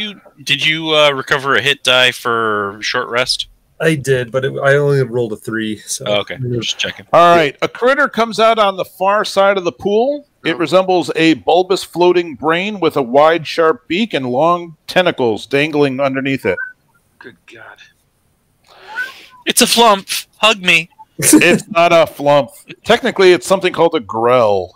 you recover a hit die for short rest? I did, but I only rolled a 3. So Oh, okay, just checking. All right, a critter comes out on the far side of the pool. It resembles a bulbous floating brain with a wide, sharp beak and long tentacles dangling underneath it. Good God. It's a flump. Hug me. It's not a flump. Technically, it's something called a grell.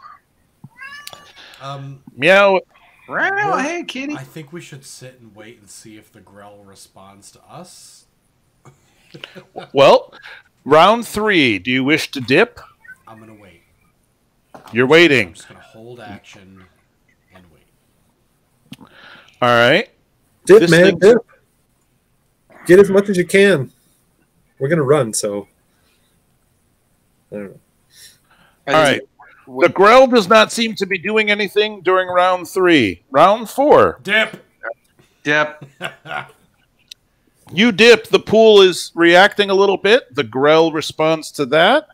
Meow. Well, hey, kitty. I think we should sit and wait and see if the Grell responds to us. Well, round 3. Do you wish to dip? I'm going to wait. You're I'm waiting. just going to hold action and wait. All right. dip, This man, thing- dip. Get as much as you can. We're gonna run, so I don't know. All right. The grell does not seem to be doing anything during round 3. Round 4. Dip! Yep. You dip. The pool is reacting a little bit. The grell responds to that.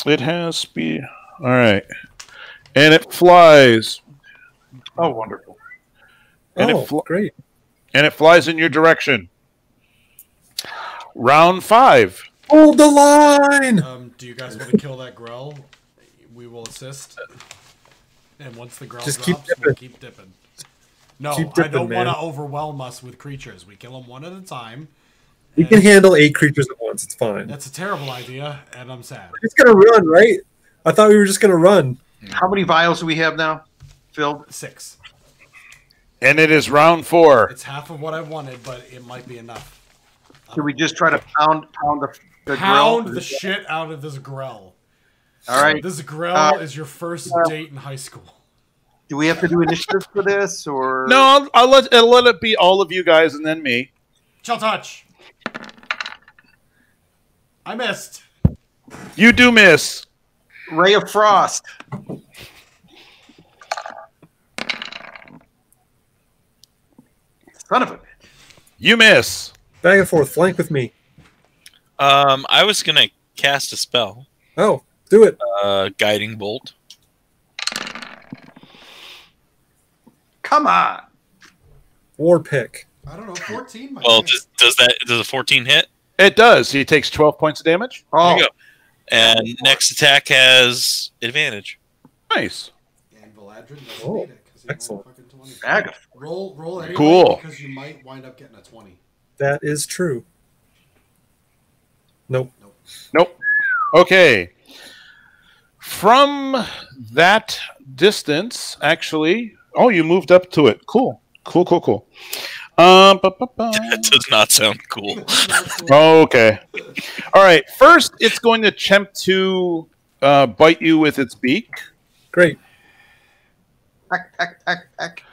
It has speed. All right. And it flies. Oh, wonderful. And Oh, great. And it flies in your direction. Round 5. Hold the line! Do you guys want to kill that Grell? We will assist. And once the Grell Just keep drops, dipping. we'll keep dipping. No, Keep I dipping, don't want man. to overwhelm us with creatures. We kill them one at a time. We can handle 8 creatures at once. It's fine. That's a terrible idea, and I'm sad. We're just gonna run, right? I thought we were just gonna run. How many vials do we have now filled? 6. And it is round 4. It's half of what I wanted, but it might be enough. Should we just try to pound the Pound grill? the shit out of this Grell. All right. This Grell is your first date in high school. Do we have to do initiative for this, or No, I'll let it be all of you guys and then me. Chill touch. I missed. You do miss. Ray of Frost? Son of a bitch. You miss. Back and forth, flank with me. I was gonna cast a spell, Oh, do it. guiding bolt. Come on. War pick. I don't know. 14 might Well, hit. does a 14 hit? It does. He takes 12 points of damage. There Oh, you go. And next attack has advantage. Nice. And Valadrin doesn't Oh, need it because he excellent. rolled a fucking 20. Agatha. Roll anyway Cool. because you might wind up getting a 20. That is true. Nope. Nope. Okay. From that distance, actually. Oh, you moved up to it. Cool. Cool. That does not sound cool. Okay. All right. First, it's going to attempt to bite you with its beak. Great. Peck.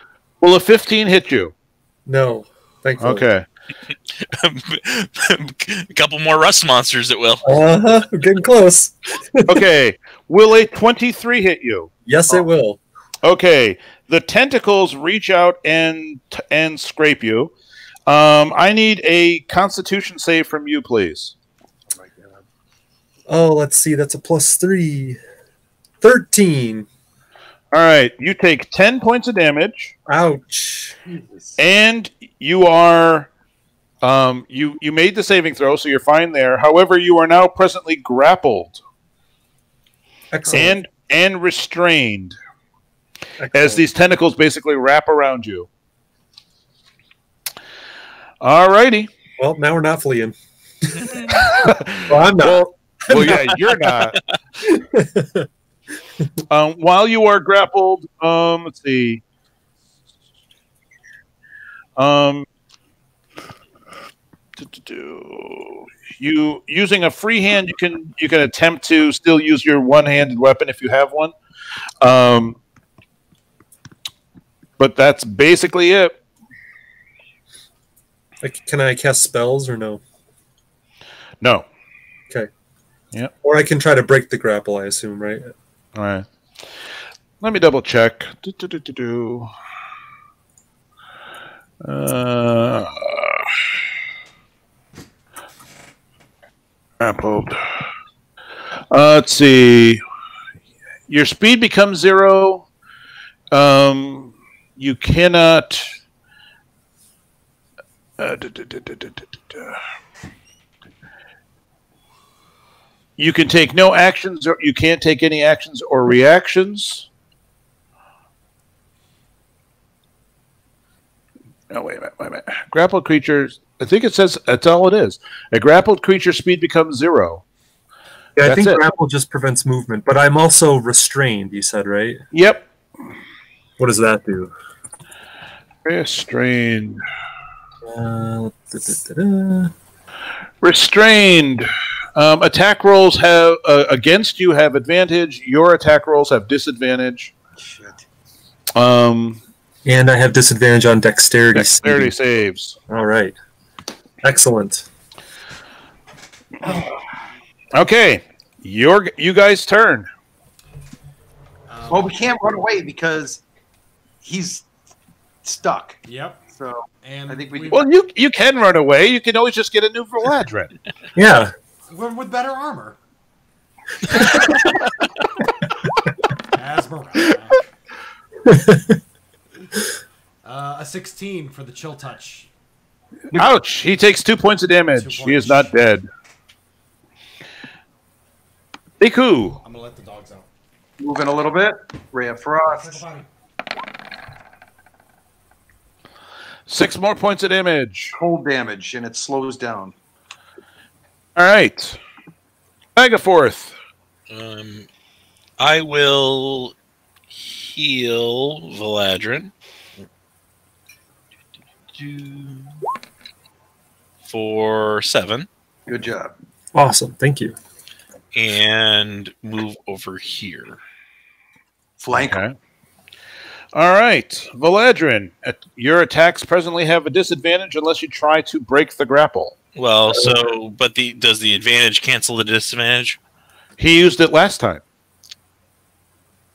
Will a 15 hit you? No. Thankfully. Okay. A couple more rust monsters it will. We're getting close. Okay. Will a 23 hit you? Yes, it will. Okay. The tentacles reach out and scrape you. I need a Constitution save from you, please. Oh, let's see. That's a +3. 13. All right. You take 10 points of damage, Ouch. and you are you made the saving throw, so you're fine there. However, you are now presently grappled Excellent. and restrained as Excellent. these tentacles basically wrap around you. All righty. Well, now we're not fleeing. Well, I'm not. Well, yeah, you're not. While you are grappled, let's see. You using a free hand, you can attempt to still use your one-handed weapon if you have one. But that's basically it. Can I cast spells or no? No. Okay. Yep. Or I can try to break the grapple, I assume, right? All right. Let me double check. Grappled. Let's see. Your speed becomes 0. You cannot. You can take no actions, or you can't take any actions or reactions. Oh, wait a minute. Grappled creatures. I think it says that's all it is. A grappled creature speed becomes 0. Yeah, I That's think it. grapple just prevents movement, but I'm also restrained, you said, right? Yep. What does that do? Restrained. Da-da-da-da. Restrained. Attack rolls have against you have advantage. Your attack rolls have disadvantage. Shit. And I have disadvantage on dexterity. Dexterity saves. All right. Excellent. Okay, you guys' turn. Well, we can't run away because he's stuck. Yep. So And I think we- Well, you can run away. You can always just get a new Valadrin. Yeah. with better armor. Asmara. A 16 for the chill touch. Ouch! He takes 2 points of damage. 2 He is points. not dead. Iku. I'm gonna let the dogs out. moving a little bit. Ray of Frost. 6 more points of damage. Cold damage, and it slows down. All right. Agaforth. I will heal Valadrin. For 7. Good job. Awesome. Thank you. And move over here. Flank. Okay. All right, Valadrin. Your attacks presently have a disadvantage unless you try to break the grapple. Well, so, but does the advantage cancel the disadvantage? He used it last time.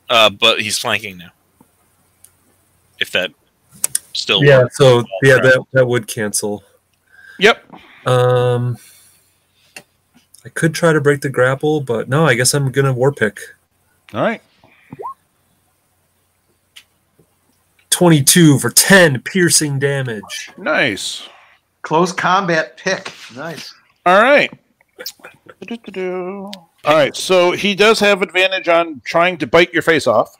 But he's flanking now. If that still Yeah. works. So yeah, that would cancel. Yep. I could try to break the grapple, but no, I guess I'm gonna war pick. All right. 22 for 10 piercing damage. Nice. Close combat pick. Nice. All right. All right, so he does have advantage on trying to bite your face off.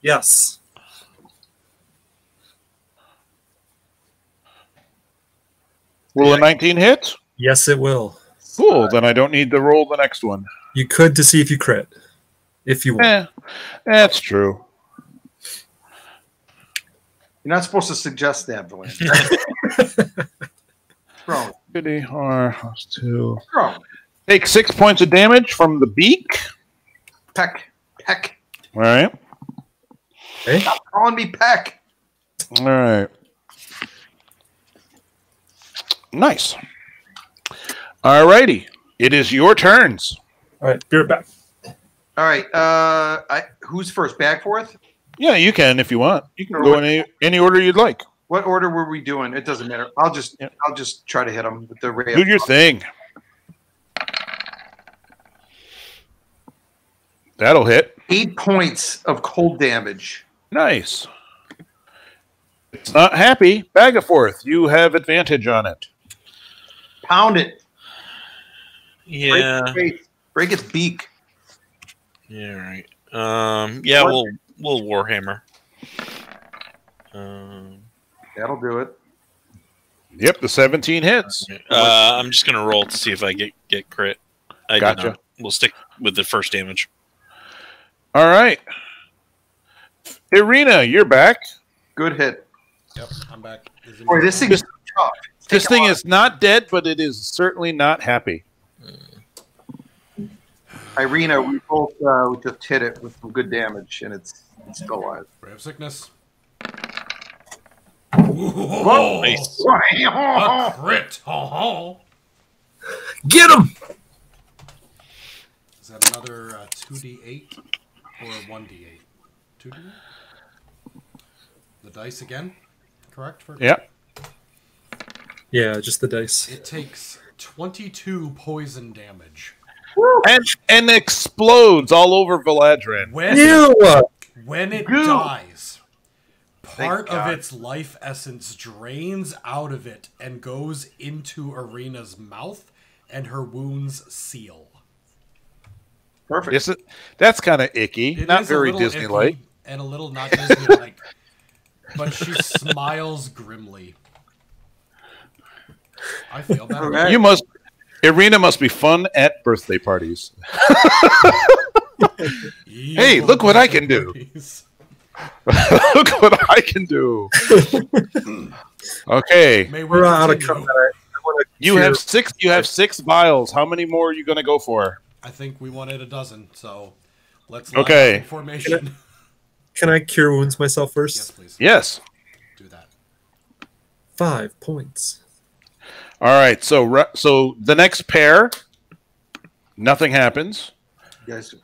Yes. Will a 19 hit? Yes, it will. Cool, then I don't need to roll the next one. You could to see if you crit. If you want. That's true. You're not supposed to suggest that, Blaine. Wrong. Goody, R+2. Wrong. Take 6 points of damage from the beak. Peck. Peck. All right. Okay. Stop calling me Peck. All right. Nice. All righty. It is your turns. All right, be right back. All right. Who's first? Back forth? Yeah, you can if you want. You can go in any order you'd like. What order were we doing? It doesn't matter. I'll just try to hit him with the ray. Do your thing. That'll hit. 8 points of cold damage. Nice. It's not happy. Bagaforth, you have advantage on it. Pound it. Yeah. Break its beak. Yeah, right. Yeah, we'll Warhammer. That'll do it. Yep, the 17 hits. I'm just gonna roll to see if I get crit. I did Gotcha. not. We'll stick with the first damage. All right. Irina, you're back. Good hit. Yep, I'm back. Is it Boy, me? this thing's tough. This thing is not dead, but it is certainly not happy. Irina, we both just hit it with some good damage, and it's still alive. Ray of sickness. Whoa. Nice. A crit. Get him! Is that another 2d8 or 1d8? 2d8? The dice again, correct? Yep. Yeah, just the dice. It takes 22 poison damage. And explodes all over Valadrin. When it Goo. dies, part Thank of God. its life essence drains out of it and goes into Irina's mouth, and her wounds seal. Perfect. Is it? That's kind of icky. It Not is a very little Disney-like. icky and a little not Disney-like, but she smiles grimly. I feel better. All right. Irina must be fun at birthday parties. Hey, look what I can do. Look what I can do. Okay. May we We're out of continue? combat. I wanna You cure- have 6. You have 6 vials. How many more are you going to go for? I think we wanted a dozen, so let's Okay. line up in formation. Can I cure wounds myself first? Yes, please. Yes. Do that. 5 points. All right. So the next pair, nothing happens. You guys,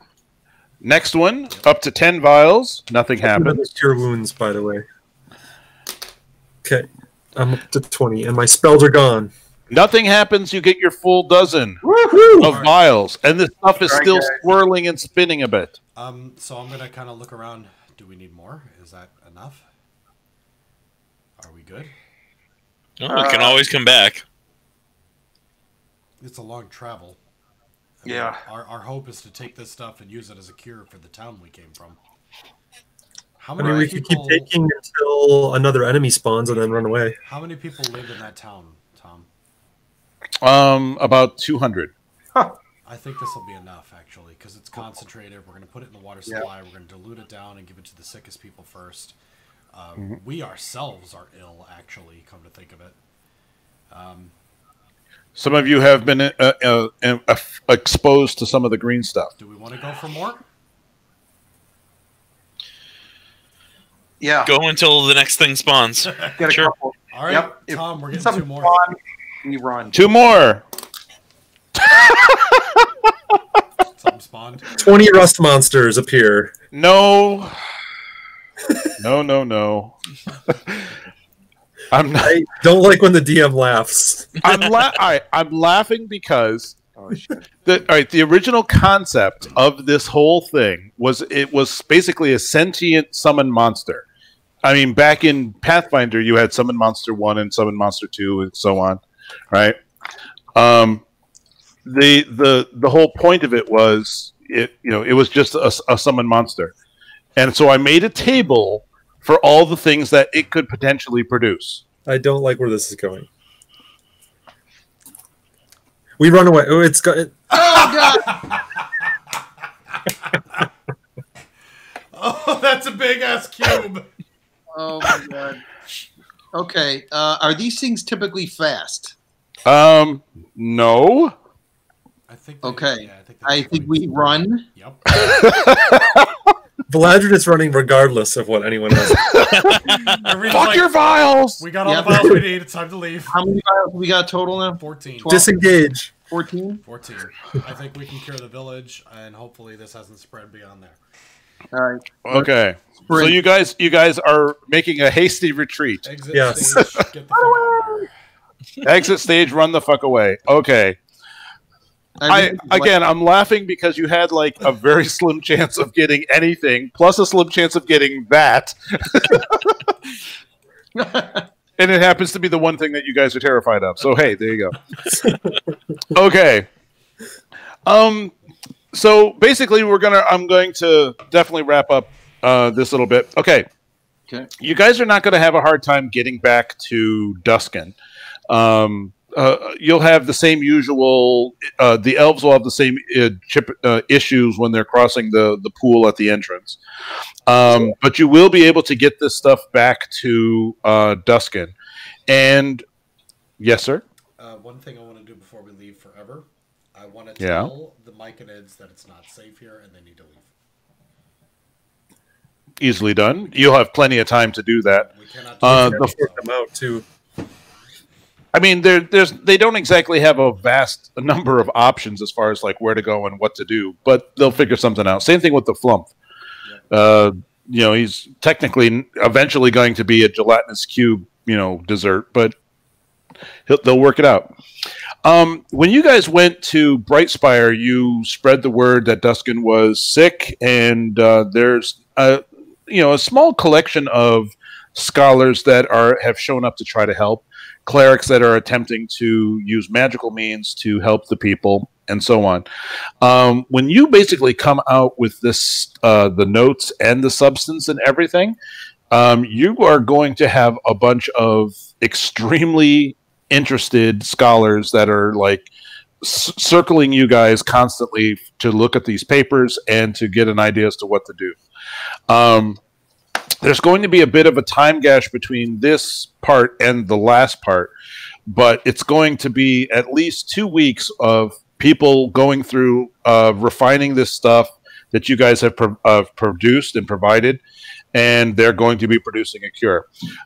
Next one, up to 10 vials, nothing Another happens. cure wounds, by the way. Okay, I'm up to 20, and my spells are gone. Nothing happens. You get your full dozen Woohoo! of vials, and this stuff is All right, still guys. swirling and spinning a bit. So I'm gonna kind of look around. Do we need more? Is that enough? Are we good? Oh, we can always come back. It's a long travel. I mean, Yeah. Our hope is to take this stuff and use it as a cure for the town we came from. How I many mean, we can keep people? taking until another enemy spawns and then run away. How many people live in that town, Tom? About 200. I think this will be enough, actually, because it's concentrated. We're going to put it in the water supply. We're going to dilute it down and give it to the sickest people first. We ourselves are ill, actually, come to think of it. Some of you have been exposed to some of the green stuff. Do we want to go for more? yeah. Go until the next thing spawns. Get a Sure. couple. All right, Yep. If Tom, we're getting something 2 more. spawn, you run. 2 more. Something spawned. 20 rust monsters appear. No. No. I'm not. I don't like when the DM laughs. I'm laughing because Oh, shit. the original concept of this whole thing was basically a sentient summon monster. I mean, back in Pathfinder, you had Summon Monster 1 and Summon Monster 2 and so on, right? the whole point of it was it was just a summon monster, and so I made a table for all the things that it could potentially produce. I don't like where this is going. We run away. Oh, it's got. Oh God! Oh, that's a big ass cube. Oh my God. Okay. Are these things typically fast? No. I think. Okay. Yeah, I think we run. Yep. Valadrid is running regardless of what anyone else. Fuck your vials! We got all the vials we need. It's time to leave. How many vials we got total now? 14. 12? Disengage. 14? 14. I think we can cure the village, and hopefully this hasn't spread beyond there. All right. Okay. So you guys are making a hasty retreat. Exit Yes. stage. Get the fuck out of here. Exit stage, run the fuck away. Okay. I'm laughing because you had like a very slim chance of getting anything, plus a slim chance of getting that. And it happens to be the one thing that you guys are terrified of. So hey, there you go. Okay. So basically I'm going to definitely wrap up this little bit. Okay. You guys are not going to have a hard time getting back to Duskin. You'll have the same usual. The elves will have the same issues when they're crossing the pool at the entrance. But you will be able to get this stuff back to Duskin. And yes, sir. One thing I want to do before we leave forever, I want to tell the Myconids that it's not safe here and they need to leave. Easily done. You'll have plenty of time to do that. We cannot do Them out too. I mean, they don't exactly have a vast number of options as far as like where to go and what to do, but they'll figure something out. Same thing with the Flump. He's technically eventually going to be a gelatinous cube, dessert, but they'll work it out. When you guys went to Brightspire, you spread the word that Duskin was sick, and there's a small collection of scholars that have shown up to try to help. Clerics that are attempting to use magical means to help the people, and so on. When you basically come out with this, the notes and the substance and everything, you are going to have a bunch of extremely interested scholars that are like circling you guys constantly to look at these papers and to get an idea as to what to do. There's going to be a bit of a time gash between this part and the last part, but it's going to be at least 2 weeks of people going through refining this stuff that you guys have produced and provided, and they're going to be producing a cure.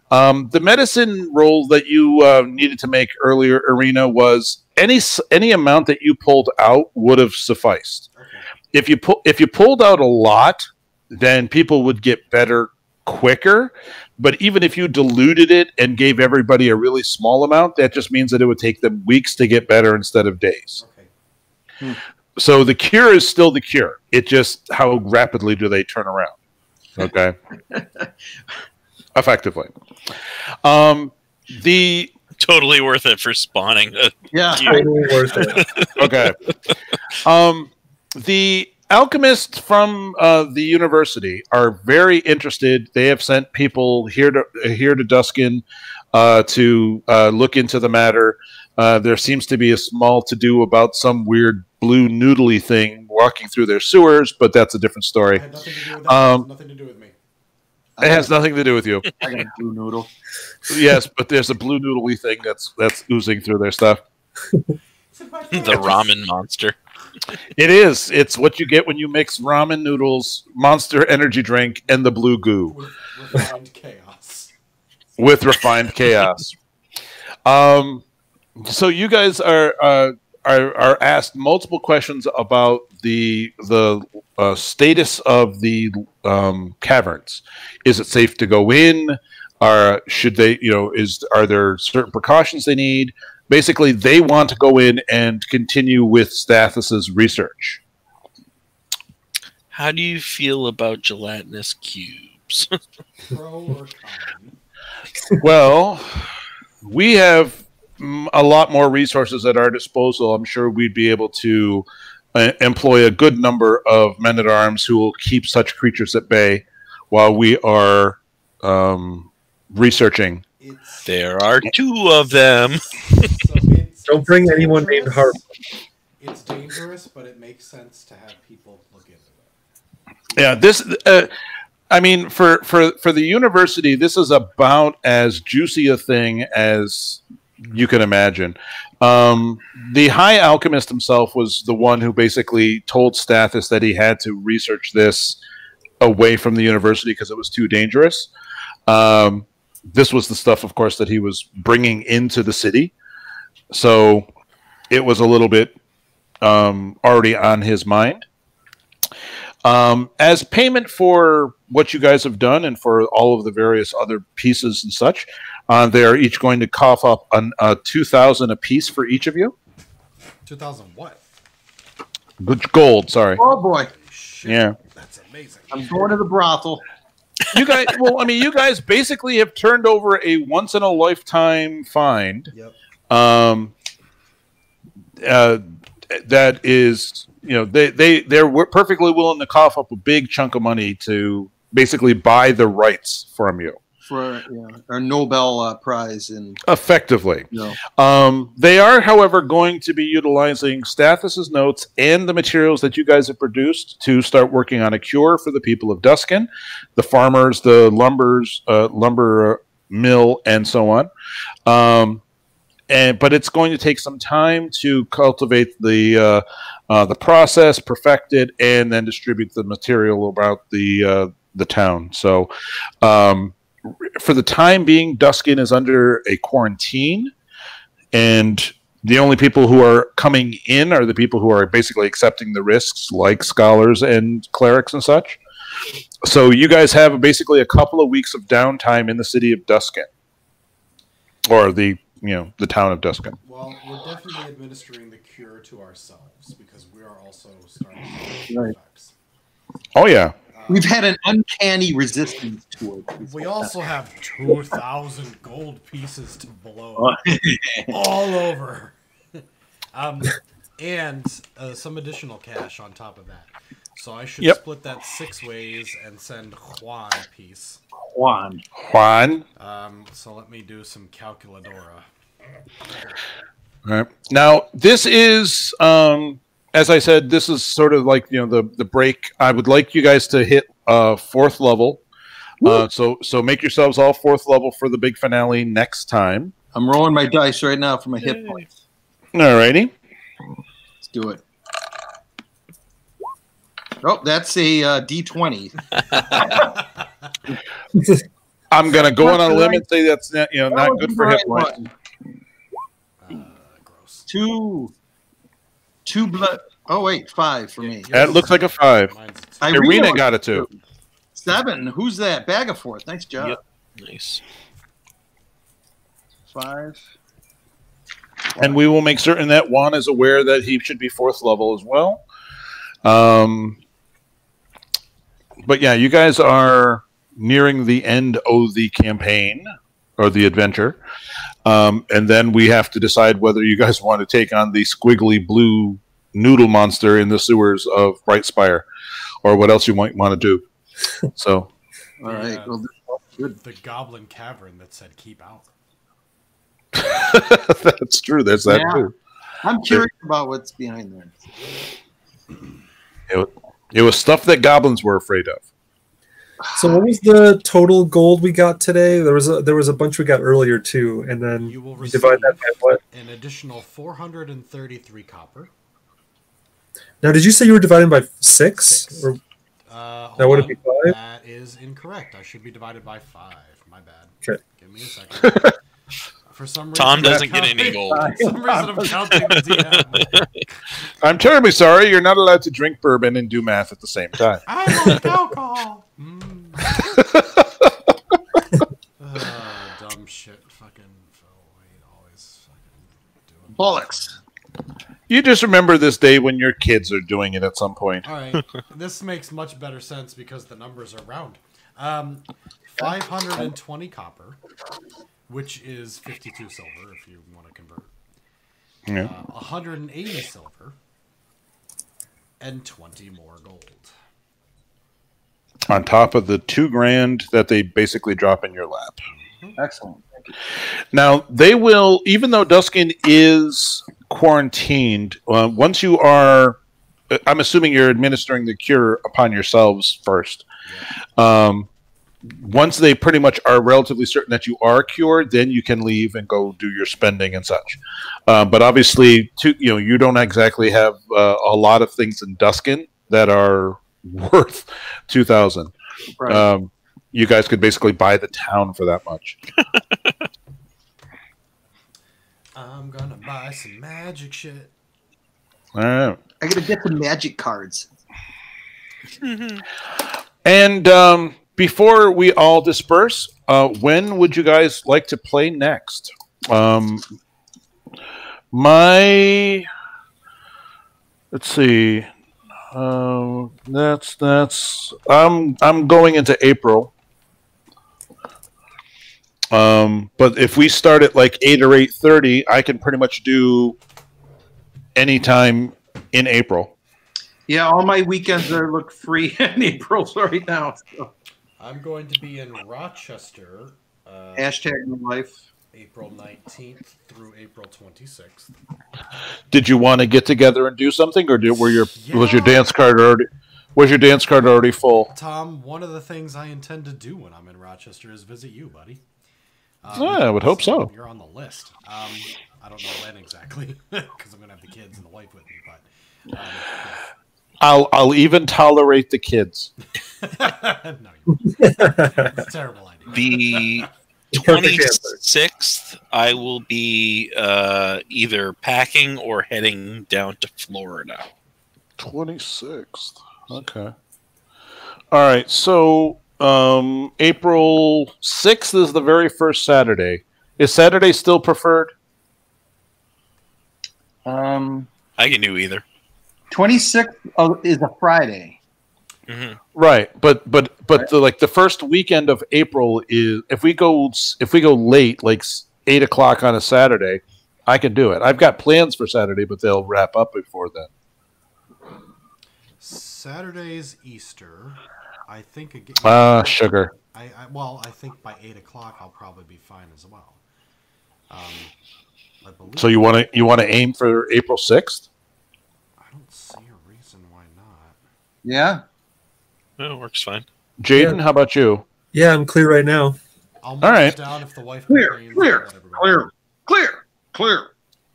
The medicine roll that you needed to make earlier, Irina, was any amount that you pulled out would have sufficed. Okay. If you pulled out a lot, then people would get better quicker, but even if you diluted it and gave everybody a really small amount, that just means that it would take them weeks to get better instead of days. Okay. So the cure is still the cure. It just, how rapidly do they turn around? Okay. Effectively. The totally worth it for spawning. Totally worth it. Okay. The alchemists from the university are very interested. They have sent people here to Duskin to look into the matter. There seems to be a small to-do about some weird blue noodly thing walking through their sewers, but that's a different story. It had nothing to do with that. Nothing to do with me. It has nothing to do with you. I got a blue noodle. Yes, but there's a blue noodly thing that's oozing through their stuff. The ramen monster. It is. It's what you get when you mix ramen noodles, Monster energy drink, and the blue goo. With refined chaos. With refined chaos. So you guys are asked multiple questions about the status of the caverns. Is it safe to go in? Should they? Are there certain precautions they need? Basically, they want to go in and continue with Stathis's research. How do you feel about gelatinous cubes? Pro or con? Well, we have a lot more resources at our disposal, I'm sure we'd be able to employ a good number of men-at-arms who will keep such creatures at bay while we are researching. There are 2 of them. Don't bring anyone named Harp. It's dangerous, but it makes sense to have people look into it. Yeah, this. I mean, for the university, this is about as juicy a thing as you can imagine. The High Alchemist himself was the one who basically told Stathis that he had to research this away from the university because it was too dangerous. This was the stuff, of course, that he was bringing into the city. So it was a little bit already on his mind. As payment for what you guys have done and for all of the various other pieces and such, they're each going to cough up 2,000 apiece for each of you. 2,000 what? Gold, sorry. Oh boy. Shit, yeah. That's amazing. I'm going to the brothel. You guys, well, I mean, you guys basically have turned over a once-in-a-lifetime find. Yep. That is, you know, they're perfectly willing to cough up a big chunk of money to basically buy the rights from you. For our Nobel Prize in Effectively. They are, however, going to be utilizing Stathis's notes and the materials that you guys have produced to start working on a cure for the people of Duskin, the farmers, the lumber mill, and so on. But it's going to take some time to cultivate the process, perfect it, and then distribute the material about the town. So, for the time being, Duskin is under a quarantine, and the only people who are coming in are the people who are basically accepting the risks, like scholars and clerics and such. So you guys have basically a couple of weeks of downtime in the city of Duskin, or the town of Duskin. Well, we're definitely administering the cure to ourselves because we are also starting to Right. effects. Oh yeah. We've had an uncanny resistance to it. We also have 2,000 gold pieces to blow all over. And some additional cash on top of that. So I should split that 6 ways and send Juan a piece. Juan. So let me do some calculadora. All right. Now, this is, as I said, this is sort of like, the break. I would like you guys to hit 4th level. So make yourselves all 4th level for the big finale next time. I'm rolling my dice right now for my hit points. All righty. Let's do it. Oh, that's a D20. I'm going to go on a limb and say that's not good for hit points. Gross. Two blood. Oh wait, 5 for me. That looks like a 5. Irina got it too. 7. Who's that? Bagaforth. Nice job. Yep. Nice. 5. And we will make certain that Juan is aware that he should be 4th level as well. But yeah, you guys are nearing the end of the campaign or the adventure. And then we have to decide whether you guys want to take on the squiggly blue noodle monster in the sewers of Brightspire or what else you might want to do. So, all right. Well, good. The goblin cavern that said keep out. That's true. There's that too. I'm curious about what's behind there. It was stuff that goblins were afraid of. So what was the total gold we got today? There was a bunch we got earlier too, and then You will we receive divide that by what? an additional 433 copper. Now, did you say you were dividing by 6? Or That would it be 5? That is incorrect. I should be divided by 5. My bad. Okay. Give me a second. For some reason, Tom doesn't get any gold. For some reason, I'm counting the DM. I'm terribly sorry. You're not allowed to drink bourbon and do math at the same time. I like alcohol. Dumb shit. Fucking always fucking doing Bollocks. You just remember this day when your kids are doing it at some point. All right, this makes much better sense because the numbers are round. 520 copper which is 52 silver if you want to convert. Yeah. 180 silver, and 20 more gold. On top of the $2,000 that they basically drop in your lap. Excellent. Thank you. Now, they will, even though Duskin is quarantined, once you are, I'm assuming you're administering the cure upon yourselves first. Yeah. Once they pretty much are relatively certain that you are cured, then you can leave and go do your spending and such. But obviously, you don't exactly have a lot of things in Duskin that are worth 2,000. Right. You guys could basically buy the town for that much. I'm gonna buy some magic shit. All right. I gotta get the magic cards. And before we all disperse, when would you guys like to play next? Let's see. That's. I'm going into April. But if we start at like 8 or 8:30, I can pretty much do any time in April. Yeah, all my weekends look free in April right now. So. I'm going to be in Rochester. Hashtag my life. April 19th through April 26th. Did you want to get together and do something, or was your dance card already full? Tom, one of the things I intend to do when I'm in Rochester is visit you, buddy. I would hope so. You're on the list. I don't know when exactly, because I'm going to have the kids and the wife with me. But I'll even tolerate the kids. No, it's a terrible idea. The 26th, I will be either packing or heading down to Florida. 26th. Okay. All right. So April 6th is the very first Saturday. Is Saturday still preferred? I can do either. 26th is a Friday. Mm-hmm. Right, but the first weekend of April is if we go late, like 8 o'clock on a Saturday, I can do it. I've got plans for Saturday, but they'll wrap up before then. Saturday's Easter. I think again. Sugar. I think by 8 o'clock I'll probably be fine as well. I believe. So you want to aim for April 6th? I don't see a reason why not. Yeah. No, it works fine. Jaden, Yeah. how about you? Yeah, I'm clear right now. I'll mark All right. it down if the wife Clear.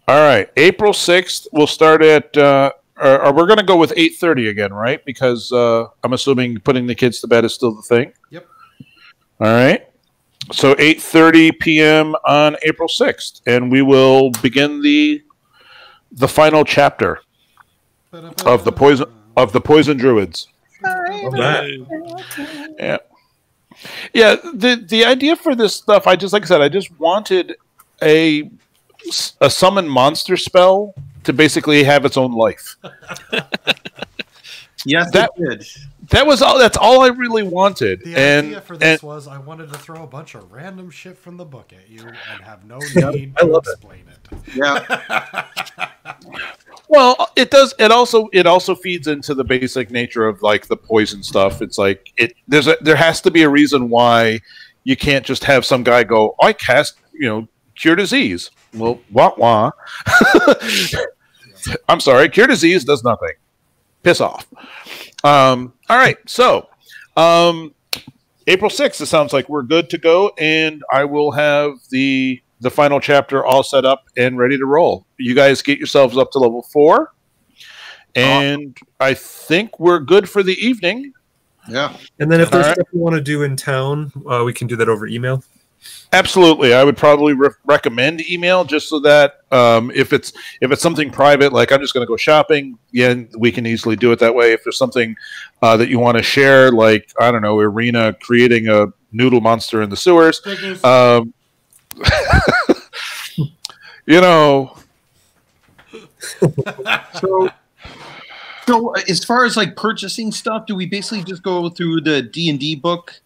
All right, April 6th. We'll start at. Or we're going to go with 8:30 again, right? Because I'm assuming putting the kids to bed is still the thing. Yep. All right. So 8:30 p.m. on April 6th, and we will begin the final chapter of the poison druids. All right. Yeah. Yeah, the idea for this stuff, I just wanted a summon monster spell to basically have its own life. Yes, it did. That's all I really wanted. The idea for this was I wanted to throw a bunch of random shit from the book at you and have no need to explain it. Yeah. Well, it does. It also feeds into the basic nature of like the poison stuff. It's like there has to be a reason why you can't just have some guy go, I cast, cure disease. Well, wah. I'm sorry, cure disease does nothing. Piss off. All right, so April 6th, it sounds like we're good to go, and I will have the final chapter all set up and ready to roll. You guys get yourselves up to level 4, and I think we're good for the evening. Yeah. And then if there's stuff you want to do in town, we can do that over email. Absolutely, I would probably recommend email just so that if it's something private, like I'm just going to go shopping, we can easily do it that way. If there's something that you want to share, like I don't know, Irina creating a noodle monster in the sewers, So as far as like purchasing stuff, do we basically just go through the D&D book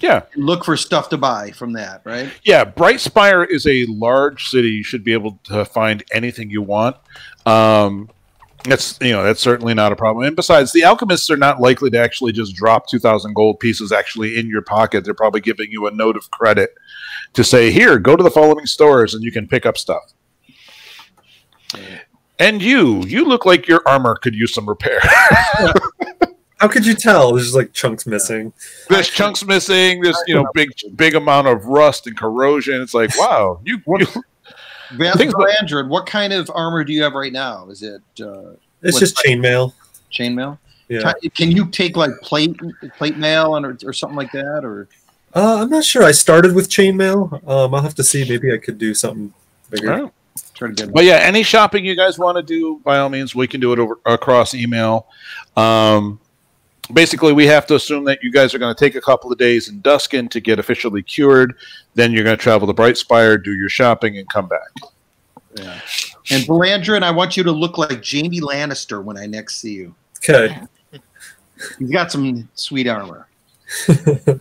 Yeah. Look for stuff to buy from that, right? Yeah, Brightspire is a large city. You should be able to find anything you want. That's certainly not a problem. And besides, the alchemists are not likely to actually just drop 2,000 gold pieces actually in your pocket. They're probably giving you a note of credit to say, here, go to the following stores and you can pick up stuff. And you look like your armor could use some repair. How could you tell? There's just like chunks missing. There's chunks missing. There's big amount of rust and corrosion. It's like, wow, Andrew, what kind of armor do you have right now? Is it? It's just chainmail. Chainmail. Yeah. Can you take like plate mail or something like that? Or I'm not sure. I started with chainmail. I'll have to see. Maybe I could do something bigger. Right. But yeah, any shopping you guys want to do, by all means, we can do it across email. Basically, we have to assume that you guys are going to take a couple of days in Duskin to get officially cured. Then you're going to travel to Brightspire, do your shopping, and come back. Yeah. And Belandrin, I want you to look like Jaime Lannister when I next see you. Okay. He's got some sweet armor. Yeah.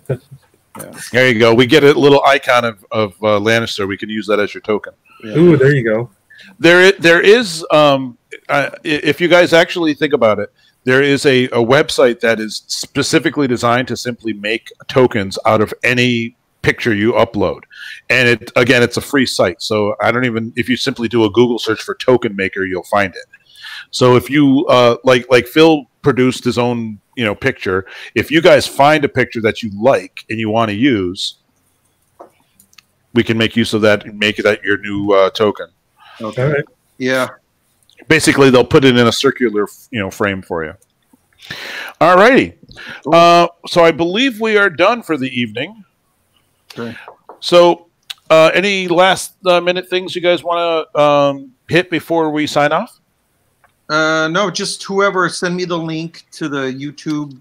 There you go. We get a little icon of Lannister. We can use that as your token. Yeah. Ooh, there you go. There is, if you guys actually think about it, there is a website that is specifically designed to simply make tokens out of any picture you upload. And it's a free site. So if you simply do a Google search for token maker, you'll find it. So if you, like Phil produced his own, picture, if you guys find a picture that you like and you want to use, we can make use of that and make that your new token. Okay. All right. Yeah. Basically, they'll put it in a circular, frame for you. All righty. So I believe we are done for the evening. Okay. So, any last minute things you guys want to hit before we sign off? No, just whoever send me the link to the YouTube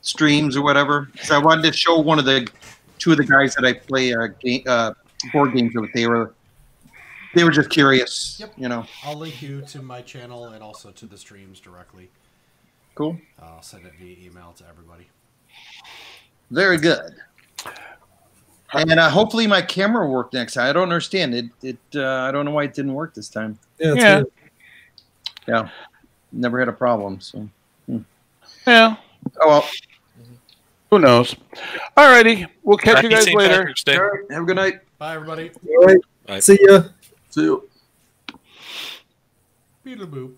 streams or whatever. Because I wanted to show two of the guys that I play board games with. They were just curious. Yep. I'll link you to my channel and also to the streams directly. Cool. I'll send it via email to everybody. Very good. And hopefully my camera will work next time. I don't understand it. I don't know why it didn't work this time. Yeah. Yeah. Never had a problem. So. Yeah. Oh well. Who knows? All righty. We'll catch you guys later. All right. Have a good night. Bye, everybody. All right. Bye. See ya. See you. Beetle boop.